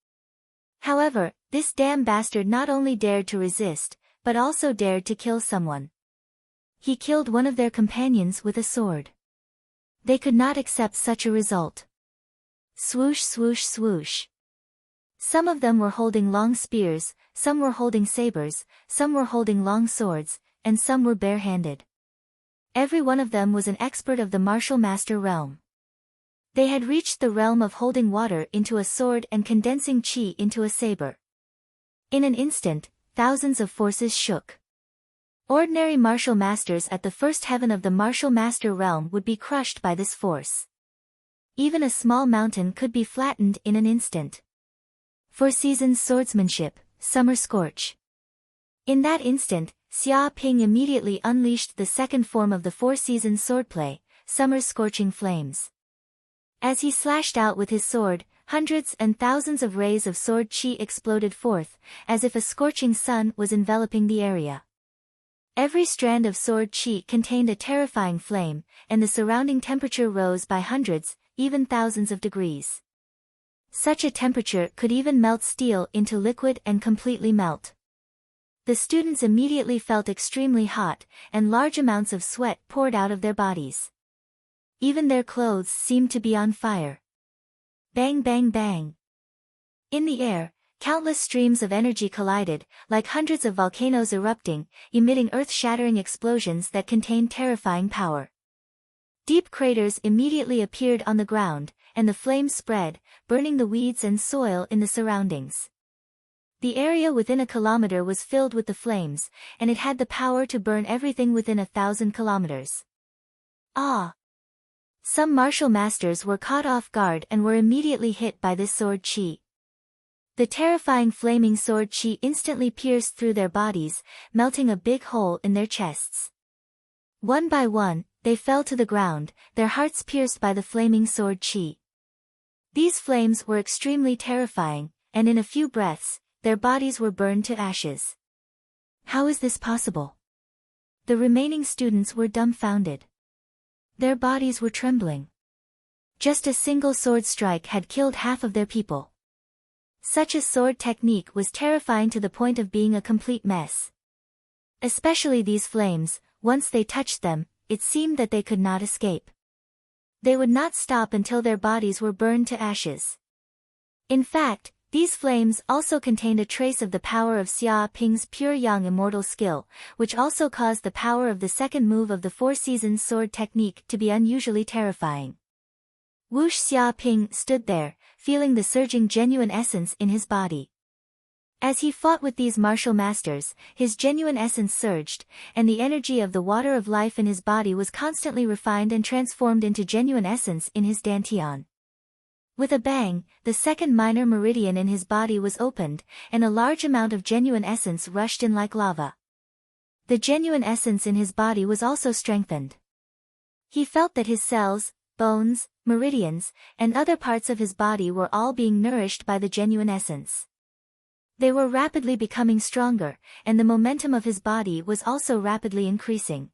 However, this damn bastard not only dared to resist, but also dared to kill someone. He killed one of their companions with a sword. They could not accept such a result. Swoosh swoosh swoosh. Some of them were holding long spears, some were holding sabers, some were holding long swords, and some were barehanded. Every one of them was an expert of the martial master realm. They had reached the realm of holding water into a sword and condensing chi into a saber. In an instant, thousands of forces shook. Ordinary martial masters at the first heaven of the martial master realm would be crushed by this force. Even a small mountain could be flattened in an instant. 4 seasons swordsmanship, summer scorch. In that instant, Xia Ping immediately unleashed the second form of the 4 seasons swordplay, summer's scorching flames. As he slashed out with his sword, hundreds and thousands of rays of sword chi exploded forth, as if a scorching sun was enveloping the area. Every strand of sword chi contained a terrifying flame, and the surrounding temperature rose by hundreds, even thousands of degrees. Such a temperature could even melt steel into liquid and completely melt. The students immediately felt extremely hot, and large amounts of sweat poured out of their bodies. Even their clothes seemed to be on fire. Bang bang bang. In the air, countless streams of energy collided, like hundreds of volcanoes erupting, emitting earth-shattering explosions that contained terrifying power. Deep craters immediately appeared on the ground, and the flames spread, burning the weeds and soil in the surroundings. The area within a kilometer was filled with the flames, and it had the power to burn everything within 1,000 kilometers. Ah! Some martial masters were caught off guard and were immediately hit by this sword chi. The terrifying flaming sword chi instantly pierced through their bodies, melting a big hole in their chests. One by one, they fell to the ground, their hearts pierced by the flaming sword chi. These flames were extremely terrifying, and in a few breaths, their bodies were burned to ashes. How is this possible? The remaining students were dumbfounded. Their bodies were trembling. Just a single sword strike had killed half of their people. Such a sword technique was terrifying to the point of being a complete mess. Especially these flames, once they touched them, it seemed that they could not escape. They would not stop until their bodies were burned to ashes. In fact, these flames also contained a trace of the power of Xia Ping's pure young immortal skill, which also caused the power of the second move of the Four Seasons sword technique to be unusually terrifying. Wush Xia Ping stood there, feeling the surging genuine essence in his body. As he fought with these martial masters, his genuine essence surged, and the energy of the water of life in his body was constantly refined and transformed into genuine essence in his dantian. With a bang, the second minor meridian in his body was opened, and a large amount of genuine essence rushed in like lava. The genuine essence in his body was also strengthened. He felt that his cells, bones, meridians, and other parts of his body were all being nourished by the genuine essence. They were rapidly becoming stronger, and the momentum of his body was also rapidly increasing.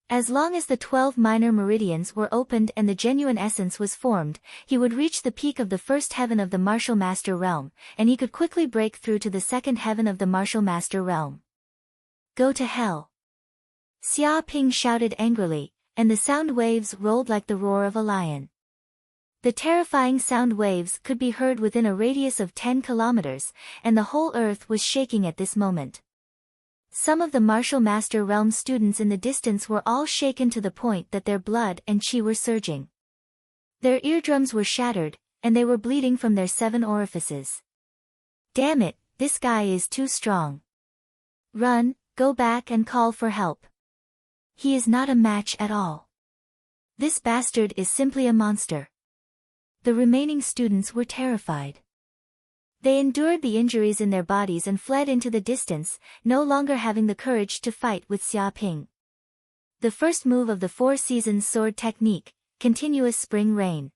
As long as the 12 minor meridians were opened and the genuine essence was formed, he would reach the peak of the first heaven of the martial master realm, and he could quickly break through to the second heaven of the martial master realm. Go to hell! Xia Ping shouted angrily, and the sound waves rolled like the roar of a lion. The terrifying sound waves could be heard within a radius of 10 kilometers, and the whole earth was shaking at this moment. Some of the martial master realm students in the distance were all shaken to the point that their blood and chi were surging. Their eardrums were shattered, and they were bleeding from their 7 orifices. Damn it, this guy is too strong. Run, go back and call for help. He is not a match at all. This bastard is simply a monster. The remaining students were terrified. They endured the injuries in their bodies and fled into the distance, no longer having the courage to fight with Xia Ping. The first move of the Four Seasons sword technique, continuous spring rain.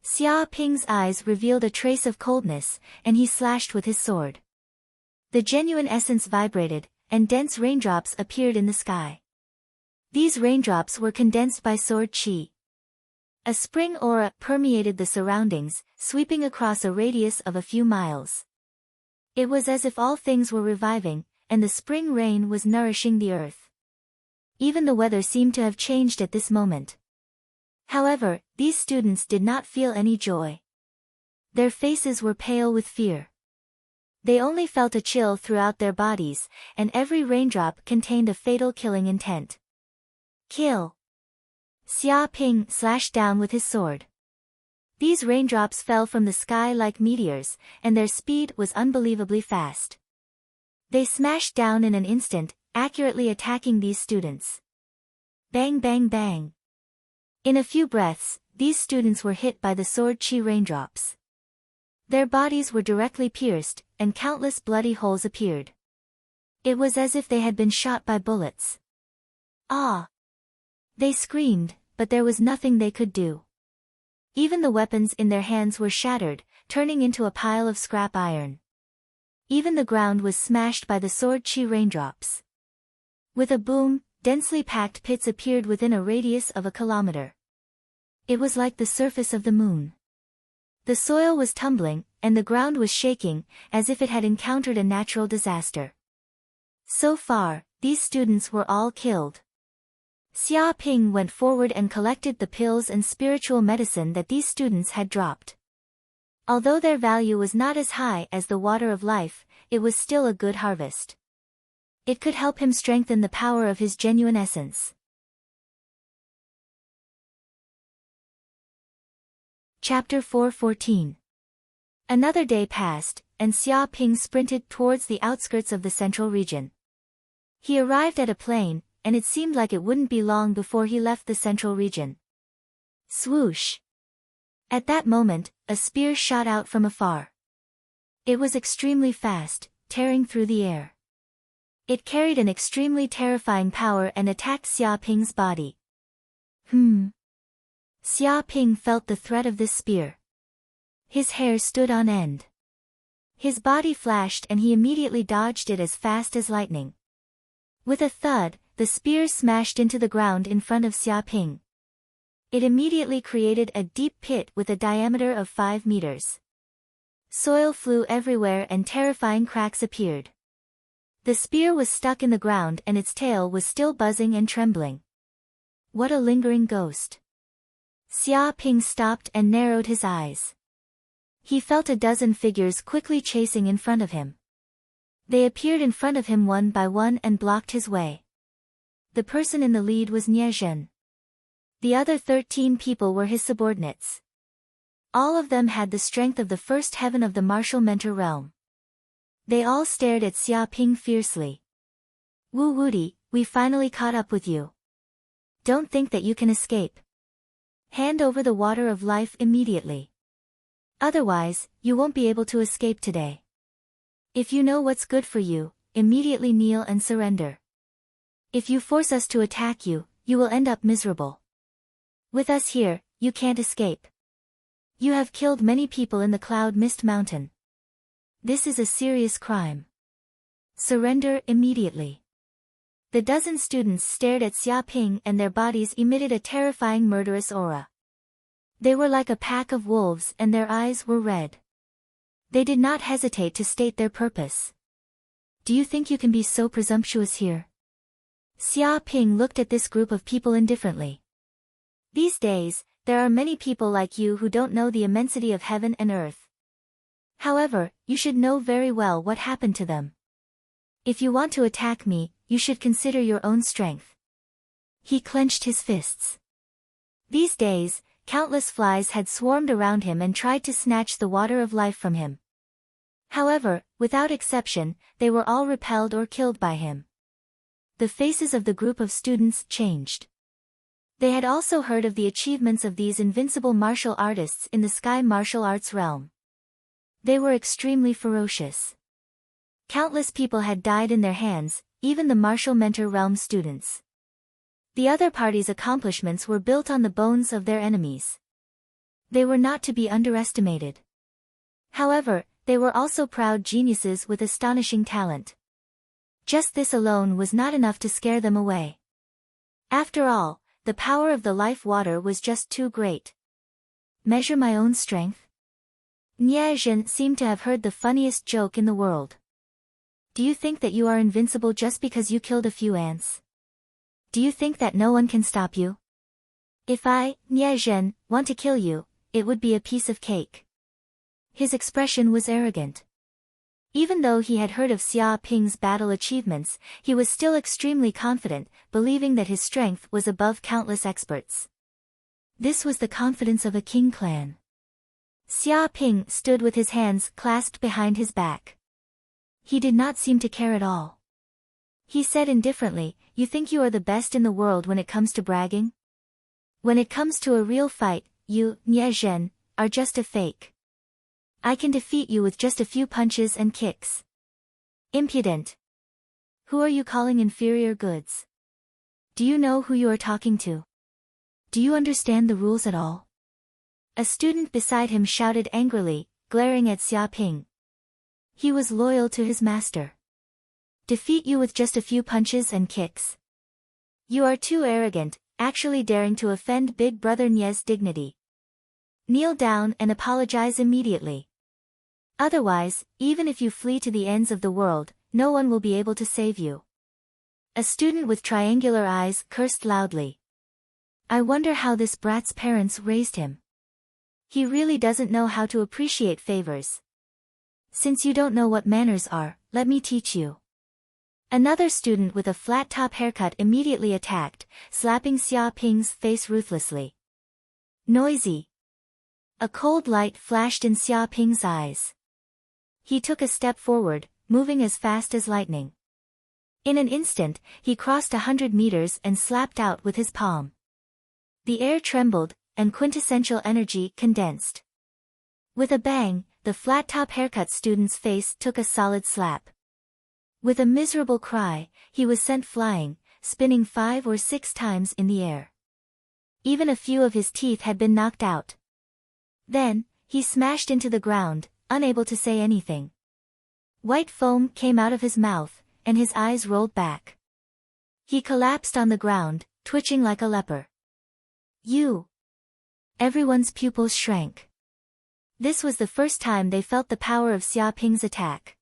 Xia Ping's eyes revealed a trace of coldness, and he slashed with his sword. The genuine essence vibrated, and dense raindrops appeared in the sky. These raindrops were condensed by sword chi. A spring aura permeated the surroundings, sweeping across a radius of a few miles. It was as if all things were reviving, and the spring rain was nourishing the earth. Even the weather seemed to have changed at this moment. However, these students did not feel any joy. Their faces were pale with fear. They only felt a chill throughout their bodies, and every raindrop contained a fatal killing intent. Kill! Xia Ping slashed down with his sword. These raindrops fell from the sky like meteors, and their speed was unbelievably fast. They smashed down in an instant, accurately attacking these students. Bang bang bang. In a few breaths, these students were hit by the sword chi raindrops. Their bodies were directly pierced, and countless bloody holes appeared. It was as if they had been shot by bullets. Ah! They screamed, but there was nothing they could do. Even the weapons in their hands were shattered, turning into a pile of scrap iron. Even the ground was smashed by the sword chi raindrops. With a boom, densely packed pits appeared within a radius of a kilometer. It was like the surface of the moon. The soil was tumbling, and the ground was shaking, as if it had encountered a natural disaster. So far, these students were all killed. Xia Ping went forward and collected the pills and spiritual medicine that these students had dropped. Although their value was not as high as the water of life, it was still a good harvest. It could help him strengthen the power of his genuine essence. Chapter 4:14. Another day passed, and Xia Ping sprinted towards the outskirts of the central region. He arrived at a plain, and it seemed like it wouldn't be long before he left the central region. Swoosh! At that moment, a spear shot out from afar. It was extremely fast, tearing through the air. It carried an extremely terrifying power and attacked Xia Ping's body. Xia Ping felt the threat of this spear. His hair stood on end. His body flashed and he immediately dodged it as fast as lightning. With a thud, the spear smashed into the ground in front of Xia Ping. It immediately created a deep pit with a diameter of 5 meters. Soil flew everywhere and terrifying cracks appeared. The spear was stuck in the ground and its tail was still buzzing and trembling. What a lingering ghost! Xia Ping stopped and narrowed his eyes. He felt a dozen figures quickly chasing in front of him. They appeared in front of him one by one and blocked his way. The person in the lead was Nie Zhen. The other 13 people were his subordinates. All of them had the strength of the first heaven of the martial mentor realm. They all stared at Xia Ping fiercely. Wu Wudi, we finally caught up with you. Don't think that you can escape. Hand over the water of life immediately. Otherwise, you won't be able to escape today. If you know what's good for you, immediately kneel and surrender. If you force us to attack you, you will end up miserable. With us here, you can't escape. You have killed many people in the Cloud Mist Mountain. This is a serious crime. Surrender immediately. The dozen students stared at Xia Ping and their bodies emitted a terrifying murderous aura. They were like a pack of wolves and their eyes were red. They did not hesitate to state their purpose. Do you think you can be so presumptuous here? Xia Ping looked at this group of people indifferently. These days, there are many people like you who don't know the immensity of heaven and earth. However, you should know very well what happened to them. If you want to attack me, you should consider your own strength. He clenched his fists. These days, countless flies had swarmed around him and tried to snatch the water of life from him. However, without exception, they were all repelled or killed by him. The faces of the group of students changed. They had also heard of the achievements of these invincible martial artists in the sky martial arts realm. They were extremely ferocious. Countless people had died in their hands, even the martial mentor realm students. The other party's accomplishments were built on the bones of their enemies. They were not to be underestimated. However, they were also proud geniuses with astonishing talent. Just this alone was not enough to scare them away. After all, the power of the life water was just too great. Measure my own strength? Nie Zhen seemed to have heard the funniest joke in the world. Do you think that you are invincible just because you killed a few ants? Do you think that no one can stop you? If I, Nie Zhen, want to kill you, it would be a piece of cake. His expression was arrogant. Even though he had heard of Xia Ping's battle achievements, he was still extremely confident, believing that his strength was above countless experts. This was the confidence of a king clan. Xia Ping stood with his hands clasped behind his back. He did not seem to care at all. He said indifferently, "You think you are the best in the world when it comes to bragging? When it comes to a real fight, you, Nie Zhen, are just a fake. I can defeat you with just a few punches and kicks." Impudent. Who are you calling inferior goods? Do you know who you are talking to? Do you understand the rules at all? A student beside him shouted angrily, glaring at Xia Ping. He was loyal to his master. Defeat you with just a few punches and kicks? You are too arrogant, actually daring to offend Big Brother Nie's dignity. Kneel down and apologize immediately. Otherwise, even if you flee to the ends of the world, no one will be able to save you. A student with triangular eyes cursed loudly. I wonder how this brat's parents raised him. He really doesn't know how to appreciate favors. Since you don't know what manners are, let me teach you. Another student with a flat-top haircut immediately attacked, slapping Xia Ping's face ruthlessly. Noisy. A cold light flashed in Xia Ping's eyes. He took a step forward, moving as fast as lightning. In an instant, he crossed 100 meters and slapped out with his palm. The air trembled, and quintessential energy condensed. With a bang, the flat-top haircut student's face took a solid slap. With a miserable cry, he was sent flying, spinning 5 or 6 times in the air. Even a few of his teeth had been knocked out. Then, he smashed into the ground, unable to say anything. White foam came out of his mouth, and his eyes rolled back. He collapsed on the ground, twitching like a leper. You! Everyone's pupils shrank. This was the first time they felt the power of Xia Ping's attack.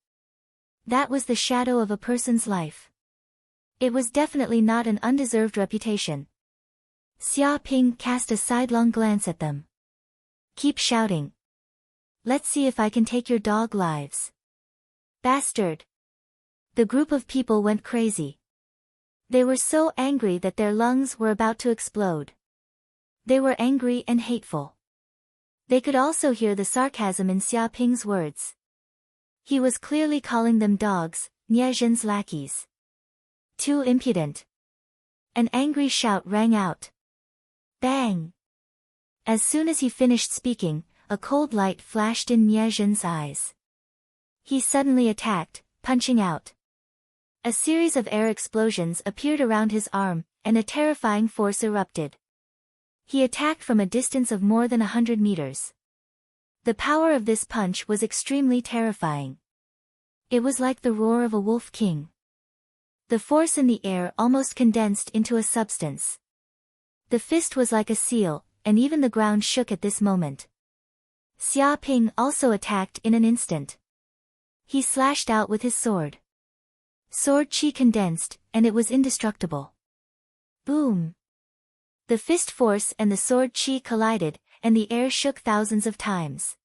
That was the shadow of a person's life. It was definitely not an undeserved reputation. Xia Ping cast a sidelong glance at them. Keep shouting. Let's see if I can take your dog lives. Bastard! The group of people went crazy. They were so angry that their lungs were about to explode. They were angry and hateful. They could also hear the sarcasm in Xia Ping's words. He was clearly calling them dogs, Nie Zhen's lackeys. Too impudent. An angry shout rang out. Bang! As soon as he finished speaking, a cold light flashed in Nie Zhen's eyes. He suddenly attacked, punching out. A series of air explosions appeared around his arm, and a terrifying force erupted. He attacked from a distance of more than 100 meters. The power of this punch was extremely terrifying. It was like the roar of a wolf king. The force in the air almost condensed into a substance. The fist was like a seal, and even the ground shook at this moment. Xia Ping also attacked in an instant. He slashed out with his sword. Sword chi condensed, and it was indestructible. Boom! The fist force and the sword chi collided, and the air shook thousands of times.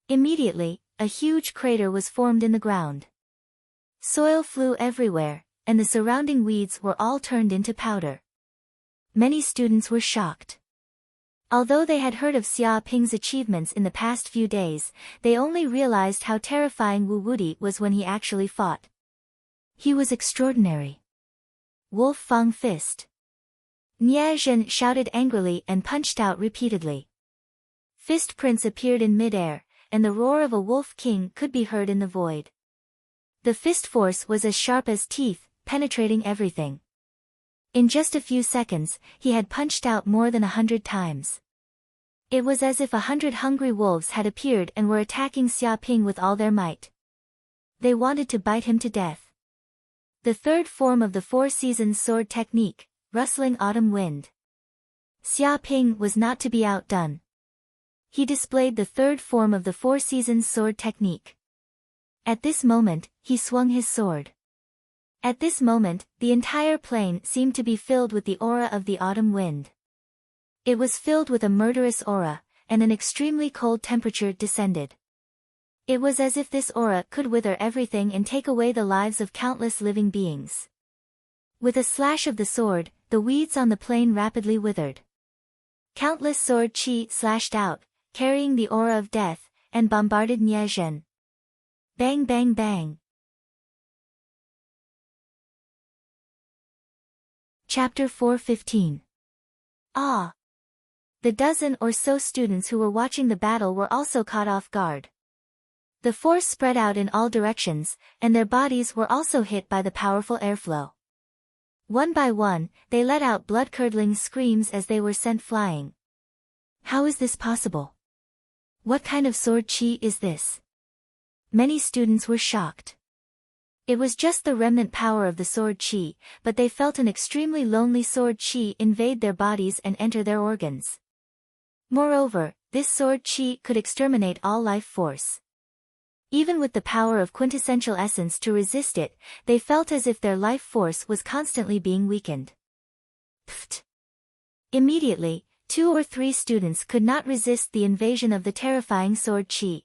Immediately, a huge crater was formed in the ground. Soil flew everywhere, and the surrounding weeds were all turned into powder. Many students were shocked. Although they had heard of Xia Ping's achievements in the past few days, they only realized how terrifying Wu Wudi was when he actually fought. He was extraordinary. Wolf Fang Fist. Nie Zhen shouted angrily and punched out repeatedly. Fist prints appeared in mid-air, and the roar of a wolf king could be heard in the void. The fist force was as sharp as teeth, penetrating everything. In just a few seconds, he had punched out more than 100 times. It was as if 100 hungry wolves had appeared and were attacking Xia Ping with all their might. They wanted to bite him to death. The third form of the Four Seasons sword technique, rustling autumn wind. Xia Ping was not to be outdone. He displayed the third form of the Four Seasons sword technique. At this moment, he swung his sword. At this moment, the entire plain seemed to be filled with the aura of the autumn wind. It was filled with a murderous aura, and an extremely cold temperature descended. It was as if this aura could wither everything and take away the lives of countless living beings. With a slash of the sword, the weeds on the plain rapidly withered. Countless sword chi slashed out, carrying the aura of death, and bombarded Nie Zhen. Bang bang bang. Chapter 4:15. Ah! The dozen or so students who were watching the battle were also caught off guard. The force spread out in all directions, and their bodies were also hit by the powerful airflow. One by one, they let out blood-curdling screams as they were sent flying. How is this possible? What kind of sword chi is this? Many students were shocked. It was just the remnant power of the sword chi, but they felt an extremely lonely sword chi invade their bodies and enter their organs. Moreover, this sword chi could exterminate all life force. Even with the power of quintessential essence to resist it, they felt as if their life force was constantly being weakened. Pfft! Immediately, 2 or 3 students could not resist the invasion of the terrifying sword chi.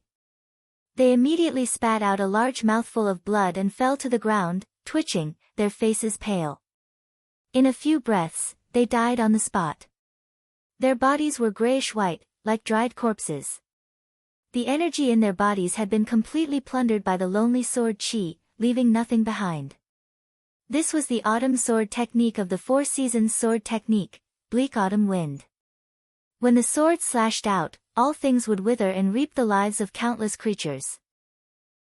They immediately spat out a large mouthful of blood and fell to the ground, twitching, their faces pale. In a few breaths, they died on the spot. Their bodies were grayish-white, like dried corpses. The energy in their bodies had been completely plundered by the lonely sword chi, leaving nothing behind. This was the autumn sword technique of the 4 seasons sword technique, bleak autumn wind. When the sword slashed out, all things would wither and reap the lives of countless creatures.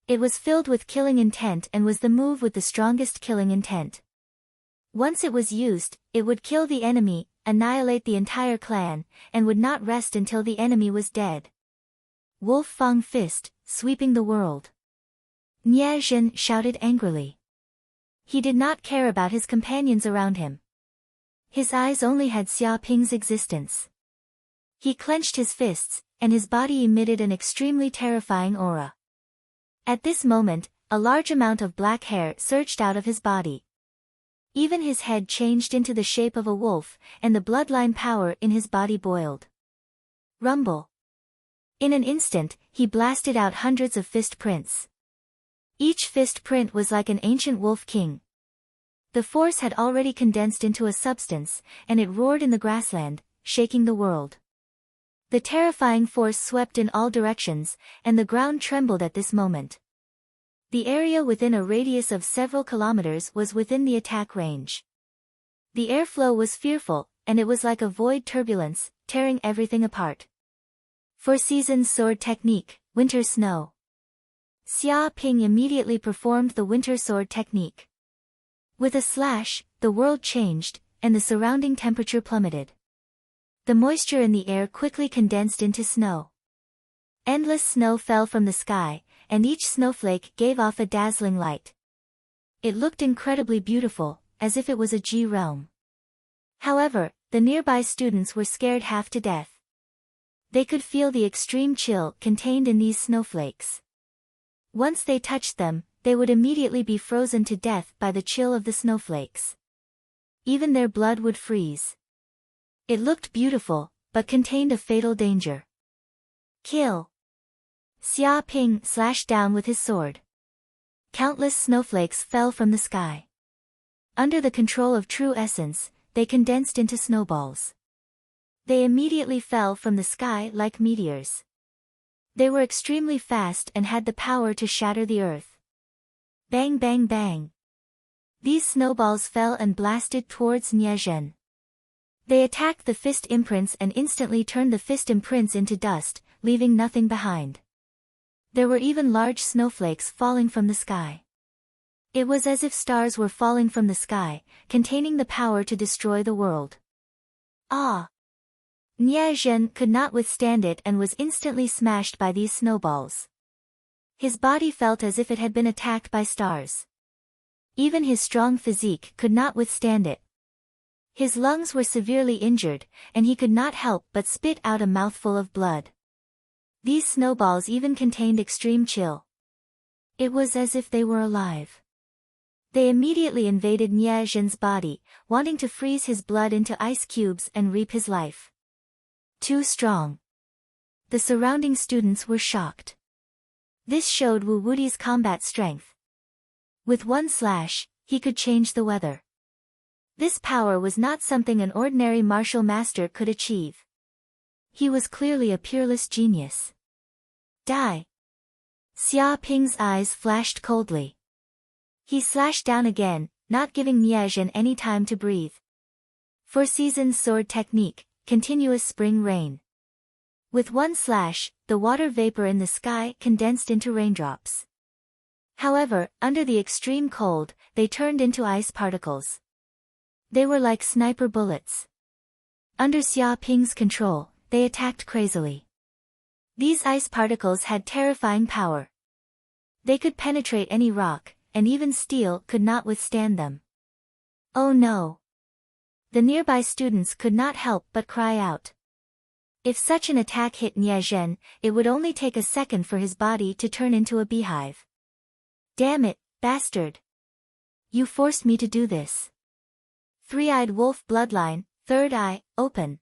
It was filled with killing intent and was the move with the strongest killing intent. Once it was used, it would kill the enemy, annihilate the entire clan, and would not rest until the enemy was dead. Wolf Fang fist, sweeping the world. Nie Zhen shouted angrily. He did not care about his companions around him. His eyes only had Xia Ping's existence. He clenched his fists, and his body emitted an extremely terrifying aura. At this moment, a large amount of black hair surged out of his body. Even his head changed into the shape of a wolf, and the bloodline power in his body boiled. Rumble. In an instant, he blasted out hundreds of fist prints. Each fist print was like an ancient wolf king. The force had already condensed into a substance, and it roared in the grassland, shaking the world. The terrifying force swept in all directions, and the ground trembled at this moment. The area within a radius of several kilometers was within the attack range. The airflow was fearful, and it was like a void turbulence, tearing everything apart. 4 seasons sword technique, winter snow. Xia Ping immediately performed the winter sword technique. With a slash, the world changed, and the surrounding temperature plummeted. The moisture in the air quickly condensed into snow. Endless snow fell from the sky, and each snowflake gave off a dazzling light. It looked incredibly beautiful, as if it was a G realm. However, the nearby students were scared half to death. They could feel the extreme chill contained in these snowflakes. Once they touched them, they would immediately be frozen to death by the chill of the snowflakes. Even their blood would freeze. It looked beautiful, but contained a fatal danger. Kill. Xia Ping slashed down with his sword. Countless snowflakes fell from the sky. Under the control of true essence, they condensed into snowballs. They immediately fell from the sky like meteors. They were extremely fast and had the power to shatter the earth. Bang bang bang. These snowballs fell and blasted towards Nie Zhen. They attacked the fist imprints and instantly turned the fist imprints into dust, leaving nothing behind. There were even large snowflakes falling from the sky. It was as if stars were falling from the sky, containing the power to destroy the world. Ah! Nie Zhen could not withstand it and was instantly smashed by these snowballs. His body felt as if it had been attacked by stars. Even his strong physique could not withstand it. His lungs were severely injured, and he could not help but spit out a mouthful of blood. These snowballs even contained extreme chill. It was as if they were alive. They immediately invaded Nie Zhen's body, wanting to freeze his blood into ice cubes and reap his life. Too strong. The surrounding students were shocked. This showed Wu Wudi's combat strength. With one slash, he could change the weather. This power was not something an ordinary martial master could achieve. He was clearly a peerless genius. Die! Xia Ping's eyes flashed coldly. He slashed down again, not giving Nie Zhen any time to breathe. 4 seasons sword technique, continuous spring rain. With one slash, the water vapor in the sky condensed into raindrops. However, under the extreme cold, they turned into ice particles. They were like sniper bullets. Under Xia Ping's control, they attacked crazily. These ice particles had terrifying power. They could penetrate any rock, and even steel could not withstand them. Oh no! The nearby students could not help but cry out. If such an attack hit Nie Zhen, it would only take a second for his body to turn into a beehive. Damn it, bastard! You forced me to do this. Three-eyed wolf bloodline, third eye, open.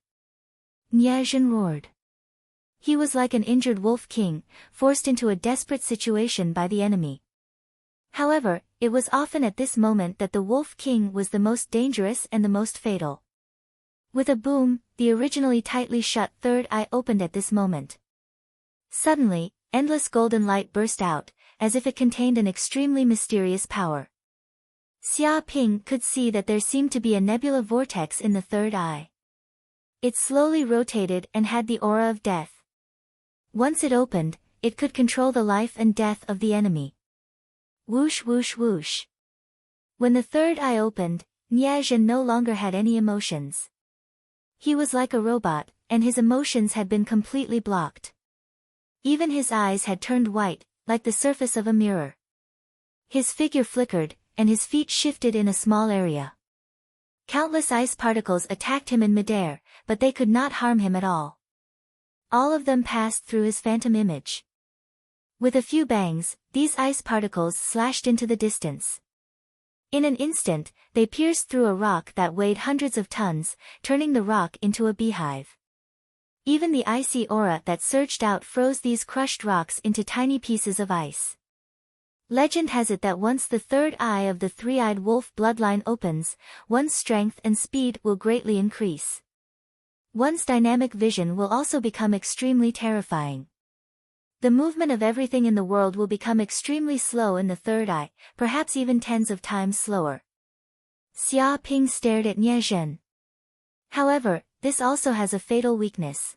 Nie Zhen roared. He was like an injured wolf king, forced into a desperate situation by the enemy. However, it was often at this moment that the wolf king was the most dangerous and the most fatal. With a boom, the originally tightly shut third eye opened at this moment. Suddenly, endless golden light burst out, as if it contained an extremely mysterious power. Xia Ping could see that there seemed to be a nebula vortex in the third eye. It slowly rotated and had the aura of death. Once it opened, it could control the life and death of the enemy. Whoosh whoosh whoosh. When the third eye opened, Nie Zhen no longer had any emotions. He was like a robot, and his emotions had been completely blocked. Even his eyes had turned white, like the surface of a mirror. His figure flickered, and his feet shifted in a small area. Countless ice particles attacked him in midair, but they could not harm him at all. All of them passed through his phantom image. With a few bangs, these ice particles slashed into the distance. In an instant, they pierced through a rock that weighed hundreds of tons, turning the rock into a beehive. Even the icy aura that surged out froze these crushed rocks into tiny pieces of ice. Legend has it that once the third eye of the three-eyed wolf bloodline opens, one's strength and speed will greatly increase. One's dynamic vision will also become extremely terrifying. The movement of everything in the world will become extremely slow in the third eye, perhaps even tens of times slower. Xia Ping stared at Nie Zhen. However, this also has a fatal weakness.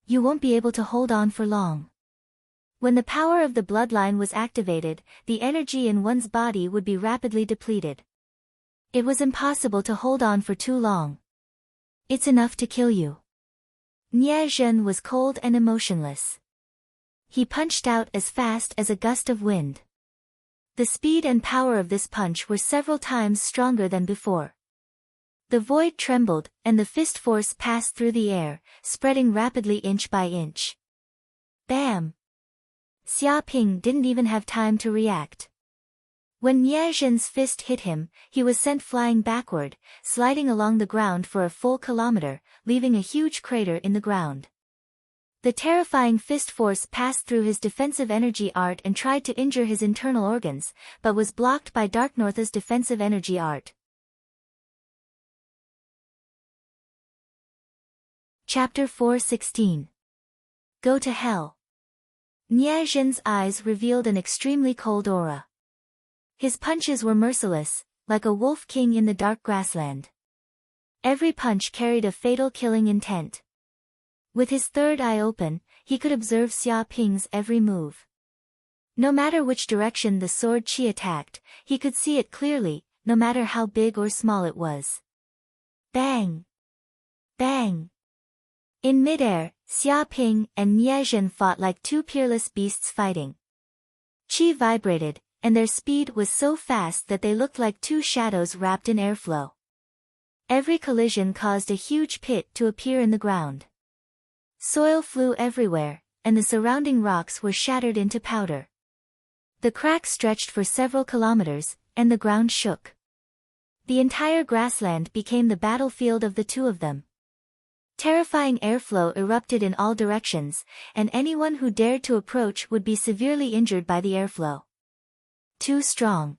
You won't be able to hold on for long. When the power of the bloodline was activated, the energy in one's body would be rapidly depleted. It was impossible to hold on for too long. It's enough to kill you. Nie Zhen was cold and emotionless. He punched out as fast as a gust of wind. The speed and power of this punch were several times stronger than before. The void trembled, and the fist force passed through the air, spreading rapidly inch by inch. Bam! Xia Ping didn't even have time to react. When Nie Zhen's fist hit him, he was sent flying backward, sliding along the ground for a full kilometer, leaving a huge crater in the ground. The terrifying fist force passed through his defensive energy art and tried to injure his internal organs, but was blocked by Dark North's defensive energy art. Chapter 4:16. Go to Hell. Nie Zhen's eyes revealed an extremely cold aura. His punches were merciless, like a wolf king in the dark grassland. Every punch carried a fatal killing intent. With his third eye open, he could observe Xia Ping's every move. No matter which direction the sword chi attacked, he could see it clearly, no matter how big or small it was. Bang! Bang! In midair, Xia Ping and Nie Zhen fought like two peerless beasts fighting. Chi vibrated, and their speed was so fast that they looked like two shadows wrapped in airflow. Every collision caused a huge pit to appear in the ground. Soil flew everywhere, and the surrounding rocks were shattered into powder. The cracks stretched for several kilometers, and the ground shook. The entire grassland became the battlefield of the two of them. Terrifying airflow erupted in all directions, and anyone who dared to approach would be severely injured by the airflow. Too strong.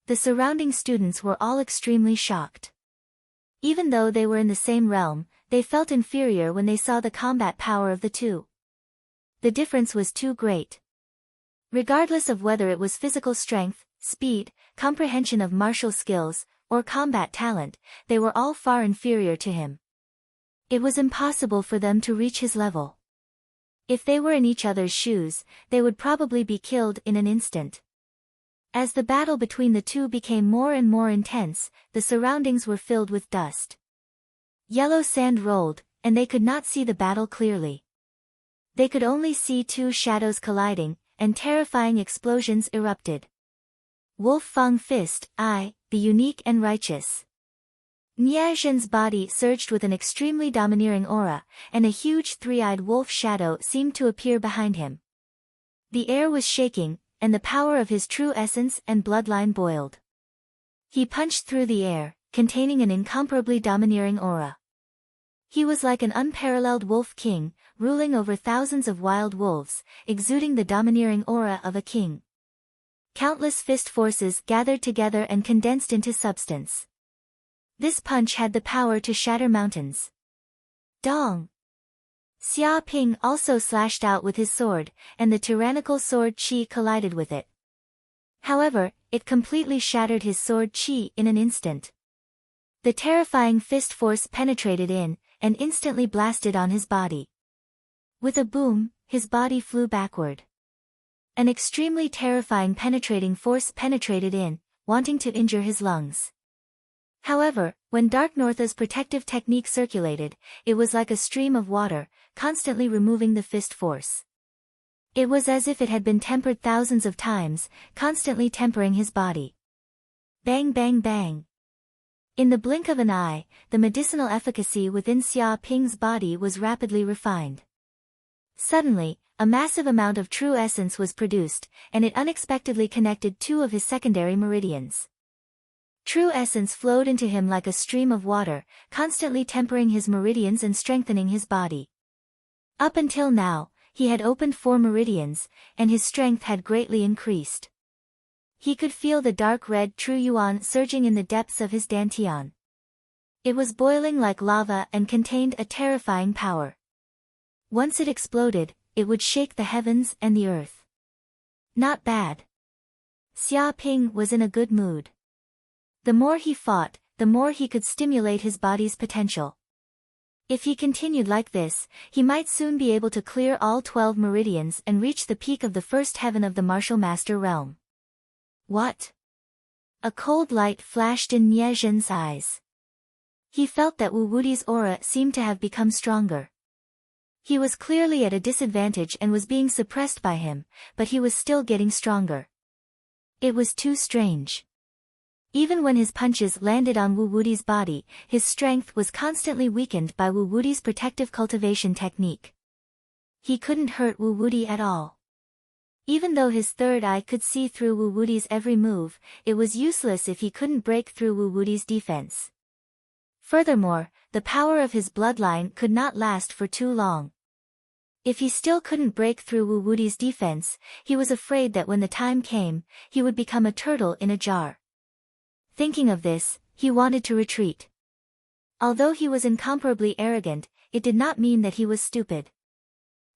The surrounding students were all extremely shocked. Even though they were in the same realm, they felt inferior when they saw the combat power of the two. The difference was too great. Regardless of whether it was physical strength, speed, comprehension of martial skills, or combat talent, they were all far inferior to him. It was impossible for them to reach his level. If they were in each other's shoes, they would probably be killed in an instant. As the battle between the two became more and more intense, the surroundings were filled with dust. Yellow sand rolled, and they could not see the battle clearly. They could only see two shadows colliding, and terrifying explosions erupted. Wolf Fang Fist, I, the unique and righteous. Nie Zhen's body surged with an extremely domineering aura, and a huge three-eyed wolf shadow seemed to appear behind him. The air was shaking, and the power of his true essence and bloodline boiled. He punched through the air, containing an incomparably domineering aura. He was like an unparalleled wolf king, ruling over thousands of wild wolves, exuding the domineering aura of a king. Countless fist forces gathered together and condensed into substance. This punch had the power to shatter mountains. Dong! Xia Ping also slashed out with his sword, and the tyrannical sword qi collided with it. However, it completely shattered his sword qi in an instant. The terrifying fist force penetrated in, and instantly blasted on his body. With a boom, his body flew backward. An extremely terrifying penetrating force penetrated in, wanting to injure his lungs. However, when Dark Northa's protective technique circulated, it was like a stream of water, constantly removing the fist force. It was as if it had been tempered thousands of times, constantly tempering his body. Bang bang bang. In the blink of an eye, the medicinal efficacy within Xia Ping's body was rapidly refined. Suddenly, a massive amount of true essence was produced, and it unexpectedly connected two of his secondary meridians. True essence flowed into him like a stream of water, constantly tempering his meridians and strengthening his body. Up until now, he had opened 4 meridians, and his strength had greatly increased. He could feel the dark red true yuan surging in the depths of his dantian. It was boiling like lava and contained a terrifying power. Once it exploded, it would shake the heavens and the earth. Not bad. Xia Ping was in a good mood. The more he fought, the more he could stimulate his body's potential. If he continued like this, he might soon be able to clear all 12 meridians and reach the peak of the first heaven of the martial master realm. What? A cold light flashed in Nie Zhen's eyes. He felt that Wu Wudi's aura seemed to have become stronger. He was clearly at a disadvantage and was being suppressed by him, but he was still getting stronger. It was too strange. Even when his punches landed on Wu Wudi's body, his strength was constantly weakened by Wu Wudi's protective cultivation technique. He couldn't hurt Wu Wudi at all. Even though his third eye could see through Wu Wudi's every move, it was useless if he couldn't break through Wu Wudi's defense. Furthermore, the power of his bloodline could not last for too long. If he still couldn't break through Wu Wudi's defense, he was afraid that when the time came, he would become a turtle in a jar. Thinking of this, he wanted to retreat. Although he was incomparably arrogant, it did not mean that he was stupid.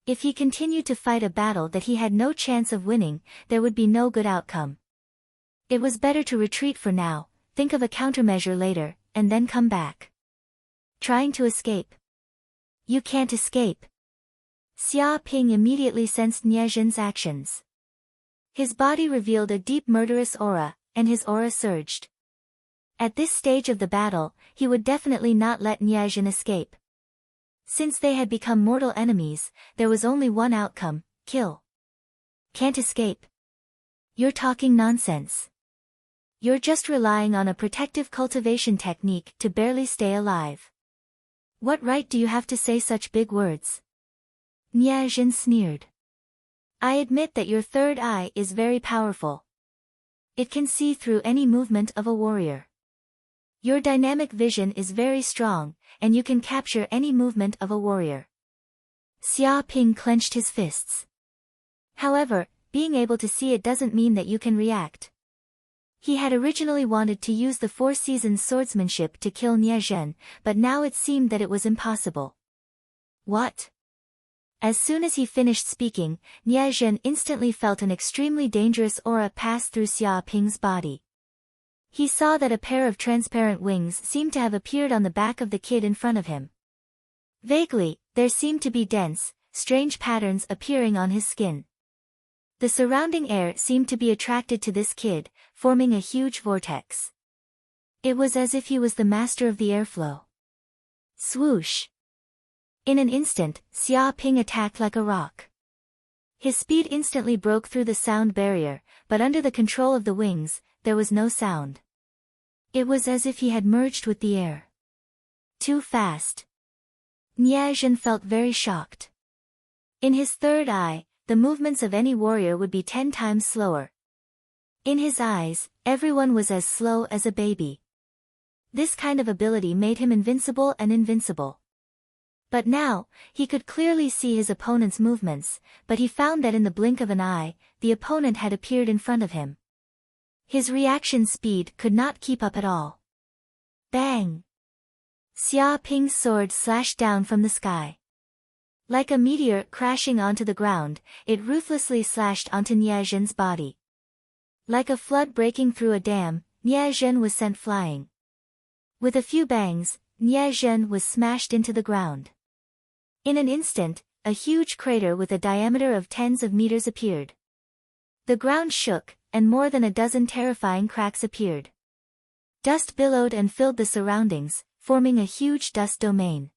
If he continued to fight a battle that he had no chance of winning, there would be no good outcome. It was better to retreat for now, think of a countermeasure later, and then come back. Trying to escape. You can't escape. Xia Ping immediately sensed Nie Zhen's actions. His body revealed a deep murderous aura, and his aura surged. At this stage of the battle, he would definitely not let Nie Zhen escape. Since they had become mortal enemies, there was only one outcome: kill. Can't escape. You're talking nonsense. You're just relying on a protective cultivation technique to barely stay alive. What right do you have to say such big words? Nie Zhen sneered. I admit that your third eye is very powerful. It can see through any movement of a warrior. Your dynamic vision is very strong, and you can capture any movement of a warrior. Xia Ping clenched his fists. However, being able to see it doesn't mean that you can react. He had originally wanted to use the 4 seasons swordsmanship to kill Nie Zhen, but now it seemed that it was impossible. What? As soon as he finished speaking, Nie Zhen instantly felt an extremely dangerous aura pass through Xia Ping's body. He saw that a pair of transparent wings seemed to have appeared on the back of the kid in front of him. Vaguely, there seemed to be dense, strange patterns appearing on his skin. The surrounding air seemed to be attracted to this kid, forming a huge vortex. It was as if he was the master of the airflow. Swoosh! In an instant, Xia Ping attacked like a rock. His speed instantly broke through the sound barrier, but under the control of the wings, there was no sound. It was as if he had merged with the air. Too fast. Nie Zhen felt very shocked. In his third eye, the movements of any warrior would be 10 times slower. In his eyes, everyone was as slow as a baby. This kind of ability made him invincible and invincible. But now, he could clearly see his opponent's movements, but he found that in the blink of an eye, the opponent had appeared in front of him. His reaction speed could not keep up at all. Bang! Xia Ping's sword slashed down from the sky. Like a meteor crashing onto the ground, it ruthlessly slashed onto Nie Zhen's body. Like a flood breaking through a dam, Nie Zhen was sent flying. With a few bangs, Nie Zhen was smashed into the ground. In an instant, a huge crater with a diameter of tens of meters appeared. The ground shook, and more than a dozen terrifying cracks appeared. Dust billowed and filled the surroundings, forming a huge dust domain.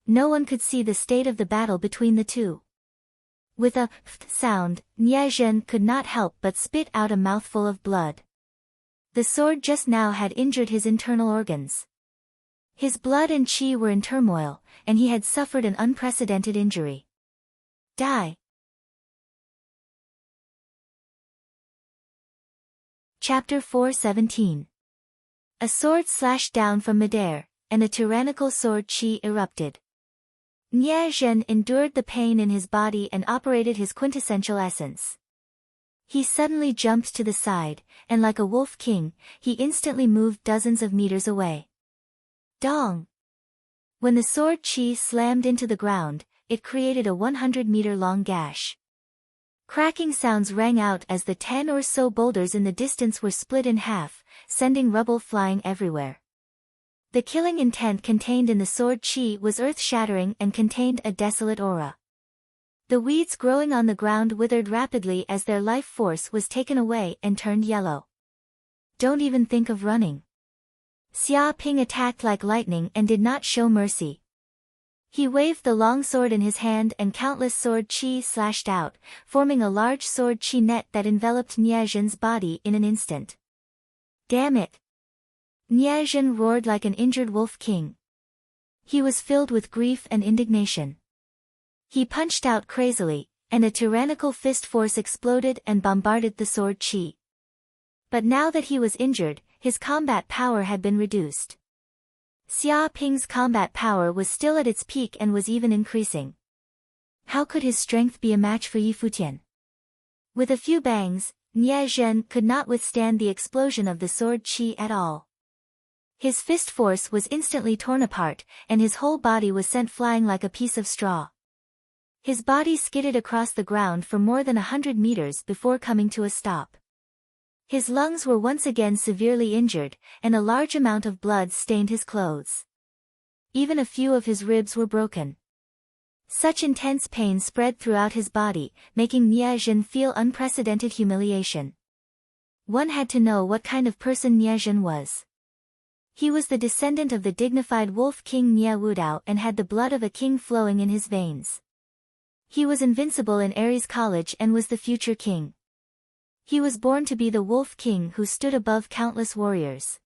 No one could see the state of the battle between the two. With a pft sound, Nie Zhen could not help but spit out a mouthful of blood. The sword just now had injured his internal organs. His blood and qi were in turmoil, and he had suffered an unprecedented injury. Die! Chapter 4:17. A sword slashed down from midair, and a tyrannical sword qi erupted. Nie Zhen endured the pain in his body and operated his quintessential essence. He suddenly jumped to the side, and like a wolf king, he instantly moved dozens of meters away. Dong! When the sword qi slammed into the ground, it created a 100-meter-long gash. Cracking sounds rang out as the 10 or so boulders in the distance were split in half, sending rubble flying everywhere. The killing intent contained in the sword qi was earth-shattering and contained a desolate aura. The weeds growing on the ground withered rapidly as their life force was taken away and turned yellow. Don't even think of running. Xia Ping attacked like lightning and did not show mercy. He waved the long sword in his hand and countless sword qi slashed out, forming a large sword qi net that enveloped Nie Zhen's body in an instant. Damn it! Nie Zhen roared like an injured wolf king. He was filled with grief and indignation. He punched out crazily, and a tyrannical fist force exploded and bombarded the sword qi. But now that he was injured, his combat power had been reduced. Xia Ping's combat power was still at its peak and was even increasing. How could his strength be a match for Yi Futian? With a few bangs, Nie Zhen could not withstand the explosion of the sword qi at all. His fist force was instantly torn apart, and his whole body was sent flying like a piece of straw. His body skidded across the ground for more than 100 meters before coming to a stop. His lungs were once again severely injured, and a large amount of blood stained his clothes. Even a few of his ribs were broken. Such intense pain spread throughout his body, making Nie Zhen feel unprecedented humiliation. One had to know what kind of person Nie Zhen was. He was the descendant of the dignified wolf king Nie Wudao and had the blood of a king flowing in his veins. He was invincible in Ares College and was the future king. He was born to be the wolf king who stood above countless warriors.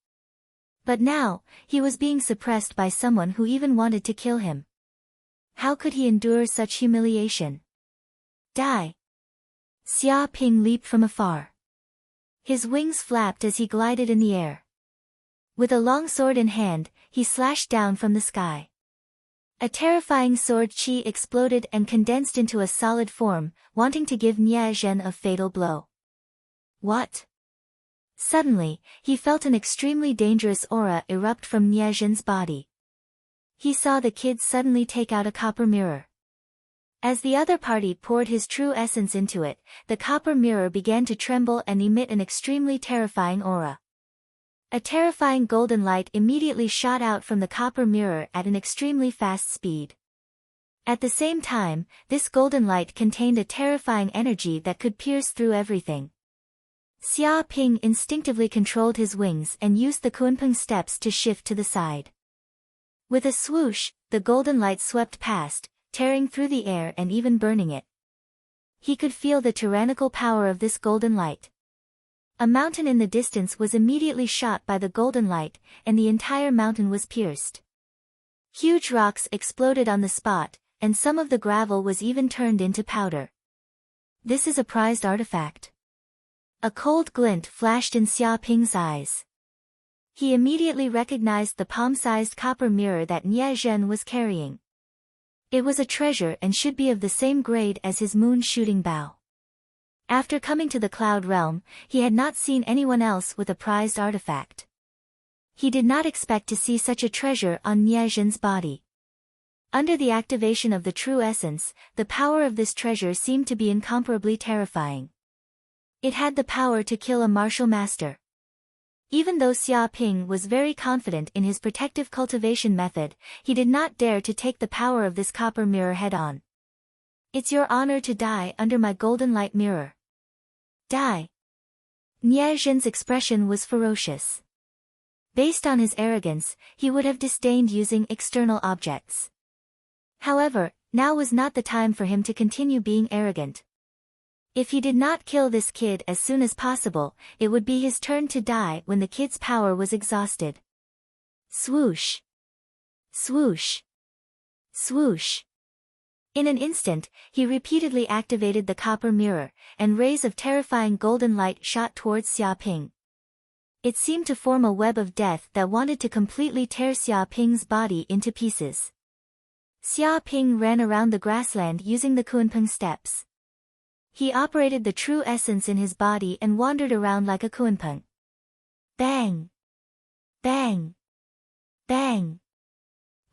But now, he was being suppressed by someone who even wanted to kill him. How could he endure such humiliation? Die! Xia Ping leaped from afar. His wings flapped as he glided in the air. With a long sword in hand, he slashed down from the sky. A terrifying sword qi exploded and condensed into a solid form, wanting to give Nie Zhen a fatal blow. What? Suddenly, he felt an extremely dangerous aura erupt from Nie Zhen's body. He saw the kid suddenly take out a copper mirror. As the other party poured his true essence into it, the copper mirror began to tremble and emit an extremely terrifying aura. A terrifying golden light immediately shot out from the copper mirror at an extremely fast speed. At the same time, this golden light contained a terrifying energy that could pierce through everything. Xia Ping instinctively controlled his wings and used the Kunpeng steps to shift to the side. With a swoosh, the golden light swept past, tearing through the air and even burning it. He could feel the tyrannical power of this golden light. A mountain in the distance was immediately shot by the golden light, and the entire mountain was pierced. Huge rocks exploded on the spot, and some of the gravel was even turned into powder. This is a prized artifact. A cold glint flashed in Xia Ping's eyes. He immediately recognized the palm-sized copper mirror that Nie Zhen was carrying. It was a treasure and should be of the same grade as his moon-shooting bow. After coming to the Cloud Realm, he had not seen anyone else with a prized artifact. He did not expect to see such a treasure on Nie Zhen's body. Under the activation of the true essence, the power of this treasure seemed to be incomparably terrifying. It had the power to kill a martial master. Even though Xia Ping was very confident in his protective cultivation method, he did not dare to take the power of this copper mirror head-on. It's your honor to die under my golden light mirror. Die. Nie Zhen's expression was ferocious. Based on his arrogance, he would have disdained using external objects. However, now was not the time for him to continue being arrogant. If he did not kill this kid as soon as possible, it would be his turn to die when the kid's power was exhausted. Swoosh! Swoosh! Swoosh! In an instant, he repeatedly activated the copper mirror, and rays of terrifying golden light shot towards Xia Ping. It seemed to form a web of death that wanted to completely tear Xia Ping's body into pieces. Xia Ping ran around the grassland using the Kunpeng steps. He operated the true essence in his body and wandered around like a Kunpeng. Bang! Bang! Bang!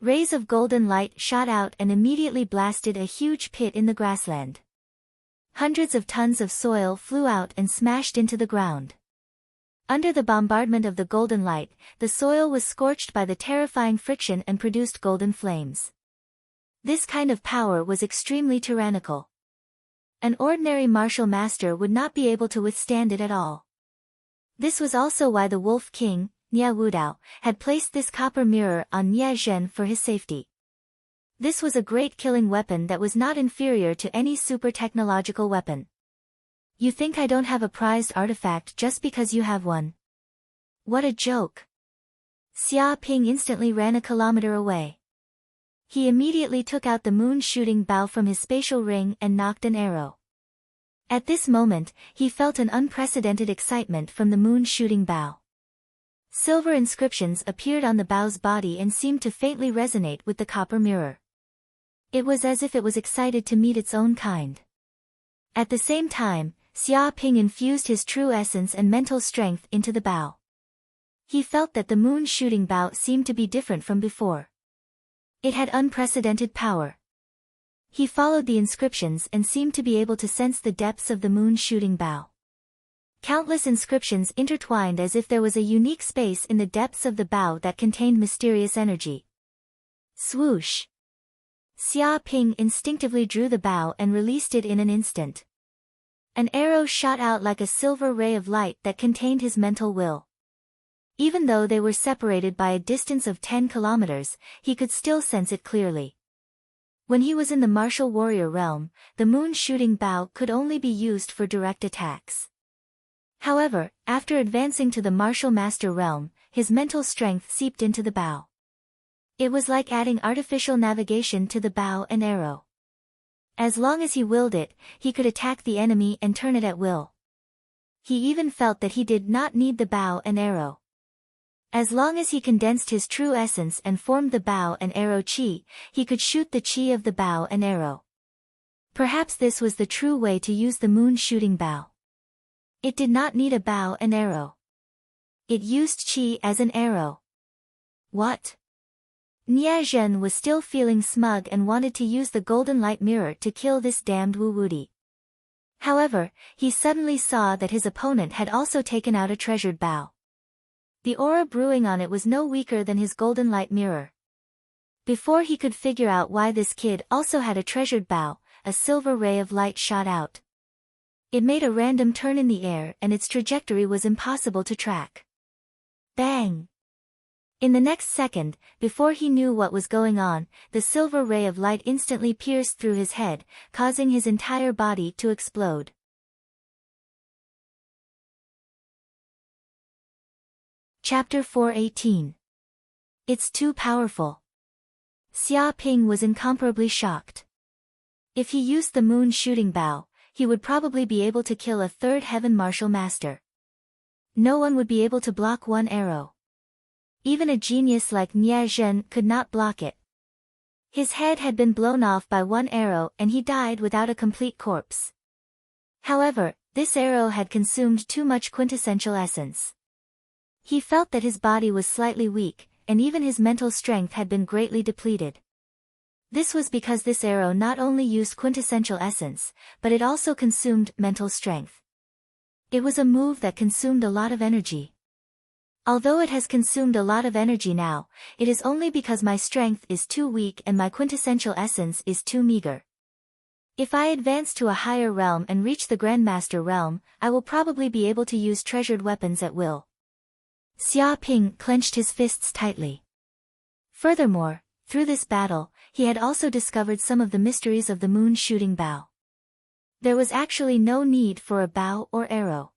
Rays of golden light shot out and immediately blasted a huge pit in the grassland. Hundreds of tons of soil flew out and smashed into the ground. Under the bombardment of the golden light, the soil was scorched by the terrifying friction and produced golden flames. This kind of power was extremely tyrannical. An ordinary martial master would not be able to withstand it at all. This was also why the Wolf King, Nie Wudao, had placed this copper mirror on Nie Zhen for his safety. This was a great killing weapon that was not inferior to any super-technological weapon. You think I don't have a prized artifact just because you have one? What a joke! Xia Ping instantly ran a kilometer away. He immediately took out the moon-shooting bow from his spatial ring and nocked an arrow. At this moment, he felt an unprecedented excitement from the moon-shooting bow. Silver inscriptions appeared on the bow's body and seemed to faintly resonate with the copper mirror. It was as if it was excited to meet its own kind. At the same time, Xia Ping infused his true essence and mental strength into the bow. He felt that the moon-shooting bow seemed to be different from before. It had unprecedented power. He followed the inscriptions and seemed to be able to sense the depths of the moon-shooting bow. Countless inscriptions intertwined as if there was a unique space in the depths of the bow that contained mysterious energy. Swoosh! Xia Ping instinctively drew the bow and released it in an instant. An arrow shot out like a silver ray of light that contained his mental will. Even though they were separated by a distance of 10 kilometers, he could still sense it clearly. When he was in the martial warrior realm, the moon-shooting bow could only be used for direct attacks. However, after advancing to the martial master realm, his mental strength seeped into the bow. It was like adding artificial navigation to the bow and arrow. As long as he willed it, he could attack the enemy and turn it at will. He even felt that he did not need the bow and arrow. As long as he condensed his true essence and formed the bow and arrow chi, he could shoot the chi of the bow and arrow. Perhaps this was the true way to use the moon-shooting bow. It did not need a bow and arrow. It used chi as an arrow. What? Nie Zhen was still feeling smug and wanted to use the golden light mirror to kill this damned Wu Wudi. However, he suddenly saw that his opponent had also taken out a treasured bow. The aura brewing on it was no weaker than his golden light mirror. Before he could figure out why this kid also had a treasured bow, a silver ray of light shot out. It made a random turn in the air and its trajectory was impossible to track. Bang! In the next second, before he knew what was going on, the silver ray of light instantly pierced through his head, causing his entire body to explode. Chapter 418. It's too powerful. Xia Ping was incomparably shocked. If he used the moon shooting bow, he would probably be able to kill a third heaven martial master. No one would be able to block one arrow. Even a genius like Nie Zhen could not block it. His head had been blown off by one arrow and he died without a complete corpse. However, this arrow had consumed too much quintessential essence. He felt that his body was slightly weak, and even his mental strength had been greatly depleted. This was because this arrow not only used quintessential essence, but it also consumed mental strength. It was a move that consumed a lot of energy. Although it has consumed a lot of energy now, it is only because my strength is too weak and my quintessential essence is too meager. If I advance to a higher realm and reach the Grandmaster realm, I will probably be able to use treasured weapons at will. Xia Ping clenched his fists tightly. Furthermore, through this battle, he had also discovered some of the mysteries of the moon shooting bow. There was actually no need for a bow or arrow.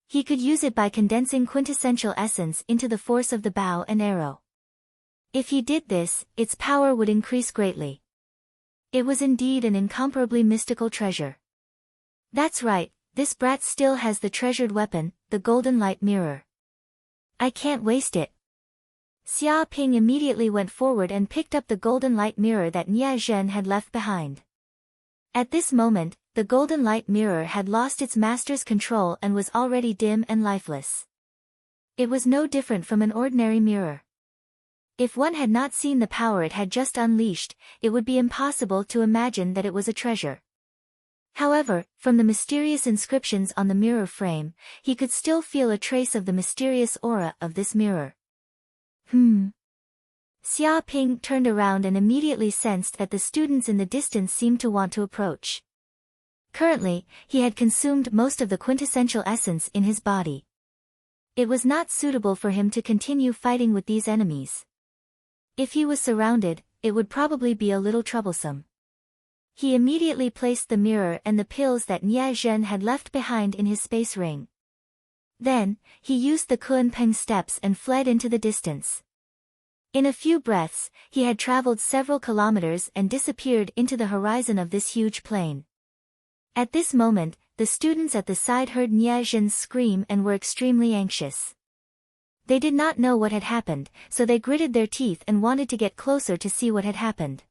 He could use it by condensing quintessential essence into the force of the bow and arrow. If he did this, its power would increase greatly. It was indeed an incomparably mystical treasure. That's right, this brat still has the treasured weapon, the golden light mirror. I can't waste it. Xia Ping immediately went forward and picked up the golden light mirror that Nie Zhen had left behind. At this moment, the golden light mirror had lost its master's control and was already dim and lifeless. It was no different from an ordinary mirror. If one had not seen the power it had just unleashed, it would be impossible to imagine that it was a treasure. However, from the mysterious inscriptions on the mirror frame, he could still feel a trace of the mysterious aura of this mirror. Xia Ping turned around and immediately sensed that the students in the distance seemed to want to approach. Currently, he had consumed most of the quintessential essence in his body. It was not suitable for him to continue fighting with these enemies. If he was surrounded, it would probably be a little troublesome. He immediately placed the mirror and the pills that Nie Zhen had left behind in his space ring. Then, he used the Kunpeng steps and fled into the distance. In a few breaths, he had traveled several kilometers and disappeared into the horizon of this huge plain. At this moment, the students at the side heard Nie Zhen's scream and were extremely anxious. They did not know what had happened, so they gritted their teeth and wanted to get closer to see what had happened.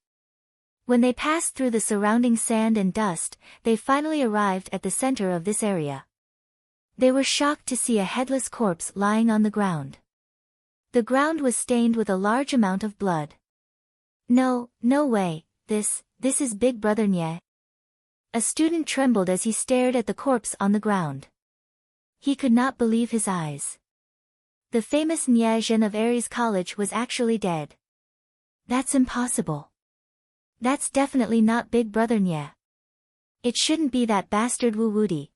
When they passed through the surrounding sand and dust, they finally arrived at the center of this area. They were shocked to see a headless corpse lying on the ground. The ground was stained with a large amount of blood. No way, this is Big Brother Nie. A student trembled as he stared at the corpse on the ground. He could not believe his eyes. The famous Nie Zhen of Aries College was actually dead. That's impossible. That's definitely not Big Brother Nie. It shouldn't be that bastard Wu Wudi.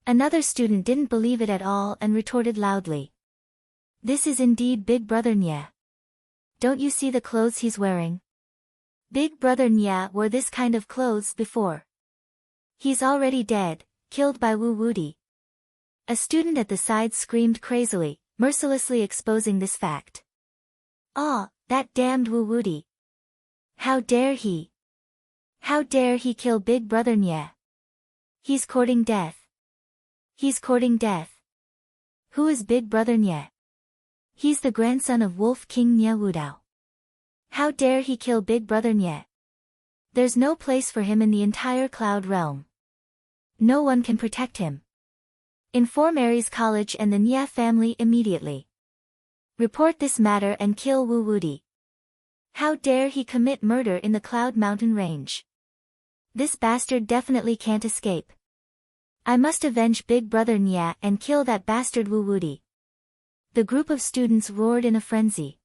Another student didn't believe it at all and retorted loudly. This is indeed Big Brother Nie. Don't you see the clothes he's wearing? Big Brother Nie wore this kind of clothes before. He's already dead, killed by Wu Wudi. A student at the side screamed crazily, mercilessly exposing this fact. Ah, that damned Wu Wudi. How dare he? How dare he kill Big Brother Nie? He's courting death. He's courting death. Who is Big Brother Nie? He's the grandson of Wolf King Nie Wudao. How dare he kill Big Brother Nie? There's no place for him in the entire Cloud Realm. No one can protect him. Inform Aries College and the Nie family immediately. Report this matter and kill Wu Wudi. How dare he commit murder in the Cloud Mountain Range? This bastard definitely can't escape. I must avenge Big Brother Nie and kill that bastard Wu Wudi. The group of students roared in a frenzy.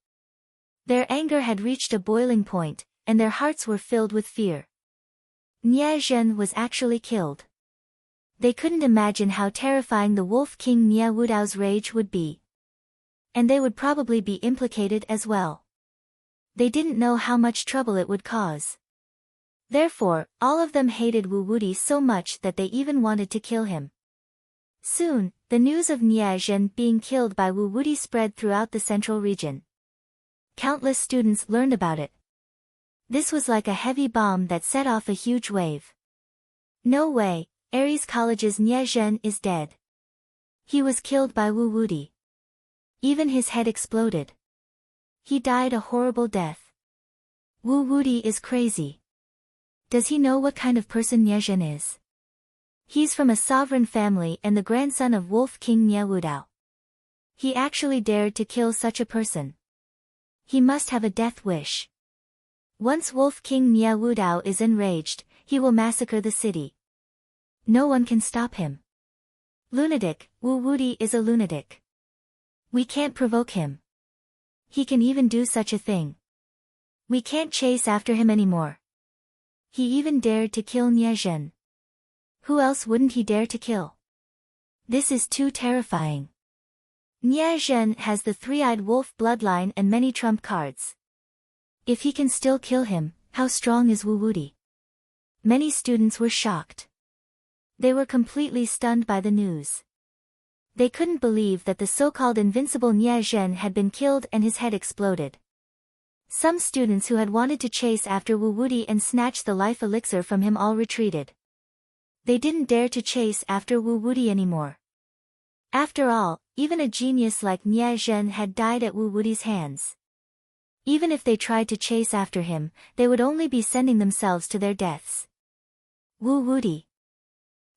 Their anger had reached a boiling point, and their hearts were filled with fear. Nie Zhen was actually killed. They couldn't imagine how terrifying the Wolf King Nie Wudao's rage would be. And they would probably be implicated as well. They didn't know how much trouble it would cause. Therefore, all of them hated Wu Wudi so much that they even wanted to kill him. Soon, the news of Nie Zhen being killed by Wu Wudi spread throughout the central region. Countless students learned about it. This was like a heavy bomb that set off a huge wave. No way, Ares College's Nie Zhen is dead. He was killed by Wu Wuti. Even his head exploded. He died a horrible death. Wu Wuti is crazy. Does he know what kind of person Nie Zhen is? He's from a sovereign family and the grandson of Wolf King Nie Wudao. He actually dared to kill such a person. He must have a death wish. Once Wolf King Nie Wudao is enraged, he will massacre the city. No one can stop him. Lunatic, Wu Wuti is a lunatic. We can't provoke him. He can even do such a thing. We can't chase after him anymore. He even dared to kill Nie Zhen. Who else wouldn't he dare to kill? This is too terrifying. Nie Zhen has the three-eyed wolf bloodline and many trump cards. If he can still kill him, how strong is Wu Wuti? Many students were shocked. They were completely stunned by the news. They couldn't believe that the so-called invincible Nie Zhen had been killed and his head exploded. Some students who had wanted to chase after Wu Wuti and snatch the life elixir from him all retreated. They didn't dare to chase after Wu Wuti anymore. After all, even a genius like Nie Zhen had died at Wu Wuti's hands. Even if they tried to chase after him, they would only be sending themselves to their deaths. Wu Wuti.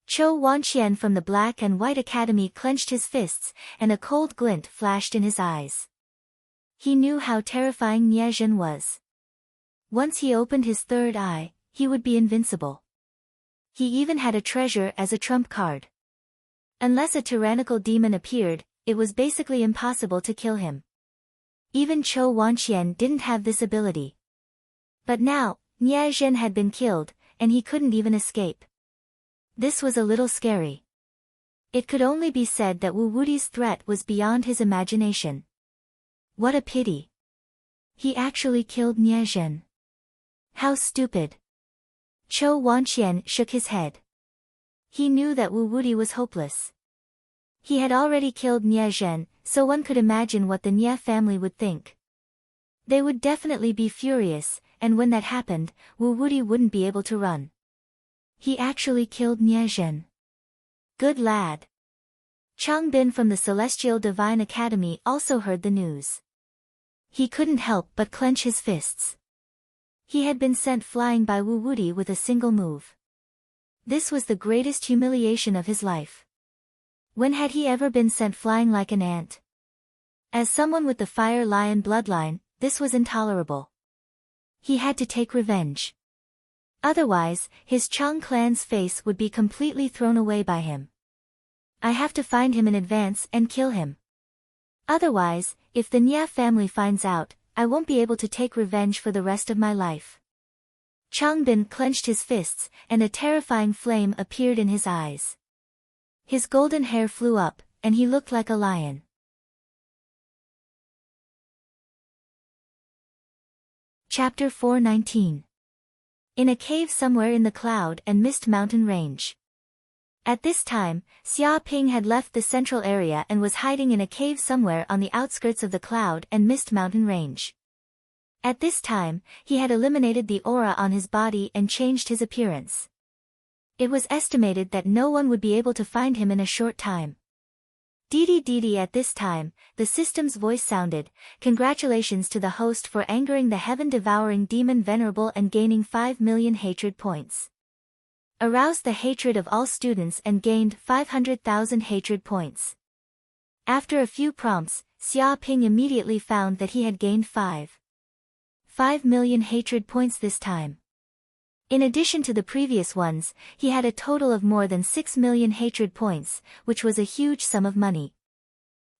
Chou Wanqian from the Black and White Academy clenched his fists, and a cold glint flashed in his eyes. He knew how terrifying Nie Zhen was. Once he opened his third eye, he would be invincible. He even had a treasure as a trump card. Unless a tyrannical demon appeared, it was basically impossible to kill him. Even Chou Wanqian didn't have this ability. But now, Nie Zhen had been killed, and he couldn't even escape. This was a little scary. It could only be said that Wu Wuti's threat was beyond his imagination. What a pity. He actually killed Nie Zhen. How stupid. Chou Wanqian shook his head. He knew that Wu Wuti was hopeless. He had already killed Nie Zhen, so one could imagine what the Nie family would think. They would definitely be furious, and when that happened, Wu Wuti wouldn't be able to run. He actually killed Nie Zhen. Good lad. Chang Bin from the Celestial Divine Academy also heard the news. He couldn't help but clench his fists. He had been sent flying by Wu Wuti with a single move. This was the greatest humiliation of his life. When had he ever been sent flying like an ant? As someone with the Fire Lion bloodline, this was intolerable. He had to take revenge. Otherwise, his Chang clan's face would be completely thrown away by him. I have to find him in advance and kill him. Otherwise, if the Nie family finds out, I won't be able to take revenge for the rest of my life. Chang Bin clenched his fists, and a terrifying flame appeared in his eyes. His golden hair flew up, and he looked like a lion. Chapter 419. In a cave somewhere in the Cloud and Mist Mountain Range. At this time, Xia Ping had left the central area and was hiding in a cave somewhere on the outskirts of the Cloud and Mist Mountain Range. At this time, he had eliminated the aura on his body and changed his appearance. It was estimated that no one would be able to find him in a short time. Didi at this time, the system's voice sounded, "Congratulations to the host for angering the heaven-devouring demon Venerable and gaining 5 million hatred points. Aroused the hatred of all students and gained 500,000 hatred points." After a few prompts, Xia Ping immediately found that he had gained 5 million hatred points this time. In addition to the previous ones, he had a total of more than 6 million hatred points, which was a huge sum of money.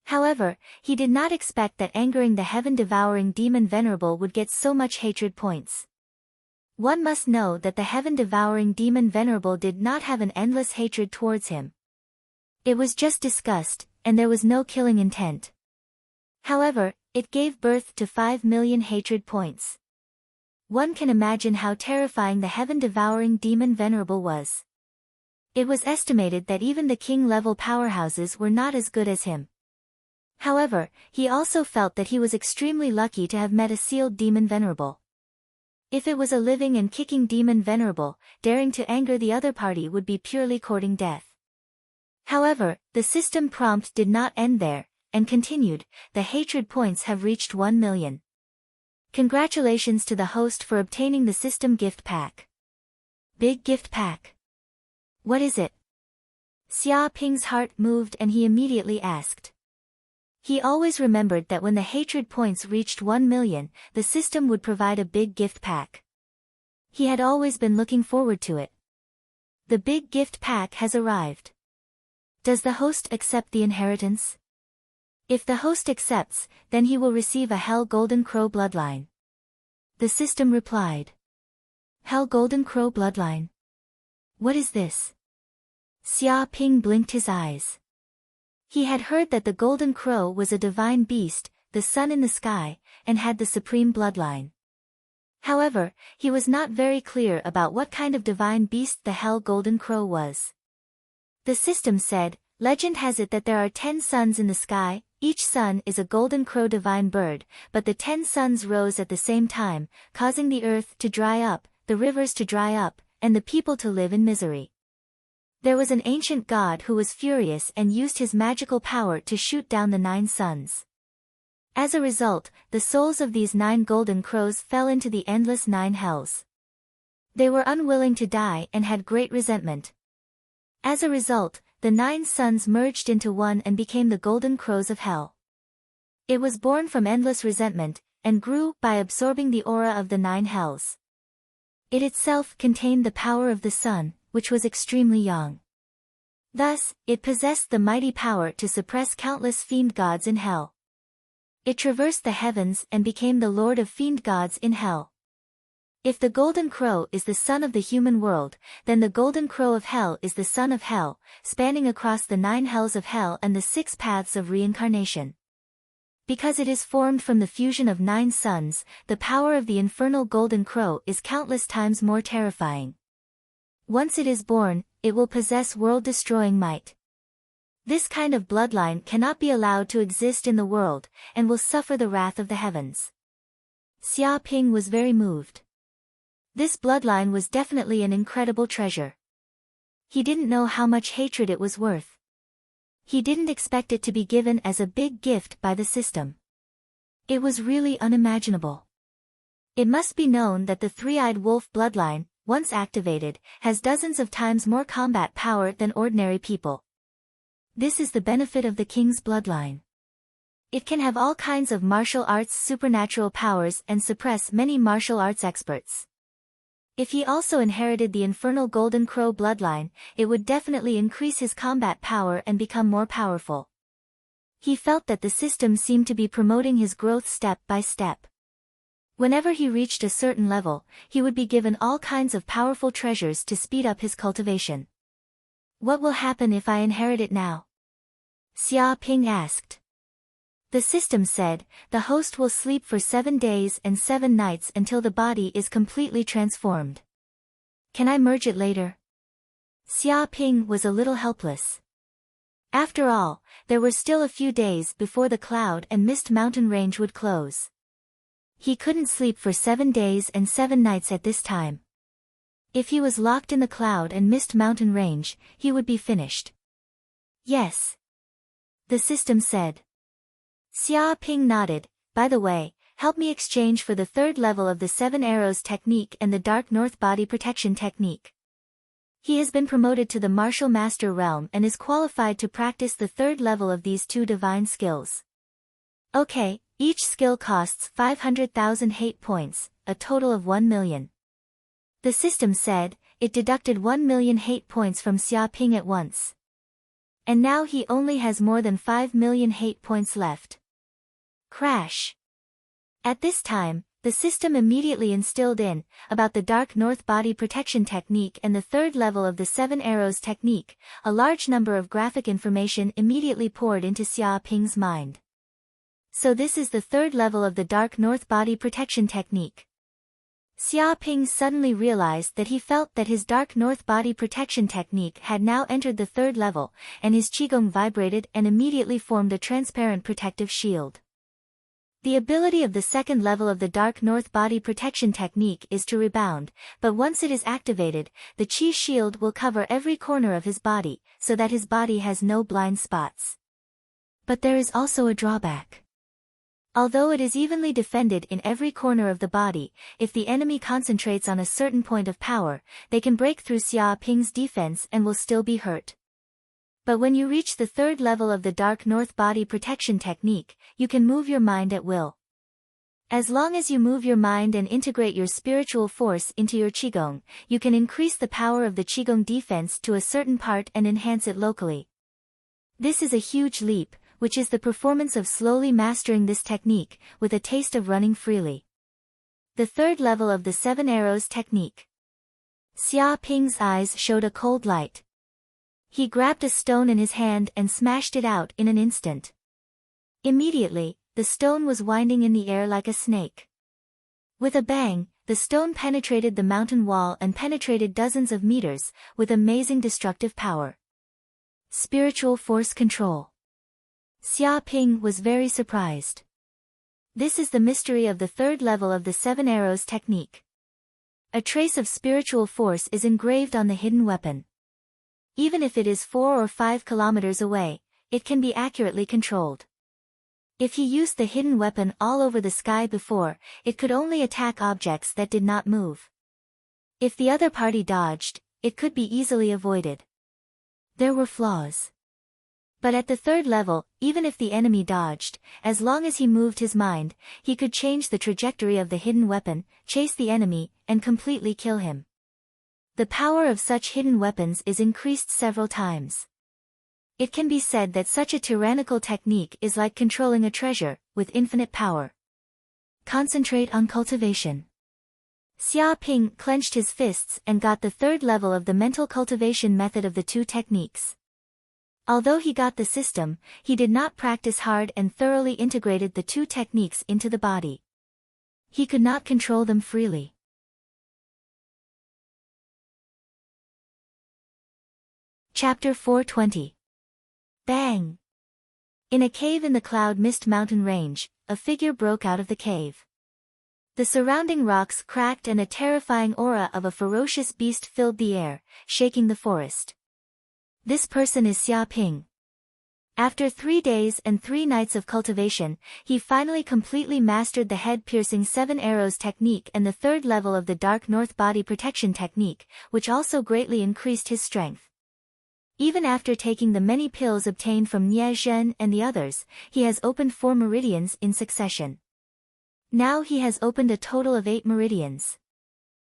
However, he did not expect that angering the heaven-devouring demon Venerable would get so much hatred points. One must know that the heaven-devouring demon Venerable did not have an endless hatred towards him. It was just disgust, and there was no killing intent. However, it gave birth to 5 million hatred points. One can imagine how terrifying the heaven-devouring demon Venerable was. It was estimated that even the king-level powerhouses were not as good as him. However, he also felt that he was extremely lucky to have met a sealed demon Venerable. If it was a living and kicking demon venerable, daring to anger the other party would be purely courting death. However, the system prompt did not end there, and continued, the hatred points have reached 1 million. Congratulations to the host for obtaining the system gift pack. Big gift pack. What is it? Xia Ping's heart moved and he immediately asked. He always remembered that when the hatred points reached 1 million, the system would provide a big gift pack. He had always been looking forward to it. The big gift pack has arrived. Does the host accept the inheritance? If the host accepts, then he will receive a Hell Golden Crow bloodline. The system replied. Hell Golden Crow bloodline? What is this? Xia Ping blinked his eyes. He had heard that the Golden Crow was a divine beast, the sun in the sky, and had the supreme bloodline. However, he was not very clear about what kind of divine beast the Hell Golden Crow was. The system said, legend has it that there are 10 suns in the sky, each sun is a Golden Crow divine bird, but the 10 suns rose at the same time, causing the earth to dry up, the rivers to dry up, and the people to live in misery. There was an ancient god who was furious and used his magical power to shoot down the 9 suns. As a result, the souls of these 9 golden crows fell into the endless 9 hells. They were unwilling to die and had great resentment. As a result, the 9 suns merged into one and became the golden crows of hell. It was born from endless resentment, and grew by absorbing the aura of the 9 hells. It itself contained the power of the sun, which was extremely young. Thus, it possessed the mighty power to suppress countless fiend gods in hell. It traversed the heavens and became the lord of fiend gods in hell. If the Golden Crow is the son of the human world, then the Golden Crow of hell is the son of hell, spanning across the 9 hells of hell and the 6 paths of reincarnation. Because it is formed from the fusion of 9 suns, the power of the infernal Golden Crow is countless times more terrifying. Once it is born, it will possess world-destroying might. This kind of bloodline cannot be allowed to exist in the world, and will suffer the wrath of the heavens. Xia Ping was very moved. This bloodline was definitely an incredible treasure. He didn't know how much hatred it was worth. He didn't expect it to be given as a big gift by the system. It was really unimaginable. It must be known that the three-eyed wolf bloodline, once activated, has dozens of times more combat power than ordinary people. This is the benefit of the king's bloodline. It can have all kinds of martial arts supernatural powers and suppress many martial arts experts. If he also inherited the infernal Golden Crow bloodline, it would definitely increase his combat power and become more powerful. He felt that the system seemed to be promoting his growth step by step. Whenever he reached a certain level, he would be given all kinds of powerful treasures to speed up his cultivation. What will happen if I inherit it now? Xia Ping asked. The system said, the host will sleep for 7 days and 7 nights until the body is completely transformed. Can I merge it later? Xia Ping was a little helpless. After all, there were still a few days before the Cloud and Mist mountain range would close. He couldn't sleep for 7 days and 7 nights at this time. If he was locked in the Cloud and Mist mountain range, he would be finished. Yes. The system said. Xia Ping nodded. By the way, help me exchange for the 3rd level of the 7 arrows technique and the Dark North body protection technique. He has been promoted to the martial master realm and is qualified to practice the 3rd level of these 2 divine skills. Okay, each skill costs 500,000 hate points, a total of 1 million. The system said. It deducted 1 million hate points from Xia Ping at once. And now he only has more than 5 million hate points left. Crash. At this time, the system immediately instilled in, about the Dark North body protection technique and the 3rd level of the 7 arrows technique, a large number of graphic information immediately poured into Xia Ping's mind. So this is the 3rd level of the Dark North body protection technique. Xia Ping suddenly realized that he felt that his Dark North body protection technique had now entered the 3rd level, and his qigong vibrated and immediately formed a transparent protective shield. The ability of the second level of the Dark North Body Protection Technique is to rebound, but once it is activated, the Chi shield will cover every corner of his body, so that his body has no blind spots. But there is also a drawback. Although it is evenly defended in every corner of the body, if the enemy concentrates on a certain point of power, they can break through Xia Ping's defense and will still be hurt. But when you reach the third level of the Dark North Body Protection Technique, you can move your mind at will. As long as you move your mind and integrate your spiritual force into your Qigong, you can increase the power of the Qigong defense to a certain part and enhance it locally. This is a huge leap, which is the performance of slowly mastering this technique, with a taste of running freely. The third level of the 7 Arrows Technique. Xia Ping's eyes showed a cold light. He grabbed a stone in his hand and smashed it out in an instant. Immediately, the stone was winding in the air like a snake. With a bang, the stone penetrated the mountain wall and penetrated dozens of meters, with amazing destructive power. Spiritual force control. Xia Ping was very surprised. This is the mystery of the third level of the 7 Arrows Technique. A trace of spiritual force is engraved on the hidden weapon. Even if it is 4 or 5 kilometers away, it can be accurately controlled. If he used the hidden weapon all over the sky before, it could only attack objects that did not move. If the other party dodged, it could be easily avoided. There were flaws. But at the third level, even if the enemy dodged, as long as he moved his mind, he could change the trajectory of the hidden weapon, chase the enemy, and completely kill him. The power of such hidden weapons is increased several times. It can be said that such a tyrannical technique is like controlling a treasure, with infinite power. Concentrate on cultivation. Xia Ping clenched his fists and got the third level of the mental cultivation method of the 2 techniques. Although he got the system, he did not practice hard and thoroughly integrated the 2 techniques into the body. He could not control them freely. Chapter 420. Bang! In a cave in the Cloud Mist Mountain Range, a figure broke out of the cave. The surrounding rocks cracked and a terrifying aura of a ferocious beast filled the air, shaking the forest. This person is Xia Ping. After 3 days and 3 nights of cultivation, he finally completely mastered the head-piercing 7 Arrows Technique and the third level of the Dark North Body Protection Technique, which also greatly increased his strength. Even after taking the many pills obtained from Nie Zhen and the others, he has opened 4 meridians in succession. Now he has opened a total of 8 meridians.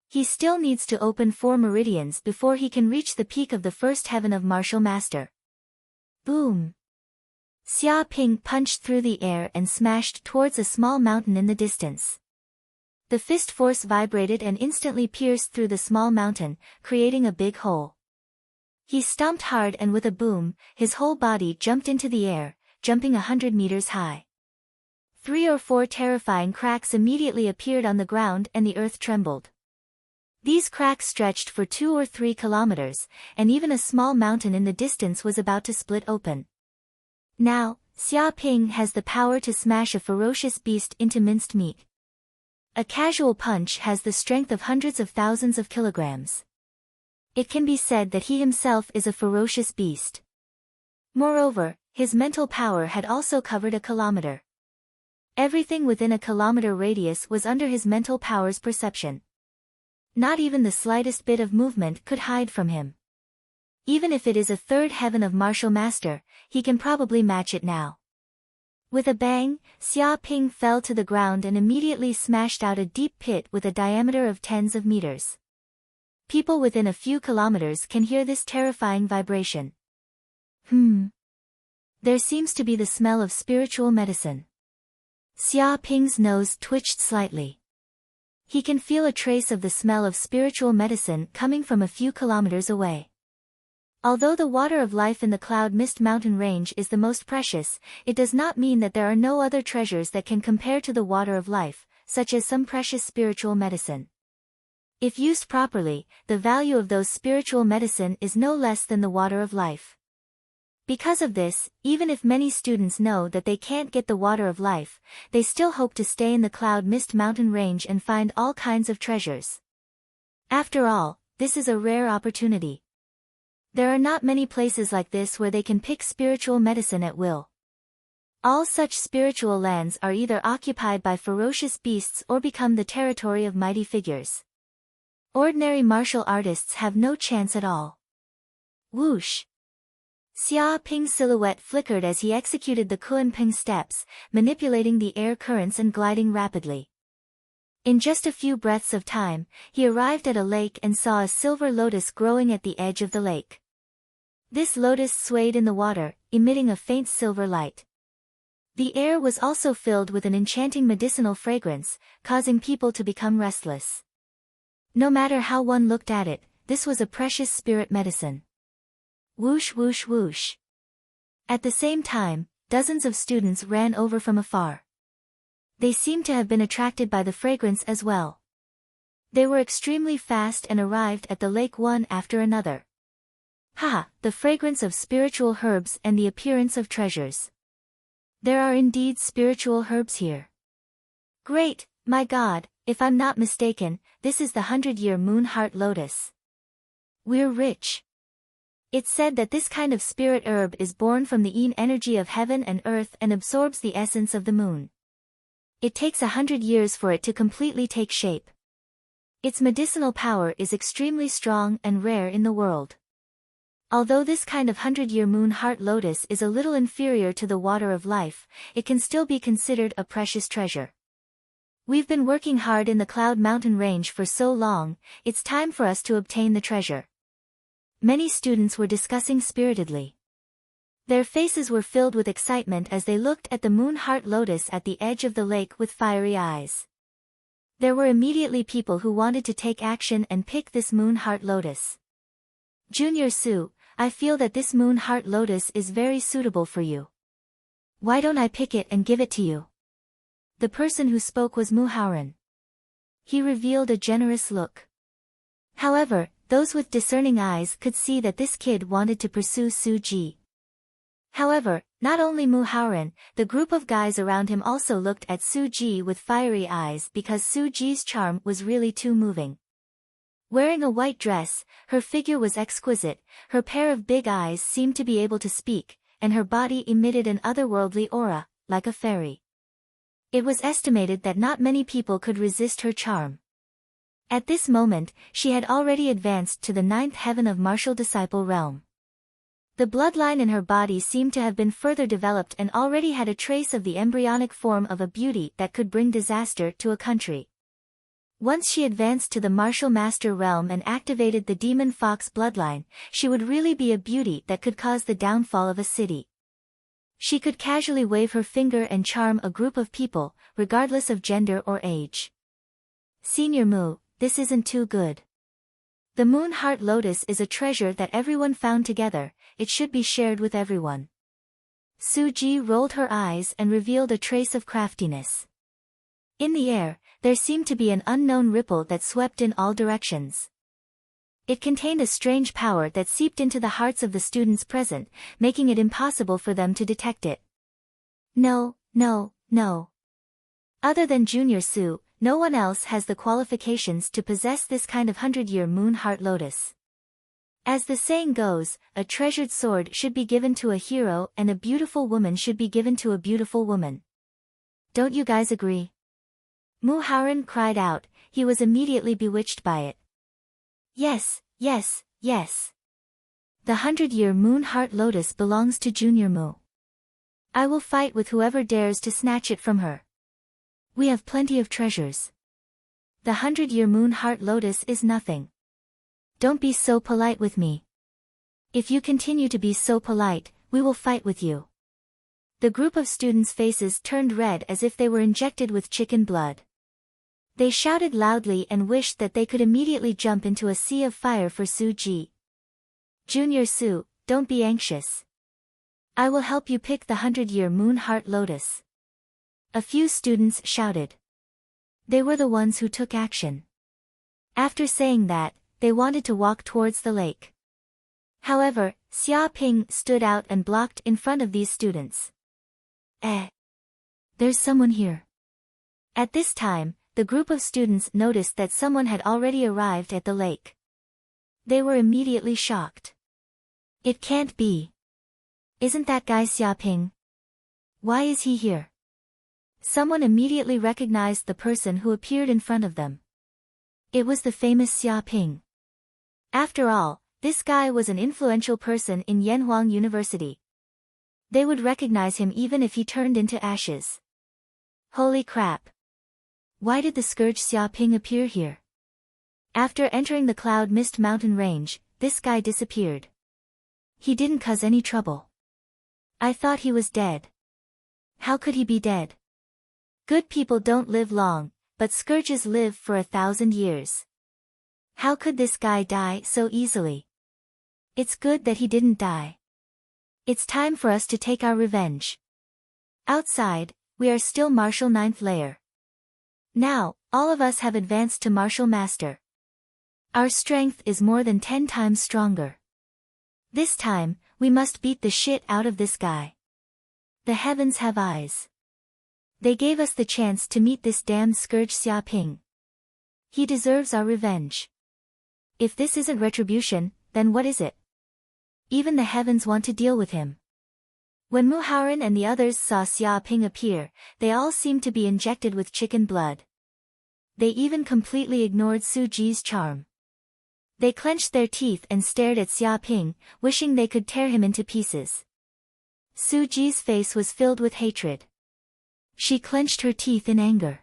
He still needs to open 4 meridians before he can reach the peak of the first heaven of Martial Master. Boom! Xia Ping punched through the air and smashed towards a small mountain in the distance. The fist force vibrated and instantly pierced through the small mountain, creating a big hole. He stomped hard and with a boom, his whole body jumped into the air, jumping 100 meters high. 3 or 4 terrifying cracks immediately appeared on the ground and the earth trembled. These cracks stretched for 2 or 3 kilometers, and even a small mountain in the distance was about to split open. Now, Xia Ping has the power to smash a ferocious beast into minced meat. A casual punch has the strength of hundreds of thousands of kilograms. It can be said that he himself is a ferocious beast. Moreover, his mental power had also covered a kilometer. Everything within a kilometer radius was under his mental power's perception. Not even the slightest bit of movement could hide from him. Even if it is a third heaven of Martial Master, he can probably match it now. With a bang, Xia Ping fell to the ground and immediately smashed out a deep pit with a diameter of tens of meters. People within a few kilometers can hear this terrifying vibration. There seems to be the smell of spiritual medicine. Xia Ping's nose twitched slightly. He can feel a trace of the smell of spiritual medicine coming from a few kilometers away. Although the water of life in the Cloud Mist Mountain Range is the most precious, it does not mean that there are no other treasures that can compare to the water of life, such as some precious spiritual medicine. If used properly, the value of those spiritual medicine is no less than the water of life. Because of this, even if many students know that they can't get the water of life, they still hope to stay in the cloud mist mountain range and find all kinds of treasures. After all, this is a rare opportunity. There are not many places like this where they can pick spiritual medicine at will. All such spiritual lands are either occupied by ferocious beasts or become the territory of mighty figures. Ordinary martial artists have no chance at all. Whoosh! Xia Ping's silhouette flickered as he executed the Kunping steps, manipulating the air currents and gliding rapidly. In just a few breaths of time, he arrived at a lake and saw a silver lotus growing at the edge of the lake. This lotus swayed in the water, emitting a faint silver light. The air was also filled with an enchanting medicinal fragrance, causing people to become restless. No matter how one looked at it, this was a precious spirit medicine. Whoosh whoosh whoosh. At the same time, dozens of students ran over from afar. They seemed to have been attracted by the fragrance as well. They were extremely fast and arrived at the lake one after another. Ha! The fragrance of spiritual herbs and the appearance of treasures. There are indeed spiritual herbs here. Great, my God, if I'm not mistaken, this is the 100-year moon heart lotus. We're rich. It's said that this kind of spirit herb is born from the yin energy of heaven and earth and absorbs the essence of the moon. It takes 100 years for it to completely take shape. Its medicinal power is extremely strong and rare in the world. Although this kind of 100-year moon heart lotus is a little inferior to the water of life, it can still be considered a precious treasure. We've been working hard in the Cloud Mountain Range for so long, it's time for us to obtain the treasure. Many students were discussing spiritedly. Their faces were filled with excitement as they looked at the moon heart lotus at the edge of the lake with fiery eyes. There were immediately people who wanted to take action and pick this moon heart lotus. Junior Su, I feel that this moon heart lotus is very suitable for you. Why don't I pick it and give it to you? The person who spoke was Mu Haoren. He revealed a generous look. However, those with discerning eyes could see that this kid wanted to pursue Su Ji. However, not only Mu Haoren, the group of guys around him also looked at Su Ji with fiery eyes because Su Ji's charm was really too moving. Wearing a white dress, her figure was exquisite, her pair of big eyes seemed to be able to speak, and her body emitted an otherworldly aura, like a fairy. It was estimated that not many people could resist her charm. At this moment, she had already advanced to the 9th heaven of martial disciple realm. The bloodline in her body seemed to have been further developed and already had a trace of the embryonic form of a beauty that could bring disaster to a country. Once she advanced to the martial master realm and activated the demon fox bloodline, she would really be a beauty that could cause the downfall of a city. She could casually wave her finger and charm a group of people, regardless of gender or age. Senior Mu, this isn't too good. The moon heart lotus is a treasure that everyone found together, it should be shared with everyone. Su Ji rolled her eyes and revealed a trace of craftiness. In the air, there seemed to be an unknown ripple that swept in all directions. It contained a strange power that seeped into the hearts of the students present, making it impossible for them to detect it. No. Other than Junior Su, no one else has the qualifications to possess this kind of 100-year moon heart lotus. As the saying goes, a treasured sword should be given to a hero and a beautiful woman should be given to a beautiful woman. Don't you guys agree? Mu Haoren cried out, he was immediately bewitched by it. Yes. The 100-year moon heart lotus belongs to Junior Mu. I will fight with whoever dares to snatch it from her. We have plenty of treasures. The 100-year moon heart lotus is nothing. Don't be so polite with me. If you continue to be so polite, we will fight with you. The group of students' faces turned red as if they were injected with chicken blood. They shouted loudly and wished that they could immediately jump into a sea of fire for Su Ji. Junior Su, don't be anxious. I will help you pick the 100-year moon heart lotus. A few students shouted. They were the ones who took action. After saying that, they wanted to walk towards the lake. However, Xia Ping stood out and blocked in front of these students. There's someone here. At this time, the group of students noticed that someone had already arrived at the lake. They were immediately shocked. It can't be. Isn't that guy Xia Ping? Why is he here? Someone immediately recognized the person who appeared in front of them. It was the famous Xia Ping. After all, this guy was an influential person in Yanhuang University. They would recognize him even if he turned into ashes. Holy crap! Why did the scourge Xia Ping appear here? After entering the Cloud Mist Mountain range, this guy disappeared. He didn't cause any trouble. I thought he was dead. How could he be dead? Good people don't live long, but scourges live for 1,000 years. How could this guy die so easily? It's good that he didn't die. It's time for us to take our revenge. Outside, we are still Martial 9th layer. Now, all of us have advanced to Martial Master. Our strength is more than 10 times stronger. This time, we must beat the shit out of this guy. The heavens have eyes. They gave us the chance to meet this damned scourge Xia Ping. He deserves our revenge. If this isn't retribution, then what is it? Even the heavens want to deal with him. When Mu Haoran and the others saw Xia Ping appear, they all seemed to be injected with chicken blood. They even completely ignored Su Ji's charm. They clenched their teeth and stared at Xia Ping, wishing they could tear him into pieces. Su Ji's face was filled with hatred. She clenched her teeth in anger.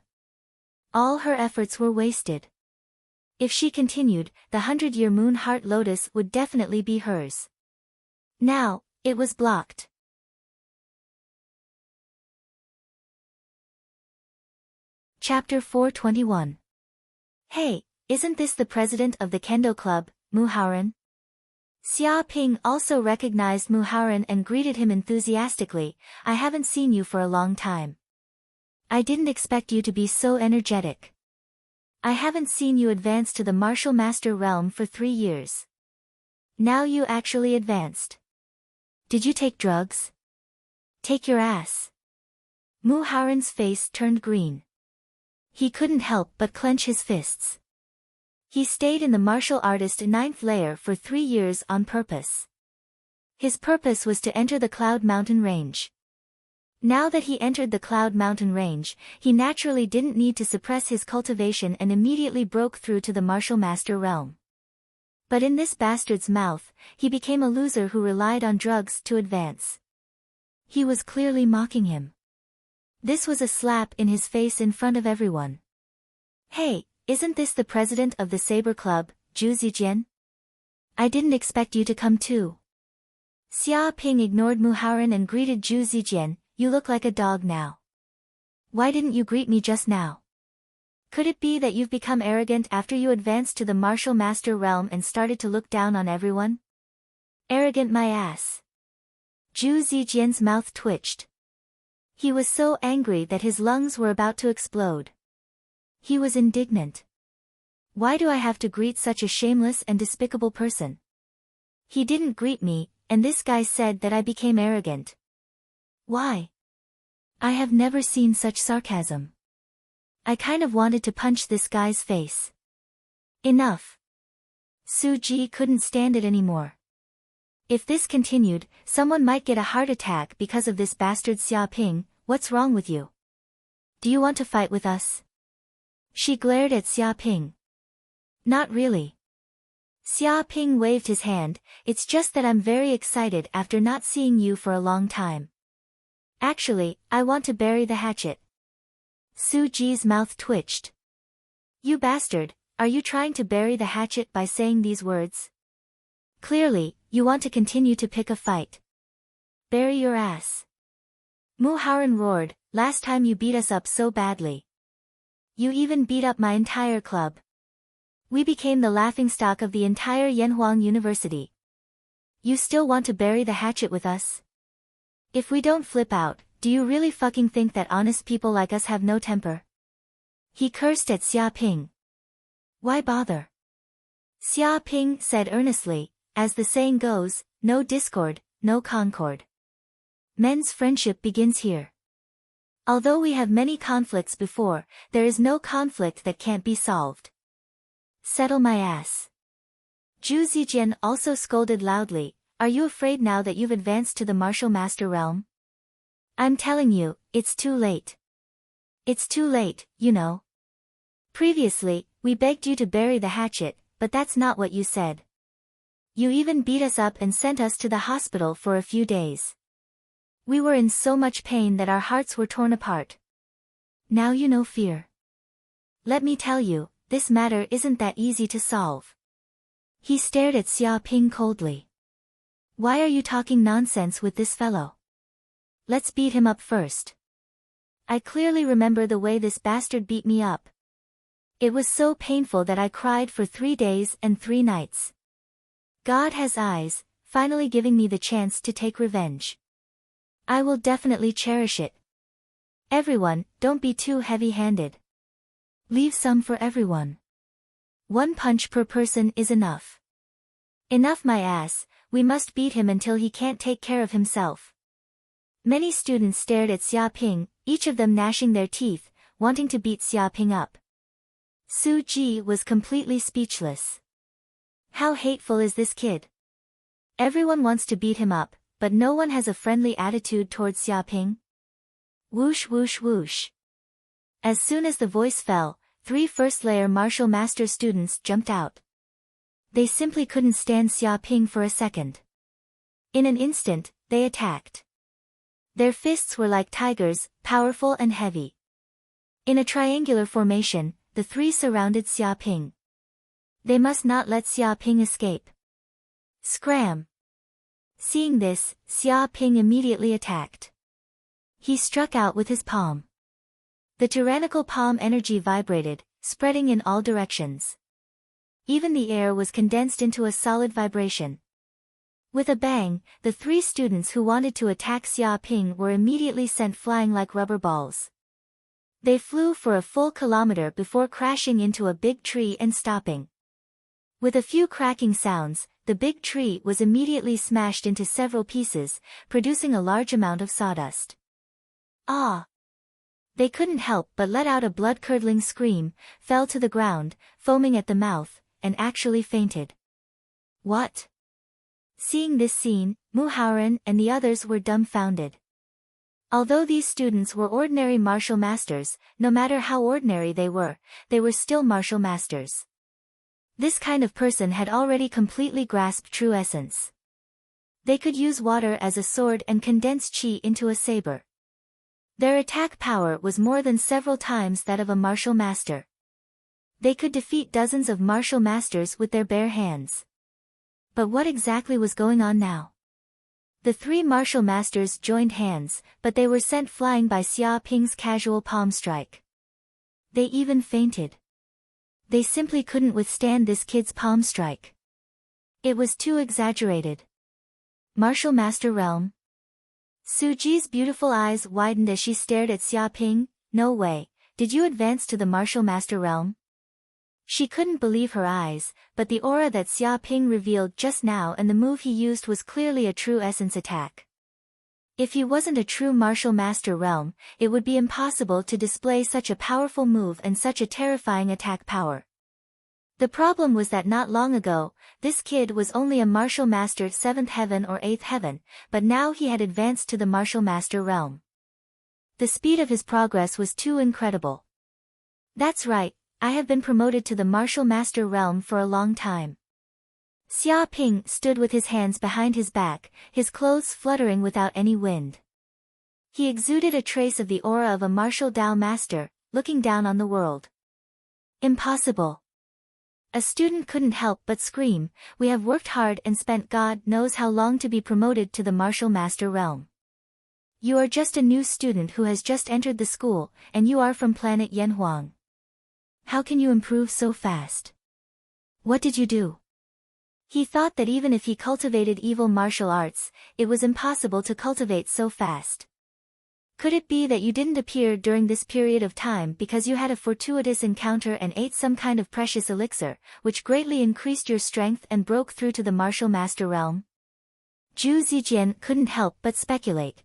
All her efforts were wasted. If she continued, the 100-year moon heart lotus would definitely be hers. Now, it was blocked. Chapter 421. Hey, isn't this the president of the Kendo Club, Mu Haoran? Xia Ping also recognized Mu Haoran and greeted him enthusiastically. I haven't seen you for a long time. I didn't expect you to be so energetic. I haven't seen you advance to the Martial Master realm for 3 years. Now you actually advanced. Did you take drugs? Take your ass. Mu Haoran's face turned green. He couldn't help but clench his fists. He stayed in the martial artist 9th layer for 3 years on purpose. His purpose was to enter the Cloud Mountain range. Now that he entered the Cloud Mountain range, he naturally didn't need to suppress his cultivation and immediately broke through to the Martial Master realm. But in this bastard's mouth, he became a loser who relied on drugs to advance. He was clearly mocking him. This was a slap in his face in front of everyone. Hey, isn't this the president of the Saber Club, Zhu Zijian? I didn't expect you to come too. Xia Ping ignored Mu Haoran and greeted Zhu Zijian. You look like a dog now. Why didn't you greet me just now? Could it be that you've become arrogant after you advanced to the Martial Master realm and started to look down on everyone? Arrogant my ass. Zhu Zijian's mouth twitched. He was so angry that his lungs were about to explode. He was indignant. Why do I have to greet such a shameless and despicable person? He didn't greet me, and this guy said that I became arrogant. Why? I have never seen such sarcasm. I kind of wanted to punch this guy's face. Enough. Su Ji couldn't stand it anymore. If this continued, someone might get a heart attack because of this bastard Xia Ping. What's wrong with you? Do you want to fight with us? She glared at Xia Ping. Not really. Xia Ping waved his hand. It's just that I'm very excited after not seeing you for a long time. Actually, I want to bury the hatchet. Su Ji's mouth twitched. You bastard, are you trying to bury the hatchet by saying these words? Clearly, you want to continue to pick a fight. Bury your ass. Mu Haoran roared, last time you beat us up so badly. You even beat up my entire club. We became the laughingstock of the entire Yanhuang University. You still want to bury the hatchet with us? If we don't flip out, do you really fucking think that honest people like us have no temper? He cursed at Xia Ping. Why bother? Xia Ping said earnestly, as the saying goes, no discord, no concord. Men's friendship begins here. Although we have many conflicts before, there is no conflict that can't be solved. Settle my ass. Zhu Zijian also scolded loudly, are you afraid now that you've advanced to the martial master realm? I'm telling you, it's too late. It's too late, you know. Previously, we begged you to bury the hatchet, but that's not what you said. You even beat us up and sent us to the hospital for a few days. We were in so much pain that our hearts were torn apart. Now you know fear. Let me tell you, this matter isn't that easy to solve. He stared at Xiaoping coldly. Why are you talking nonsense with this fellow? Let's beat him up first. I clearly remember the way this bastard beat me up. It was so painful that I cried for 3 days and 3 nights. God has eyes, finally giving me the chance to take revenge. I will definitely cherish it. Everyone, don't be too heavy-handed. Leave some for everyone. 1 punch per person is enough. Enough my ass, we must beat him until he can't take care of himself. Many students stared at Xiaoping, each of them gnashing their teeth, wanting to beat Xiaoping up. Su Ji was completely speechless. How hateful is this kid? Everyone wants to beat him up, but no one has a friendly attitude towards Xiaoping. Whoosh whoosh whoosh. As soon as the voice fell, 3 first-layer martial master students jumped out. They simply couldn't stand Xiaoping for a second. In an instant, they attacked. Their fists were like tigers, powerful and heavy. In a triangular formation, the 3 surrounded Xiaoping. They must not let Xiaoping escape. Scram! Seeing this, Xiaoping immediately attacked. He struck out with his palm. The tyrannical palm energy vibrated, spreading in all directions. Even the air was condensed into a solid vibration. With a bang, the 3 students who wanted to attack Xiaoping were immediately sent flying like rubber balls. They flew for a full kilometer before crashing into a big tree and stopping. With a few cracking sounds, the big tree was immediately smashed into several pieces, producing a large amount of sawdust. Ah! They couldn't help but let out a blood-curdling scream, fell to the ground, foaming at the mouth, and actually fainted. What? Seeing this scene, Mu Haoran and the others were dumbfounded. Although these students were ordinary martial masters, no matter how ordinary they were still martial masters. This kind of person had already completely grasped true essence. They could use water as a sword and condense chi into a saber. Their attack power was more than several times that of a martial master. They could defeat dozens of martial masters with their bare hands. But what exactly was going on now? The 3 martial masters joined hands, but they were sent flying by Xiaoping's casual palm strike. They even fainted. They simply couldn't withstand this kid's palm strike. It was too exaggerated. Martial Master Realm? Su Ji's beautiful eyes widened as she stared at Xiaoping. No way, did you advance to the Martial Master Realm? She couldn't believe her eyes, but the aura that Xiaoping revealed just now and the move he used was clearly a true essence attack. If he wasn't a true martial master realm, it would be impossible to display such a powerful move and such a terrifying attack power. The problem was that not long ago, this kid was only a martial master 7th heaven or 8th heaven, but now he had advanced to the martial master realm. The speed of his progress was too incredible. That's right. I have been promoted to the martial master realm for a long time. Xiaoping stood with his hands behind his back, his clothes fluttering without any wind. He exuded a trace of the aura of a martial Dao master, looking down on the world. Impossible. A student couldn't help but scream, we have worked hard and spent God knows how long to be promoted to the martial master realm. You are just a new student who has just entered the school, and you are from planet Yanhuang. How can you improve so fast? What did you do? He thought that even if he cultivated evil martial arts, it was impossible to cultivate so fast. Could it be that you didn't appear during this period of time because you had a fortuitous encounter and ate some kind of precious elixir, which greatly increased your strength and broke through to the martial master realm? Zhu Zijian couldn't help but speculate.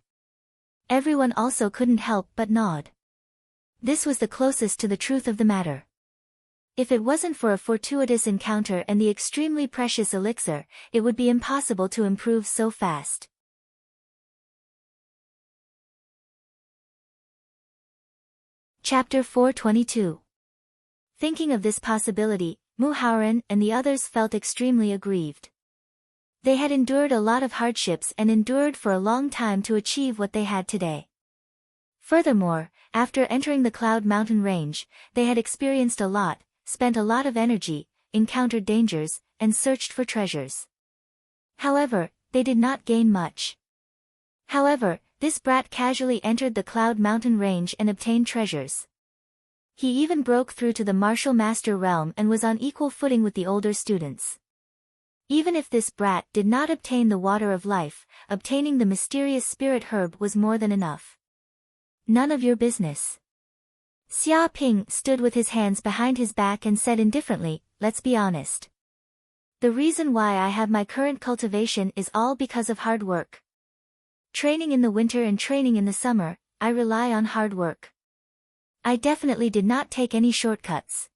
Everyone also couldn't help but nod. This was the closest to the truth of the matter. If it wasn't for a fortuitous encounter and the extremely precious elixir, it would be impossible to improve so fast. Chapter 422. Thinking of this possibility, Mu Haoren and the others felt extremely aggrieved. They had endured a lot of hardships and endured for a long time to achieve what they had today. Furthermore, after entering the Cloud Mountain Range, they had experienced a lot, spent a lot of energy, encountered dangers, and searched for treasures. However, they did not gain much. However, this brat casually entered the Cloud Mountain Range and obtained treasures. He even broke through to the martial master realm and was on equal footing with the older students. Even if this brat did not obtain the water of life, obtaining the mysterious spirit herb was more than enough. None of your business. Xia Ping stood with his hands behind his back and said indifferently, let's be honest. The reason why I have my current cultivation is all because of hard work. Training in the winter and training in the summer, I rely on hard work. I definitely did not take any shortcuts.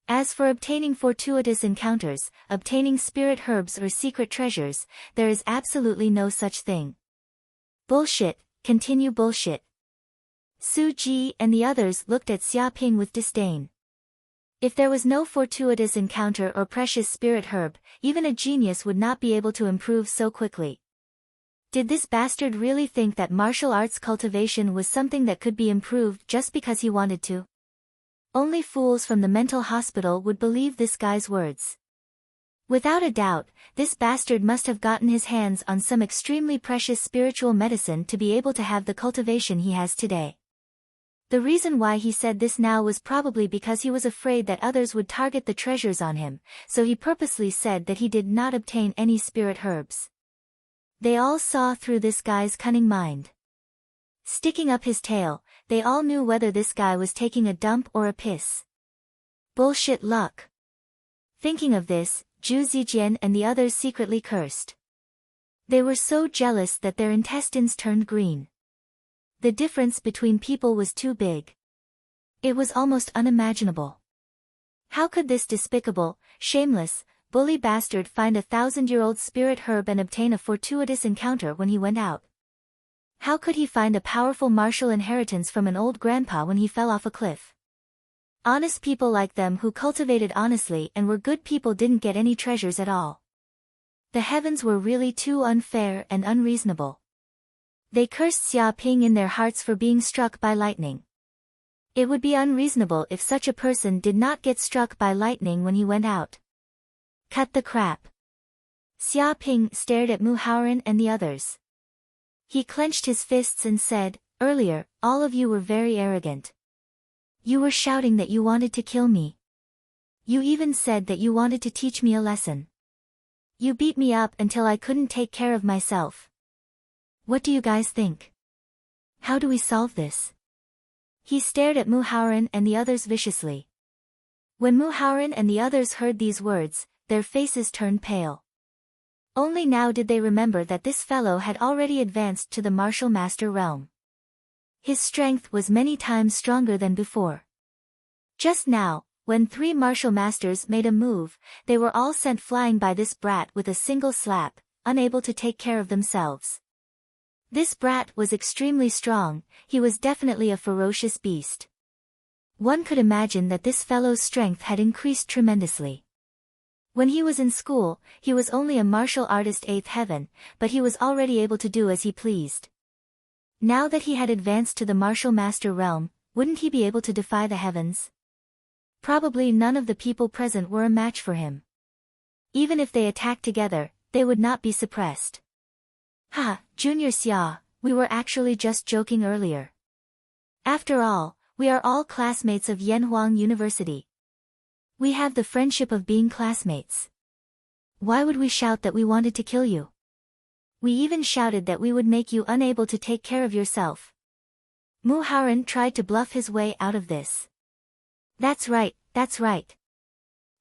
As for obtaining fortuitous encounters, obtaining spirit herbs or secret treasures, there is absolutely no such thing. Bullshit, continue bullshit. Su Ji and the others looked at Xia Ping with disdain. If there was no fortuitous encounter or precious spirit herb, even a genius would not be able to improve so quickly. Did this bastard really think that martial arts cultivation was something that could be improved just because he wanted to? Only fools from the mental hospital would believe this guy's words. Without a doubt, this bastard must have gotten his hands on some extremely precious spiritual medicine to be able to have the cultivation he has today. The reason why he said this now was probably because he was afraid that others would target the treasures on him, so he purposely said that he did not obtain any spirit herbs. They all saw through this guy's cunning mind. Sticking up his tail, they all knew whether this guy was taking a dump or a piss. Bullshit luck. Thinking of this, Zhu Zijian and the others secretly cursed. They were so jealous that their intestines turned green. The difference between people was too big. It was almost unimaginable. How could this despicable, shameless, bully bastard find a 1,000-year-old spirit herb and obtain a fortuitous encounter when he went out? How could he find a powerful martial inheritance from an old grandpa when he fell off a cliff? Honest people like them who cultivated honestly and were good people didn't get any treasures at all. The heavens were really too unfair and unreasonable. They cursed Xia Ping in their hearts for being struck by lightning. It would be unreasonable if such a person did not get struck by lightning when he went out. Cut the crap. Xia Ping stared at Mu Haoren and the others. He clenched his fists and said, earlier, all of you were very arrogant. You were shouting that you wanted to kill me. You even said that you wanted to teach me a lesson. You beat me up until I couldn't take care of myself. What do you guys think? How do we solve this? He stared at Mu Haoren and the others viciously. When Mu Haoren and the others heard these words, their faces turned pale. Only now did they remember that this fellow had already advanced to the martial master realm. His strength was many times stronger than before. Just now, when 3 martial masters made a move, they were all sent flying by this brat with a single slap, unable to take care of themselves. This brat was extremely strong, he was definitely a ferocious beast. One could imagine that this fellow's strength had increased tremendously. When he was in school, he was only a martial artist 8th heaven, but he was already able to do as he pleased. Now that he had advanced to the martial master realm, wouldn't he be able to defy the heavens? Probably none of the people present were a match for him. Even if they attacked together, they would not be suppressed. Ha, Junior Xia, we were actually just joking earlier. After all, we are all classmates of Yanhuang University. We have the friendship of being classmates. Why would we shout that we wanted to kill you? We even shouted that we would make you unable to take care of yourself. Mu Haoren tried to bluff his way out of this. That's right, that's right.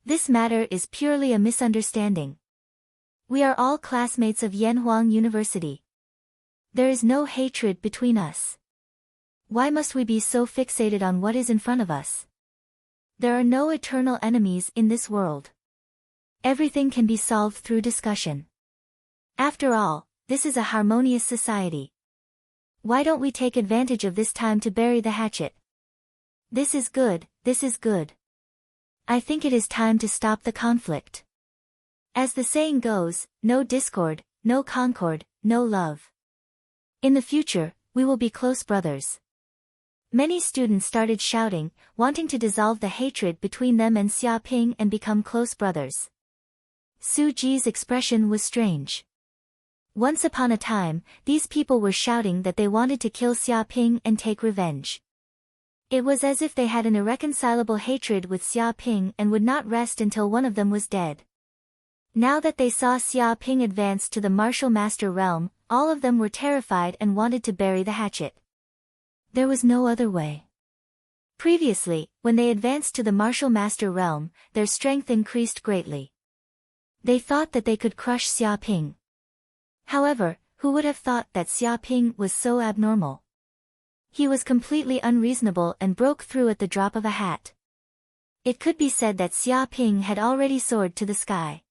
This matter is purely a misunderstanding. We are all classmates of Yanhuang University. There is no hatred between us. Why must we be so fixated on what is in front of us? There are no eternal enemies in this world. Everything can be solved through discussion. After all, this is a harmonious society. Why don't we take advantage of this time to bury the hatchet? This is good, this is good. I think it is time to stop the conflict. As the saying goes, no discord, no concord, no love. In the future, we will be close brothers. Many students started shouting, wanting to dissolve the hatred between them and Xia Ping and become close brothers. Su Ji's expression was strange. Once upon a time, these people were shouting that they wanted to kill Xia Ping and take revenge. It was as if they had an irreconcilable hatred with Xia Ping and would not rest until one of them was dead. Now that they saw Xia Ping advance to the martial master realm, all of them were terrified and wanted to bury the hatchet. There was no other way. Previously, when they advanced to the martial master realm, their strength increased greatly. They thought that they could crush Xia Ping. However, who would have thought that Xia Ping was so abnormal? He was completely unreasonable and broke through at the drop of a hat. It could be said that Xia Ping had already soared to the sky.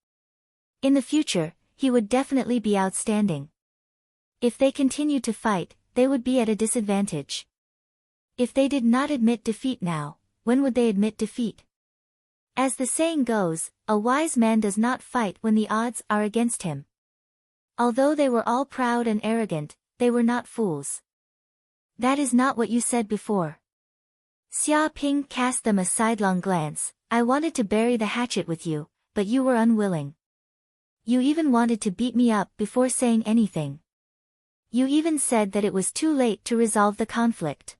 In the future, he would definitely be outstanding. If they continued to fight, they would be at a disadvantage. If they did not admit defeat now, when would they admit defeat? As the saying goes, a wise man does not fight when the odds are against him. Although they were all proud and arrogant, they were not fools. That is not what you said before. Xia Ping cast them a sidelong glance. I wanted to bury the hatchet with you, but you were unwilling. You even wanted to beat me up before saying anything. You even said that it was too late to resolve the conflict.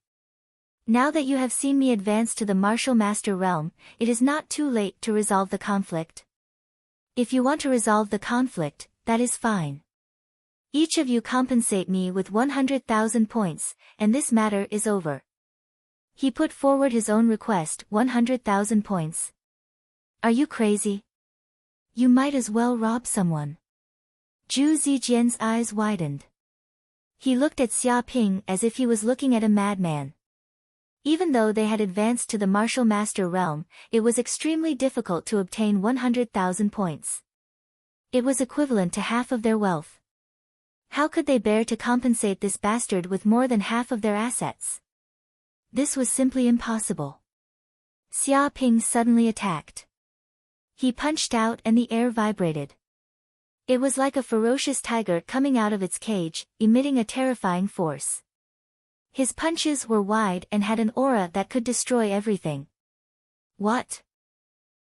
Now that you have seen me advance to the martial master realm, it is not too late to resolve the conflict. If you want to resolve the conflict, that is fine. Each of you compensate me with 100,000 points, and this matter is over. He put forward his own request, 100,000 points. Are you crazy? You might as well rob someone. Zhu Zijian's eyes widened. He looked at Xia Ping as if he was looking at a madman. Even though they had advanced to the martial master realm, it was extremely difficult to obtain 100,000 points. It was equivalent to half of their wealth. How could they bear to compensate this bastard with more than half of their assets? This was simply impossible. Xia Ping suddenly attacked. He punched out and the air vibrated. It was like a ferocious tiger coming out of its cage, emitting a terrifying force. His punches were wide and had an aura that could destroy everything. What?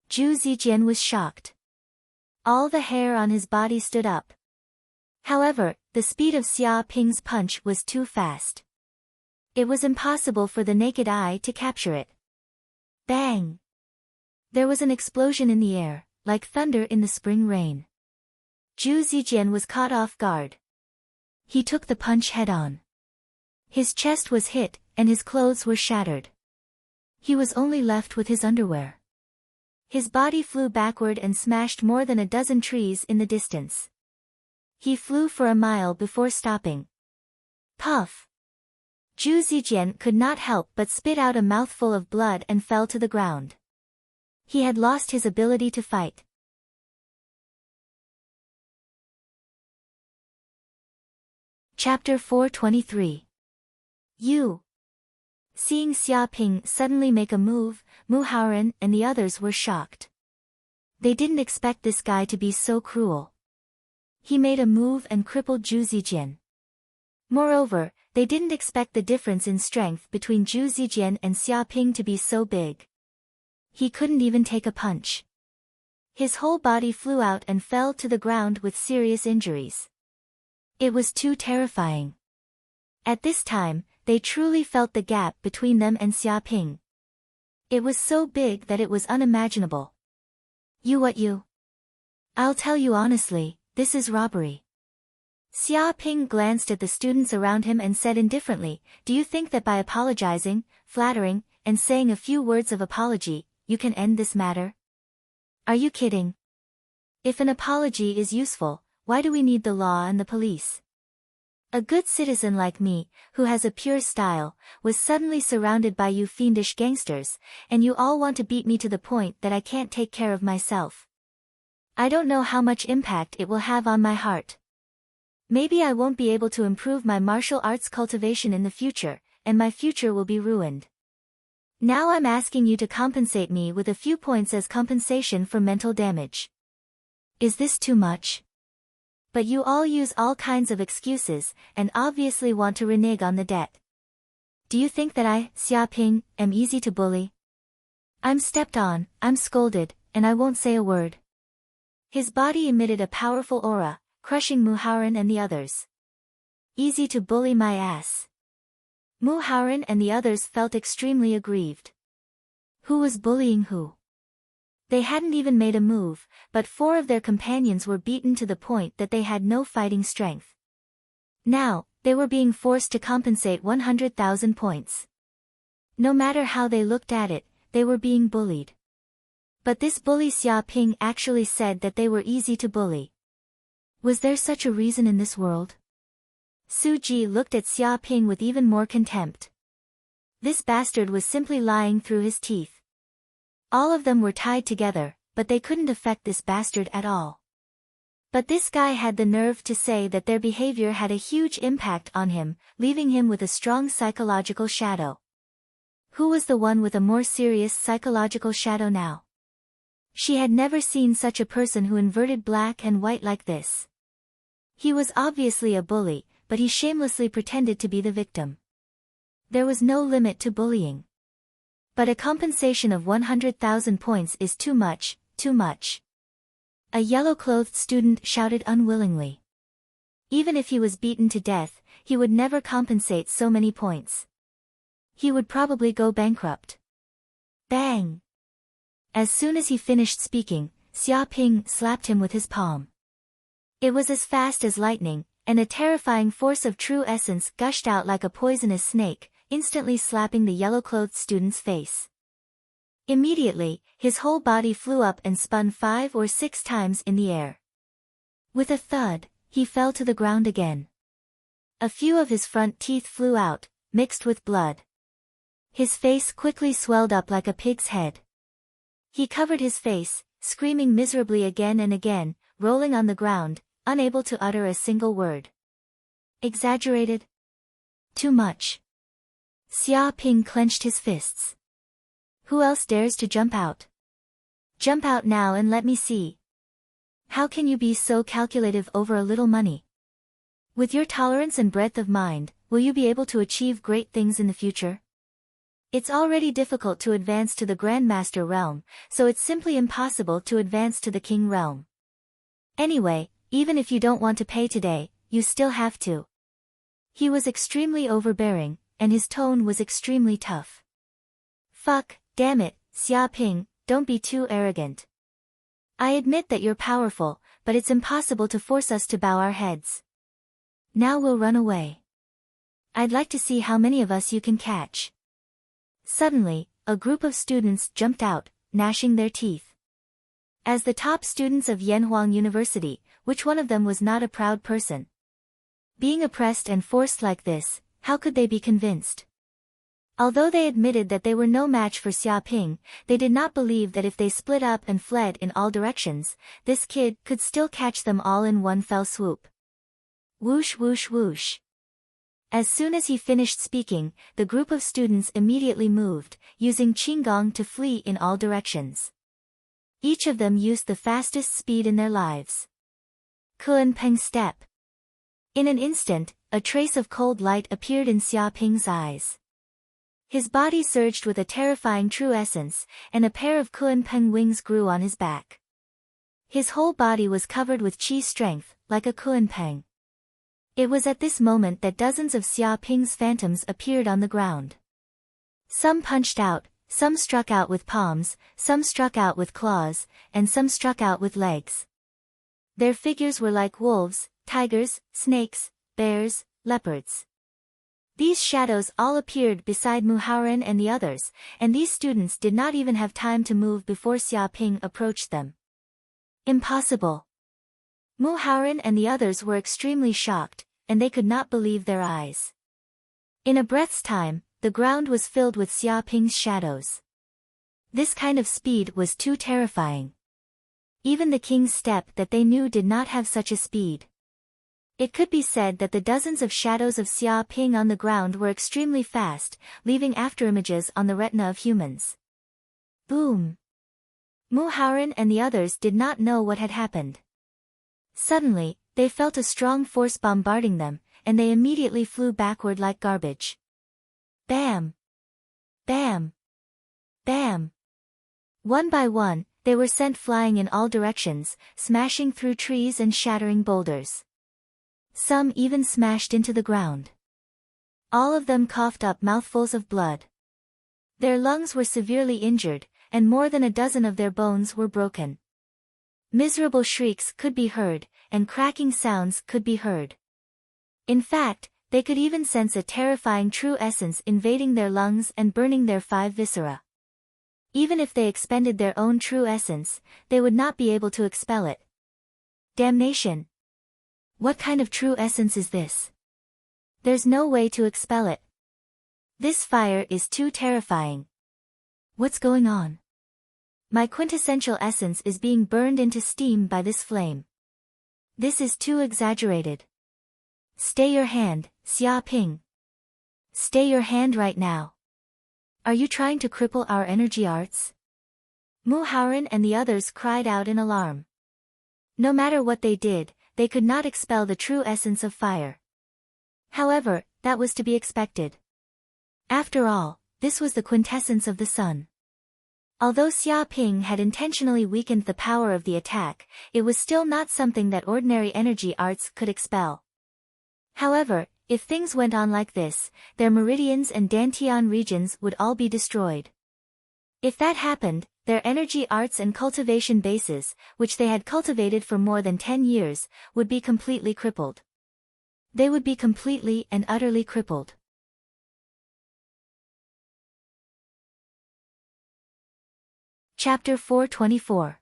Zhu Zijian was shocked. All the hair on his body stood up. However, the speed of Xia Ping's punch was too fast. It was impossible for the naked eye to capture it. Bang! There was an explosion in the air, like thunder in the spring rain. Zhu Zijian was caught off guard. He took the punch head-on. His chest was hit, and his clothes were shattered. He was only left with his underwear. His body flew backward and smashed more than a dozen trees in the distance. He flew for a mile before stopping. Puff! Zhu Zijian could not help but spit out a mouthful of blood and fell to the ground. He had lost his ability to fight. Chapter 423. You. Seeing Xia Ping suddenly make a move, Mu Haoren and the others were shocked. They didn't expect this guy to be so cruel. He made a move and crippled Zhu Zijian. Moreover, they didn't expect the difference in strength between Zhu Zijian and Xia Ping to be so big. He couldn't even take a punch. His whole body flew out and fell to the ground with serious injuries. It was too terrifying. At this time, they truly felt the gap between them and Xia Ping. It was so big that it was unimaginable. You? I'll tell you honestly, this is robbery. Xia Ping glanced at the students around him and said indifferently, do you think that by apologizing, flattering, and saying a few words of apology, you can end this matter? Are you kidding? If an apology is useful, why do we need the law and the police? A good citizen like me, who has a pure style, was suddenly surrounded by you fiendish gangsters, and you all want to beat me to the point that I can't take care of myself. I don't know how much impact it will have on my heart. Maybe I won't be able to improve my martial arts cultivation in the future, and my future will be ruined. Now I'm asking you to compensate me with a few points as compensation for mental damage. Is this too much? But you all use all kinds of excuses, and obviously want to renege on the debt. Do you think that I, Xia Ping, am easy to bully? I'm stepped on, I'm scolded, and I won't say a word. His body emitted a powerful aura, crushing Mu Haoren and the others. Easy to bully my ass. Mu Haoren and the others felt extremely aggrieved. Who was bullying who? They hadn't even made a move, but 4 of their companions were beaten to the point that they had no fighting strength. Now, they were being forced to compensate 100,000 points. No matter how they looked at it, they were being bullied. But this bully Xia Ping actually said that they were easy to bully. Was there such a reason in this world? Su Ji looked at Xia Ping with even more contempt. This bastard was simply lying through his teeth. All of them were tied together, but they couldn't affect this bastard at all. But this guy had the nerve to say that their behavior had a huge impact on him, leaving him with a strong psychological shadow. Who was the one with a more serious psychological shadow now? She had never seen such a person who inverted black and white like this. He was obviously a bully, but he shamelessly pretended to be the victim. There was no limit to bullying. But a compensation of 100,000 points is too much, too much. A yellow-clothed student shouted unwillingly. Even if he was beaten to death, he would never compensate so many points. He would probably go bankrupt. Bang! As soon as he finished speaking, Xia Ping slapped him with his palm. It was as fast as lightning, and a terrifying force of true essence gushed out like a poisonous snake, instantly slapping the yellow-clothed student's face. Immediately, his whole body flew up and spun 5 or 6 times in the air. With a thud, he fell to the ground again. A few of his front teeth flew out, mixed with blood. His face quickly swelled up like a pig's head. He covered his face, screaming miserably again and again, rolling on the ground, unable to utter a single word. Exaggerated? Too much. Xia Ping clenched his fists. Who else dares to jump out? Jump out now and let me see. How can you be so calculative over a little money? With your tolerance and breadth of mind, will you be able to achieve great things in the future? It's already difficult to advance to the Grandmaster realm, so it's simply impossible to advance to the King realm. Anyway, even if you don't want to pay today, you still have to. He was extremely overbearing, and his tone was extremely tough. Fuck, damn it, Xia Ping, don't be too arrogant. I admit that you're powerful, but it's impossible to force us to bow our heads. Now we'll run away. I'd like to see how many of us you can catch. Suddenly, a group of students jumped out, gnashing their teeth. As the top students of Yanhuang University, which one of them was not a proud person? Being oppressed and forced like this, how could they be convinced? Although they admitted that they were no match for Xia Ping, they did not believe that if they split up and fled in all directions, this kid could still catch them all in one fell swoop. Whoosh whoosh whoosh. As soon as he finished speaking, the group of students immediately moved, using Qinggong to flee in all directions. Each of them used the fastest speed in their lives. Kun Peng step. In an instant, a trace of cold light appeared in Xia Ping's eyes. His body surged with a terrifying true essence, and a pair of Kun Peng wings grew on his back. His whole body was covered with qi strength, like a Kun Peng. It was at this moment that dozens of Xia Ping's phantoms appeared on the ground. Some punched out, some struck out with palms, some struck out with claws, and some struck out with legs. Their figures were like wolves, tigers, snakes, bears, leopards. These shadows all appeared beside Mu Haoren and the others, and these students did not even have time to move before Xia Ping approached them. Impossible. Mu Haoran and the others were extremely shocked, and they could not believe their eyes. In a breath's time, the ground was filled with Xia Ping's shadows. This kind of speed was too terrifying. Even the king's step that they knew did not have such a speed. It could be said that the dozens of shadows of Xia Ping on the ground were extremely fast, leaving afterimages on the retina of humans. Boom! Mu Haoran and the others did not know what had happened. Suddenly, they felt a strong force bombarding them, and they immediately flew backward like garbage. Bam! Bam! Bam! One by one, they were sent flying in all directions, smashing through trees and shattering boulders. Some even smashed into the ground. All of them coughed up mouthfuls of blood. Their lungs were severely injured, and more than a dozen of their bones were broken. Miserable shrieks could be heard, and cracking sounds could be heard. In fact, they could even sense a terrifying true essence invading their lungs and burning their 5 viscera. Even if they expended their own true essence, they would not be able to expel it. Damnation! What kind of true essence is this? There's no way to expel it. This fire is too terrifying. What's going on? My quintessential essence is being burned into steam by this flame. This is too exaggerated. Stay your hand, Xia Ping. Stay your hand right now. Are you trying to cripple our energy arts? Mu Haoran and the others cried out in alarm. No matter what they did, they could not expel the true essence of fire. However, that was to be expected. After all, this was the quintessence of the sun. Although Xia Ping had intentionally weakened the power of the attack, it was still not something that ordinary energy arts could expel. However, if things went on like this, their meridians and Dantian regions would all be destroyed. If that happened, their energy arts and cultivation bases, which they had cultivated for more than 10 years, would be completely crippled. They would be completely and utterly crippled. Chapter 424.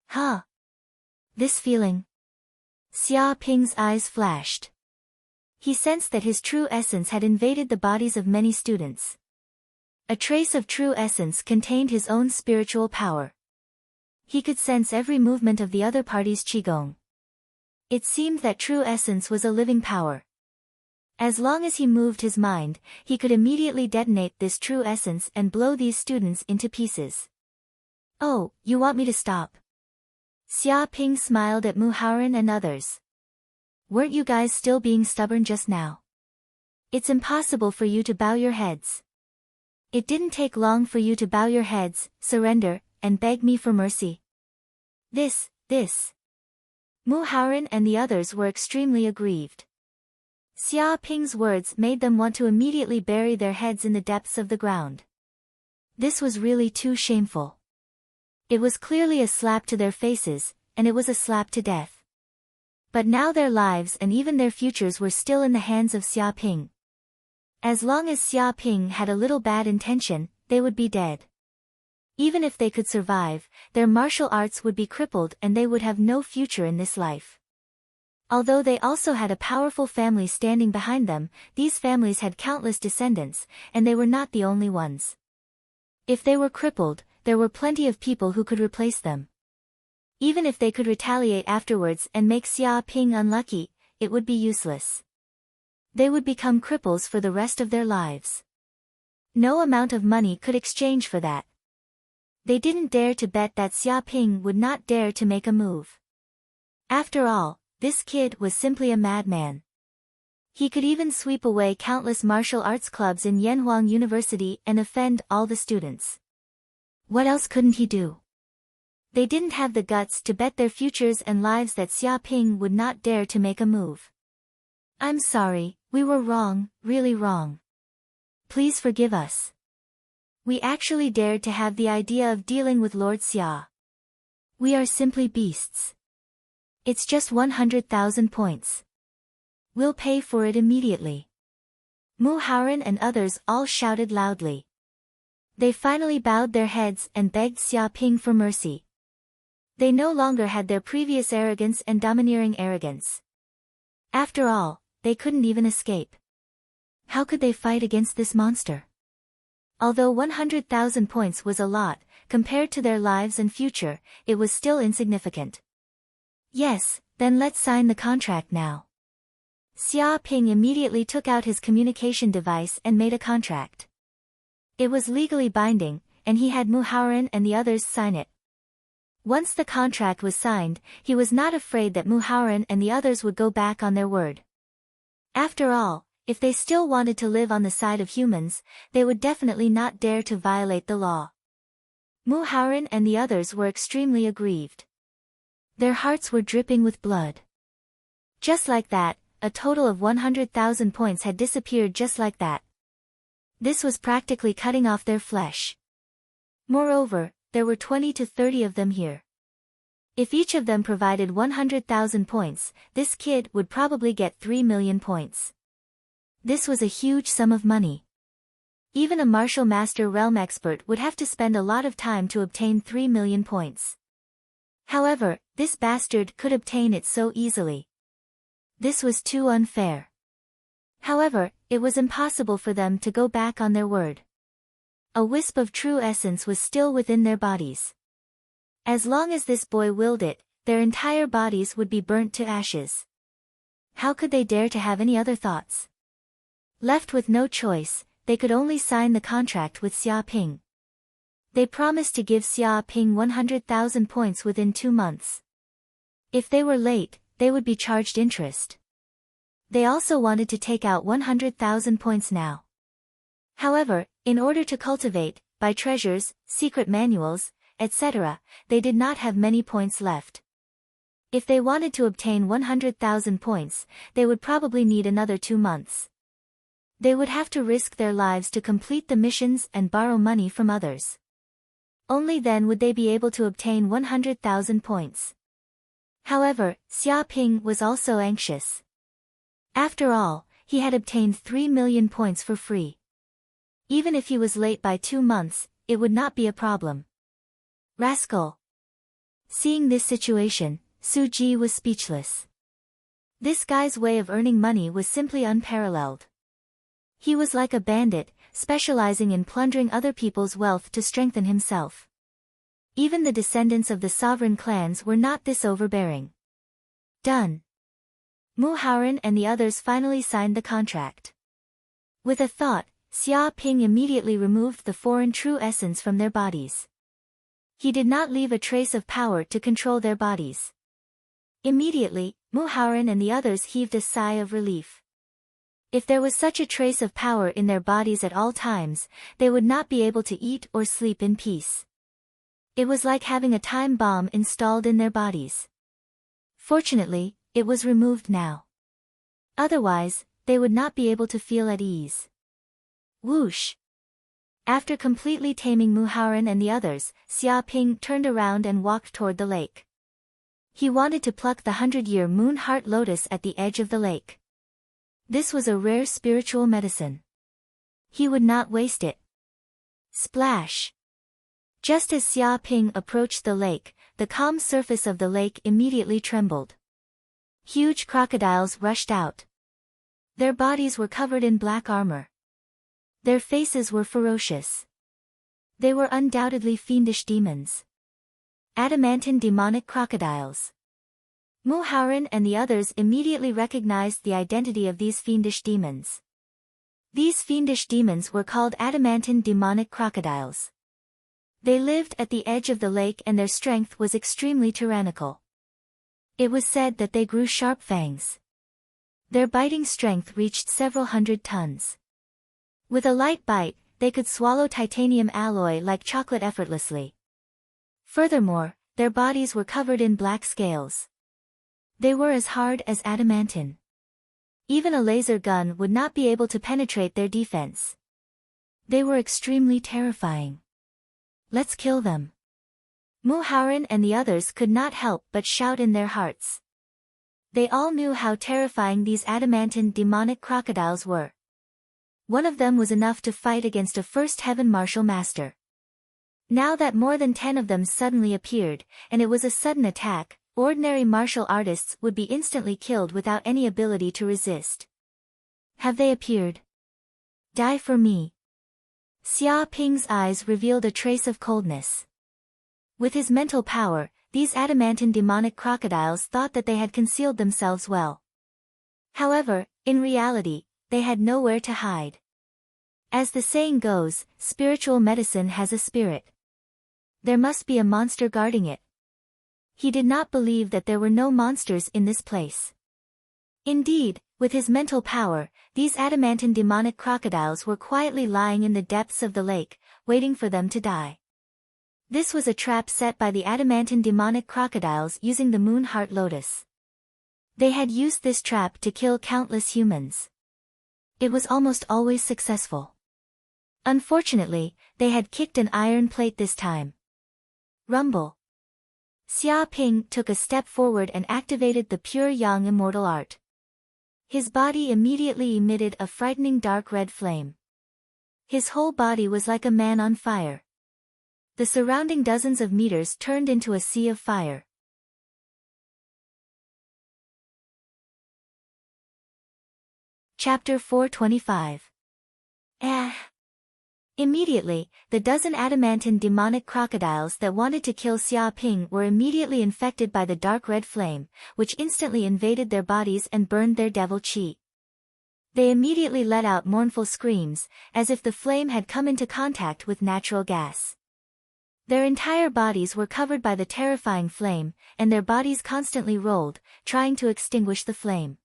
Huh? This feeling? Xia Ping's eyes flashed. He sensed that his true essence had invaded the bodies of many students. A trace of true essence contained his own spiritual power. He could sense every movement of the other party's qigong. It seemed that true essence was a living power. As long as he moved his mind, he could immediately detonate this true essence and blow these students into pieces. Oh, you want me to stop? Xia Ping smiled at Mu Haoran and others. Weren't you guys still being stubborn just now? It's impossible for you to bow your heads. It didn't take long for you to bow your heads, surrender, and beg me for mercy. This. Mu Haoran and the others were extremely aggrieved. Xia Ping's words made them want to immediately bury their heads in the depths of the ground. This was really too shameful. It was clearly a slap to their faces, and it was a slap to death. But now their lives and even their futures were still in the hands of Xia Ping. As long as Xia Ping had a little bad intention, they would be dead. Even if they could survive, their martial arts would be crippled and they would have no future in this life. Although they also had a powerful family standing behind them, these families had countless descendants, and they were not the only ones. If they were crippled, there were plenty of people who could replace them. Even if they could retaliate afterwards and make Xia Ping unlucky, it would be useless. They would become cripples for the rest of their lives. No amount of money could exchange for that. They didn't dare to bet that Xia Ping would not dare to make a move. After all, this kid was simply a madman. He could even sweep away countless martial arts clubs in Yanhuang University and offend all the students. What else couldn't he do? They didn't have the guts to bet their futures and lives that Xia Ping would not dare to make a move. I'm sorry, we were wrong, really wrong. Please forgive us. We actually dared to have the idea of dealing with Lord Xia. We are simply beasts. It's just 100,000 points. We'll pay for it immediately. Mu Haoran and others all shouted loudly. They finally bowed their heads and begged Xia Ping for mercy. They no longer had their previous arrogance and domineering arrogance. After all, they couldn't even escape. How could they fight against this monster? Although 100,000 points was a lot, compared to their lives and future, it was still insignificant. Yes, then let's sign the contract now. Xia Ping immediately took out his communication device and made a contract. It was legally binding, and he had Mu Haoren and the others sign it. Once the contract was signed, he was not afraid that Mu Haoren and the others would go back on their word. After all, if they still wanted to live on the side of humans, they would definitely not dare to violate the law. Mu Haoren and the others were extremely aggrieved. Their hearts were dripping with blood. Just like that, a total of 100,000 points had disappeared just like that. This was practically cutting off their flesh. Moreover, there were 20 to 30 of them here. If each of them provided 100,000 points, this kid would probably get 3 million points. This was a huge sum of money. Even a martial master realm expert would have to spend a lot of time to obtain 3 million points. However, this bastard could obtain it so easily. This was too unfair. However, it was impossible for them to go back on their word. A wisp of true essence was still within their bodies. As long as this boy willed it, their entire bodies would be burnt to ashes. How could they dare to have any other thoughts? Left with no choice, they could only sign the contract with Xia Ping. They promised to give Xia Ping 100,000 points within 2 months. If they were late, they would be charged interest. They also wanted to take out 100,000 points now. However, in order to cultivate, buy treasures, secret manuals, etc., they did not have many points left. If they wanted to obtain 100,000 points, they would probably need another 2 months. They would have to risk their lives to complete the missions and borrow money from others. Only then would they be able to obtain 100,000 points. However, Xia Ping was also anxious. After all, he had obtained 3 million points for free. Even if he was late by 2 months, it would not be a problem. Rascal! Seeing this situation, Su Ji was speechless. This guy's way of earning money was simply unparalleled. He was like a bandit, specializing in plundering other people's wealth to strengthen himself. Even the descendants of the sovereign clans were not this overbearing. Done. Mu Haoren and the others finally signed the contract. With a thought, Xia Ping immediately removed the foreign true essence from their bodies. He did not leave a trace of power to control their bodies. Immediately, Mu Haoren and the others heaved a sigh of relief. If there was such a trace of power in their bodies at all times, they would not be able to eat or sleep in peace. It was like having a time bomb installed in their bodies. Fortunately, it was removed now. Otherwise, they would not be able to feel at ease. Whoosh! After completely taming Mu Haoren and the others, Xia Ping turned around and walked toward the lake. He wanted to pluck the 100-year moon heart lotus at the edge of the lake. This was a rare spiritual medicine. He would not waste it. Splash! Just as Xia Ping approached the lake, the calm surface of the lake immediately trembled. Huge crocodiles rushed out. Their bodies were covered in black armor. Their faces were ferocious. They were undoubtedly fiendish demons. Adamantine demonic crocodiles. Mu Haoren and the others immediately recognized the identity of these fiendish demons. These fiendish demons were called adamantine demonic crocodiles. They lived at the edge of the lake and their strength was extremely tyrannical. It was said that they grew sharp fangs. Their biting strength reached several hundred tons. With a light bite, they could swallow titanium alloy like chocolate effortlessly. Furthermore, their bodies were covered in black scales. They were as hard as adamantine. Even a laser gun would not be able to penetrate their defense. They were extremely terrifying. Let's kill them. Mu Haoren and the others could not help but shout in their hearts. They all knew how terrifying these adamantine demonic crocodiles were. One of them was enough to fight against a first heaven martial master. Now that more than 10 of them suddenly appeared, and it was a sudden attack, ordinary martial artists would be instantly killed without any ability to resist. Have they appeared? Die for me. Xia Ping's eyes revealed a trace of coldness. With his mental power, these adamantine demonic crocodiles thought that they had concealed themselves well. However, in reality, they had nowhere to hide. As the saying goes, spiritual medicine has a spirit. There must be a monster guarding it. He did not believe that there were no monsters in this place. Indeed, with his mental power, these adamantine demonic crocodiles were quietly lying in the depths of the lake, waiting for them to die. This was a trap set by the adamantine demonic crocodiles using the moon heart lotus. They had used this trap to kill countless humans. It was almost always successful. Unfortunately, they had kicked an iron plate this time. Rumble. Xia Ping took a step forward and activated the pure yang immortal art. His body immediately emitted a frightening dark red flame. His whole body was like a man on fire. The surrounding dozens of meters turned into a sea of fire. Chapter 425. Immediately, the dozen adamantine demonic crocodiles that wanted to kill Xia Ping were immediately infected by the dark red flame, which instantly invaded their bodies and burned their devil chi. They immediately let out mournful screams, as if the flame had come into contact with natural gas. Their entire bodies were covered by the terrifying flame, and their bodies constantly rolled, trying to extinguish the flame.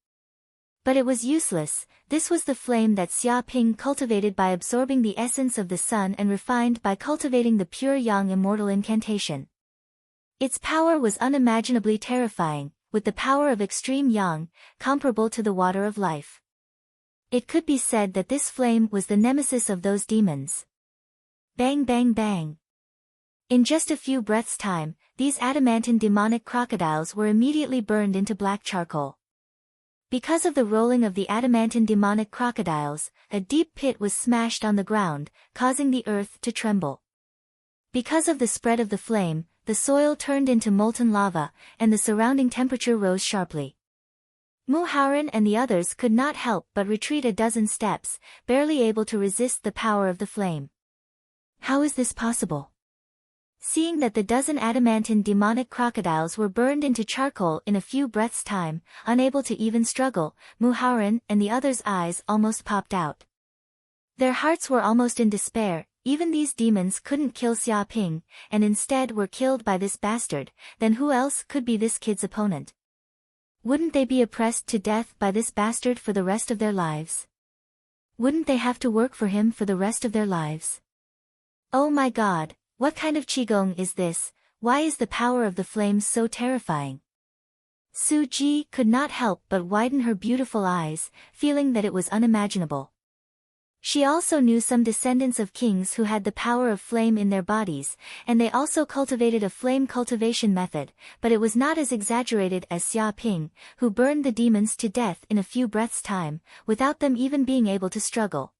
But it was useless. This was the flame that Xia Ping cultivated by absorbing the essence of the sun and refined by cultivating the pure yang immortal incantation. Its power was unimaginably terrifying, with the power of extreme yang, comparable to the water of life. It could be said that this flame was the nemesis of those demons. Bang bang bang. In just a few breaths' time, these adamantine demonic crocodiles were immediately burned into black charcoal. Because of the rolling of the adamantine demonic crocodiles, a deep pit was smashed on the ground, causing the earth to tremble. Because of the spread of the flame, the soil turned into molten lava, and the surrounding temperature rose sharply. Mu Haoran and the others could not help but retreat a dozen steps, barely able to resist the power of the flame. How is this possible? Seeing that the dozen adamantine demonic crocodiles were burned into charcoal in a few breaths' time, unable to even struggle, Mu Haoran and the others' eyes almost popped out. Their hearts were almost in despair. Even these demons couldn't kill Xia Ping, and instead were killed by this bastard. Then who else could be this kid's opponent? Wouldn't they be oppressed to death by this bastard for the rest of their lives? Wouldn't they have to work for him for the rest of their lives? Oh my God! What kind of qigong is this? Why is the power of the flames so terrifying? Su Ji could not help but widen her beautiful eyes, feeling that it was unimaginable. She also knew some descendants of kings who had the power of flame in their bodies, and they also cultivated a flame cultivation method, but it was not as exaggerated as Xia Ping, who burned the demons to death in a few breaths' time, without them even being able to struggle.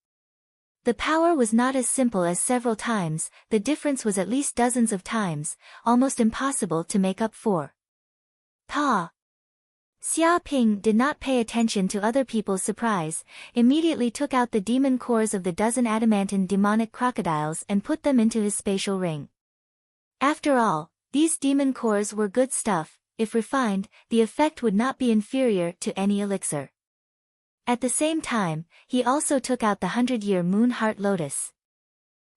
The power was not as simple as several times, the difference was at least dozens of times, almost impossible to make up for. Pa! Xia Ping did not pay attention to other people's surprise, immediately took out the demon cores of the dozen adamantine demonic crocodiles and put them into his spatial ring. After all, these demon cores were good stuff. If refined, the effect would not be inferior to any elixir. At the same time, he also took out the 100-year moon heart lotus.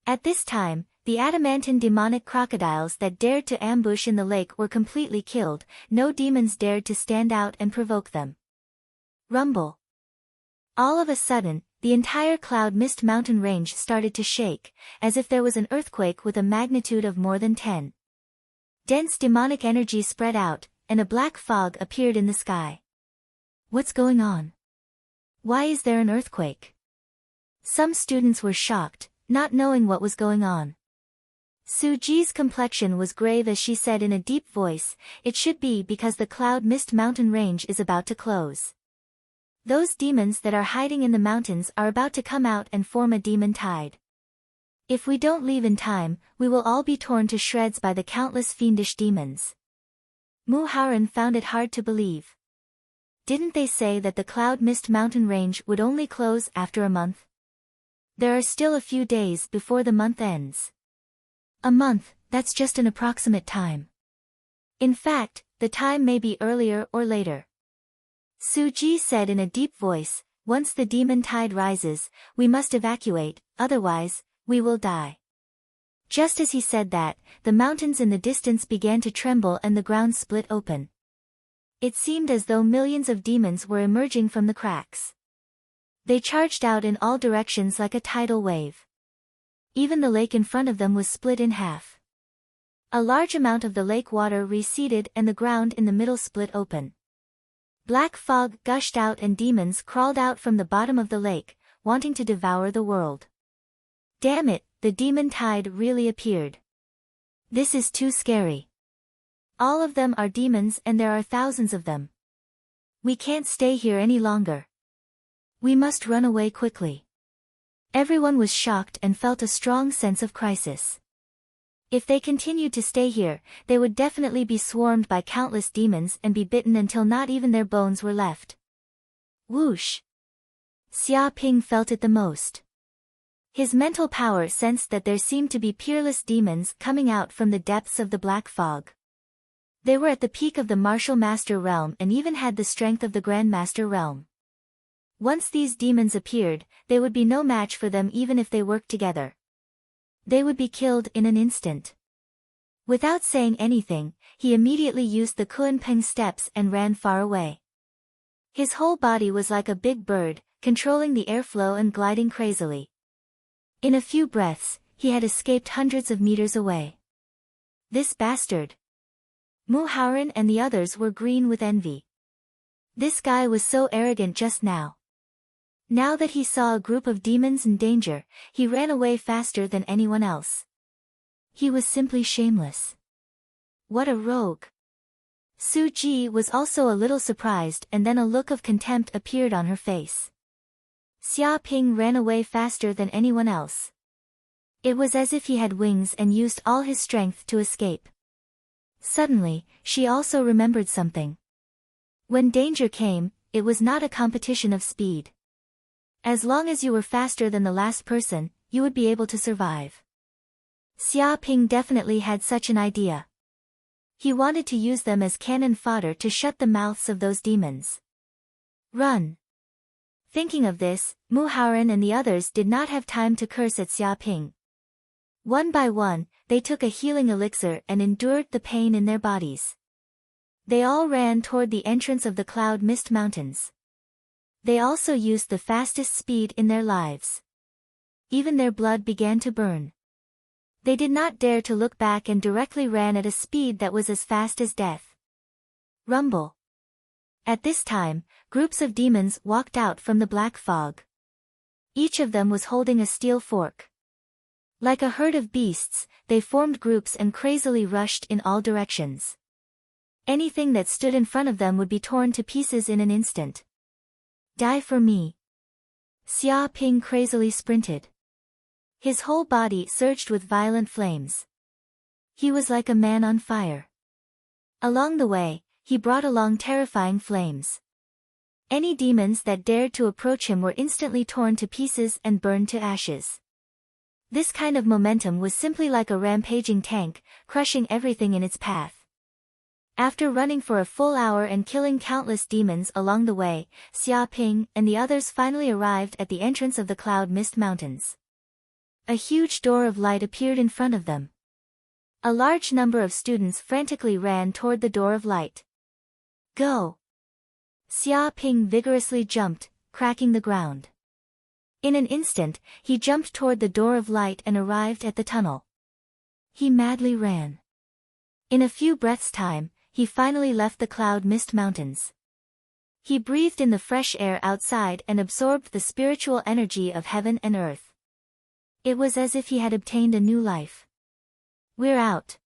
At this time, the adamantine demonic crocodiles that dared to ambush in the lake were completely killed. No demons dared to stand out and provoke them. Rumble. All of a sudden, the entire cloud mist mountain range started to shake, as if there was an earthquake with a magnitude of more than 10. Dense demonic energy spread out, and a black fog appeared in the sky. What's going on? Why is there an earthquake? Some students were shocked, not knowing what was going on. Su Ji's complexion was grave as she said in a deep voice, "It should be because the cloud mist mountain range is about to close. Those demons that are hiding in the mountains are about to come out and form a demon tide. If we don't leave in time, we will all be torn to shreds by the countless fiendish demons. Muharrem found it hard to believe. Didn't they say that the Cloud Mist mountain range would only close after a month? There are still a few days before the month ends. A month, that's just an approximate time. In fact, the time may be earlier or later. Suji said in a deep voice, once the demon tide rises, we must evacuate, otherwise, we will die. Just as he said that, the mountains in the distance began to tremble and the ground split open. It seemed as though millions of demons were emerging from the cracks. They charged out in all directions like a tidal wave. Even the lake in front of them was split in half. A large amount of the lake water receded and the ground in the middle split open. Black fog gushed out and demons crawled out from the bottom of the lake, wanting to devour the world. Damn it, the demon tide really appeared. This is too scary. All of them are demons and there are thousands of them. We can't stay here any longer. We must run away quickly. Everyone was shocked and felt a strong sense of crisis. If they continued to stay here, they would definitely be swarmed by countless demons and be bitten until not even their bones were left. Whoosh! Xia Ping felt it the most. His mental power sensed that there seemed to be peerless demons coming out from the depths of the black fog. They were at the peak of the martial master realm and even had the strength of the grandmaster realm. Once these demons appeared, they would be no match for them even if they worked together. They would be killed in an instant. Without saying anything, he immediately used the Kunpeng steps and ran far away. His whole body was like a big bird, controlling the airflow and gliding crazily. In a few breaths, he had escaped hundreds of meters away. This bastard! Muharrem and the others were green with envy. This guy was so arrogant just now. Now that he saw a group of demons in danger, he ran away faster than anyone else. He was simply shameless. What a rogue! Suji was also a little surprised and then a look of contempt appeared on her face. Xia Ping ran away faster than anyone else. It was as if he had wings and used all his strength to escape. Suddenly, she also remembered something. When danger came, it was not a competition of speed. As long as you were faster than the last person, you would be able to survive. Xia Ping definitely had such an idea. He wanted to use them as cannon fodder to shut the mouths of those demons. Run! Thinking of this, Muharrem and the others did not have time to curse at Xia Ping. One by one, they took a healing elixir and endured the pain in their bodies. They all ran toward the entrance of the Cloud Mist Mountains. They also used the fastest speed in their lives. Even their blood began to burn. They did not dare to look back and directly ran at a speed that was as fast as death. Rumble! At this time, groups of demons walked out from the black fog. Each of them was holding a steel fork. Like a herd of beasts, they formed groups and crazily rushed in all directions. Anything that stood in front of them would be torn to pieces in an instant. Die for me! Xia Ping crazily sprinted. His whole body surged with violent flames. He was like a man on fire. Along the way, he brought along terrifying flames. Any demons that dared to approach him were instantly torn to pieces and burned to ashes. This kind of momentum was simply like a rampaging tank, crushing everything in its path. After running for a full hour and killing countless demons along the way, Xia Ping and the others finally arrived at the entrance of the Cloud Mist Mountains. A huge door of light appeared in front of them. A large number of students frantically ran toward the door of light. Go! Xia Ping vigorously jumped, cracking the ground. In an instant, he jumped toward the door of light and arrived at the tunnel. He madly ran. In a few breaths' time, he finally left the Cloud Mist Mountains. He breathed in the fresh air outside and absorbed the spiritual energy of heaven and earth. It was as if he had obtained a new life. We're out.